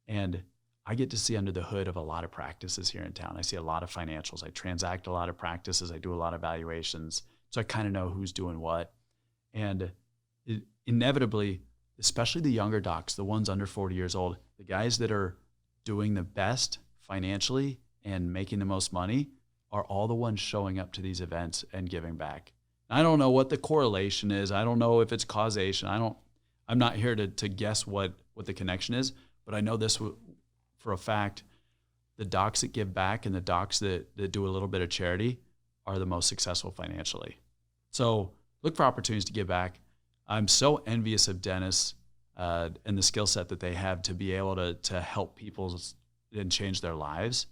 And I get to see under the hood of a lot of practices here in town. I see a lot of financials. I transact a lot of practices. I do a lot of valuations. So I kind of know who's doing what. And inevitably, especially the younger docs, the ones under 40 years old, the guys that are doing the best financially and making the most money are all the ones showing up to these events and giving back. I don't know what the correlation is. I don't know if it's causation. I'm not here to guess what the connection is, but I know this for a fact. The docs that give back and the docs that do a little bit of charity are the most successful financially. So look for opportunities to give back. I'm so envious of dentists and the skill set that they have to be able to help people and change their lives.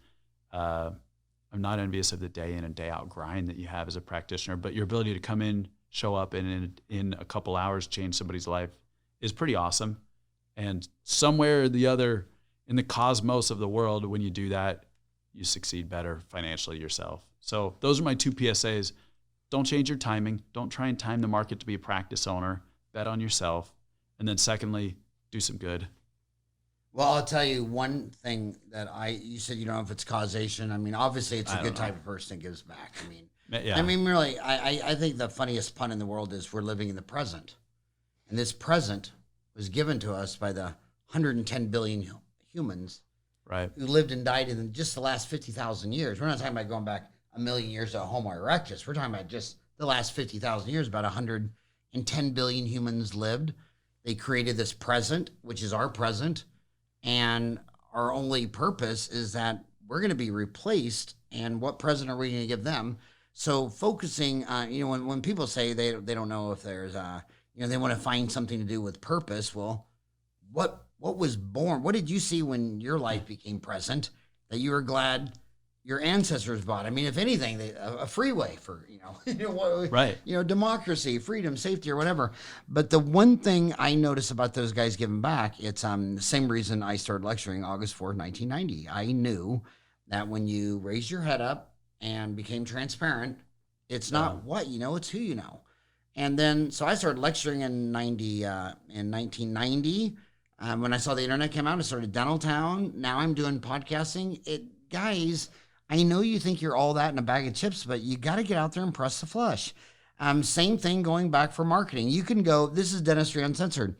I'm not envious of the day in and day out grind that you have as a practitioner, but your ability to come in, show up, and in a couple hours change somebody's life is pretty awesome. And somewhere or the other in the cosmos of the world, when you do that, you succeed better financially yourself. So those are my two PSAs. Don't change your timing. Don't try and time the market to be a practice owner. Bet on yourself. And then secondly, do some good. Well, I'll tell you one thing that you said you don't know if it's causation. I mean, obviously it's a good type of person that gives back. I mean, yeah. Really, I think the funniest pun in the world is we're living in the present. And this present was given to us by the 110 billion humans who lived and died in just the last 50,000 years. We're not talking about going back a million years to Homo erectus. We're talking about just the last 50,000 years. About 110 billion humans lived. They created this present, which is our present. And our only purpose is that we're going to be replaced. And what present are we going to give them? So focusing on, when people say they don't know if there's, they want to find something to do with purpose. Well, what was born? What did you see when your life became present that you were glad your ancestors bought? I mean, if anything, a freeway for, democracy, freedom, safety, or whatever. But the one thing I notice about those guys giving back, it's the same reason I started lecturing August 4th, 1990. I knew that when you raised your head up and became transparent, it's not what you know, it's who you know. And then, so I started lecturing in 1990. When I saw the internet come out, I started Dental Town. Now I'm doing podcasting. Guys, I know you think you're all that in a bag of chips, but you got to get out there and press the flush. Same thing going back for marketing. You can go, this is Dentistry Uncensored.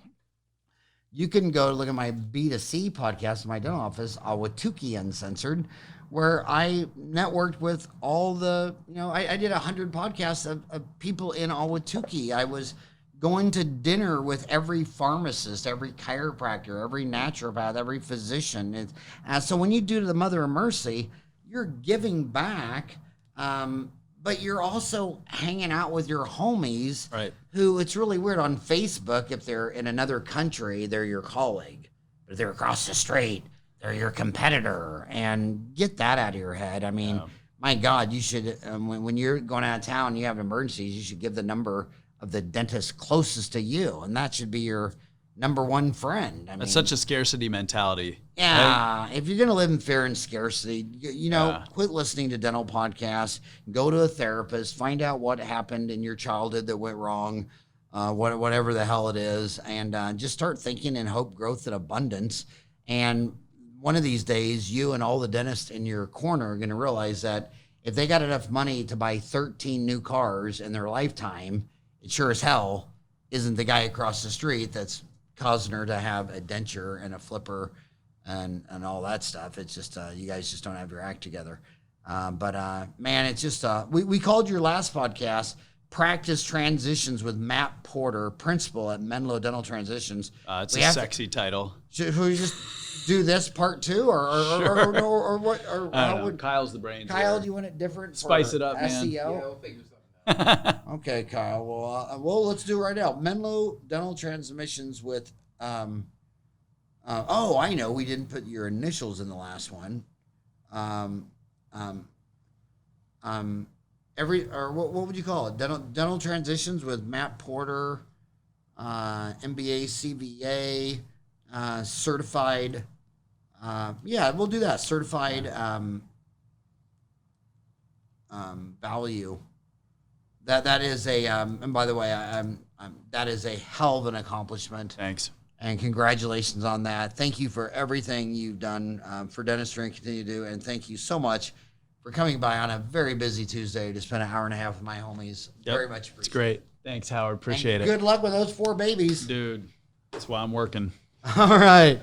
You can go look at my B2C podcast in my dental office, Awatuki Uncensored, where I networked with all the, I did 100 podcasts of people in Awatuki. I was going to dinner with every pharmacist, every chiropractor, every naturopath, every physician. So when you do to the Mother of Mercy, you're giving back, but you're also hanging out with your homies who, it's really weird on Facebook, if they're in another country, they're your colleague. But if they're across the street, they're your competitor. And get that out of your head. I mean, my God, you should, when you're going out of town, you have emergencies, you should give the number of the dentist closest to you. And that should be your number one friend. That's such a scarcity mentality. Yeah. Right? If you're going to live in fear and scarcity, quit listening to dental podcasts, go to a therapist, find out what happened in your childhood that went wrong. whatever the hell it is, and just start thinking in hope, growth, and abundance. And one of these days, you and all the dentists in your corner are going to realize that if they got enough money to buy 13 new cars in their lifetime, it sure as hell isn't the guy across the street that's causing her to have a denture and a flipper and all that stuff. It's just you guys just don't have your act together. But man, it's just we called your last podcast Practice Transitions with Matt Porter, principal at Menlo Dental Transitions. It's a sexy title. Should we just do this part 2 or what? Or I don't know. Kyle's the brains. Kyle, here. do you want it different? Spice it up, man. SEO? Yeah, we'll figure something out. Okay, Kyle. Well, let's do it right now. Menlo Dental Transmissions with, oh, I know. We didn't put your initials in the last one. What would you call it? Dental Transitions with Matt Porter, MBA, CVA, certified. Yeah, we'll do that. Certified value. That is a and by the way, that is a hell of an accomplishment. Thanks. And congratulations on that. Thank you for everything you've done for dentistry and continue to do. And thank you so much for coming by on a very busy Tuesday to spend an hour and a half with my homies. Yep. Very much appreciate it. It's great. Thanks, Howard. Appreciate And it. Good luck with those 4 babies. Dude, that's why I'm working. All right.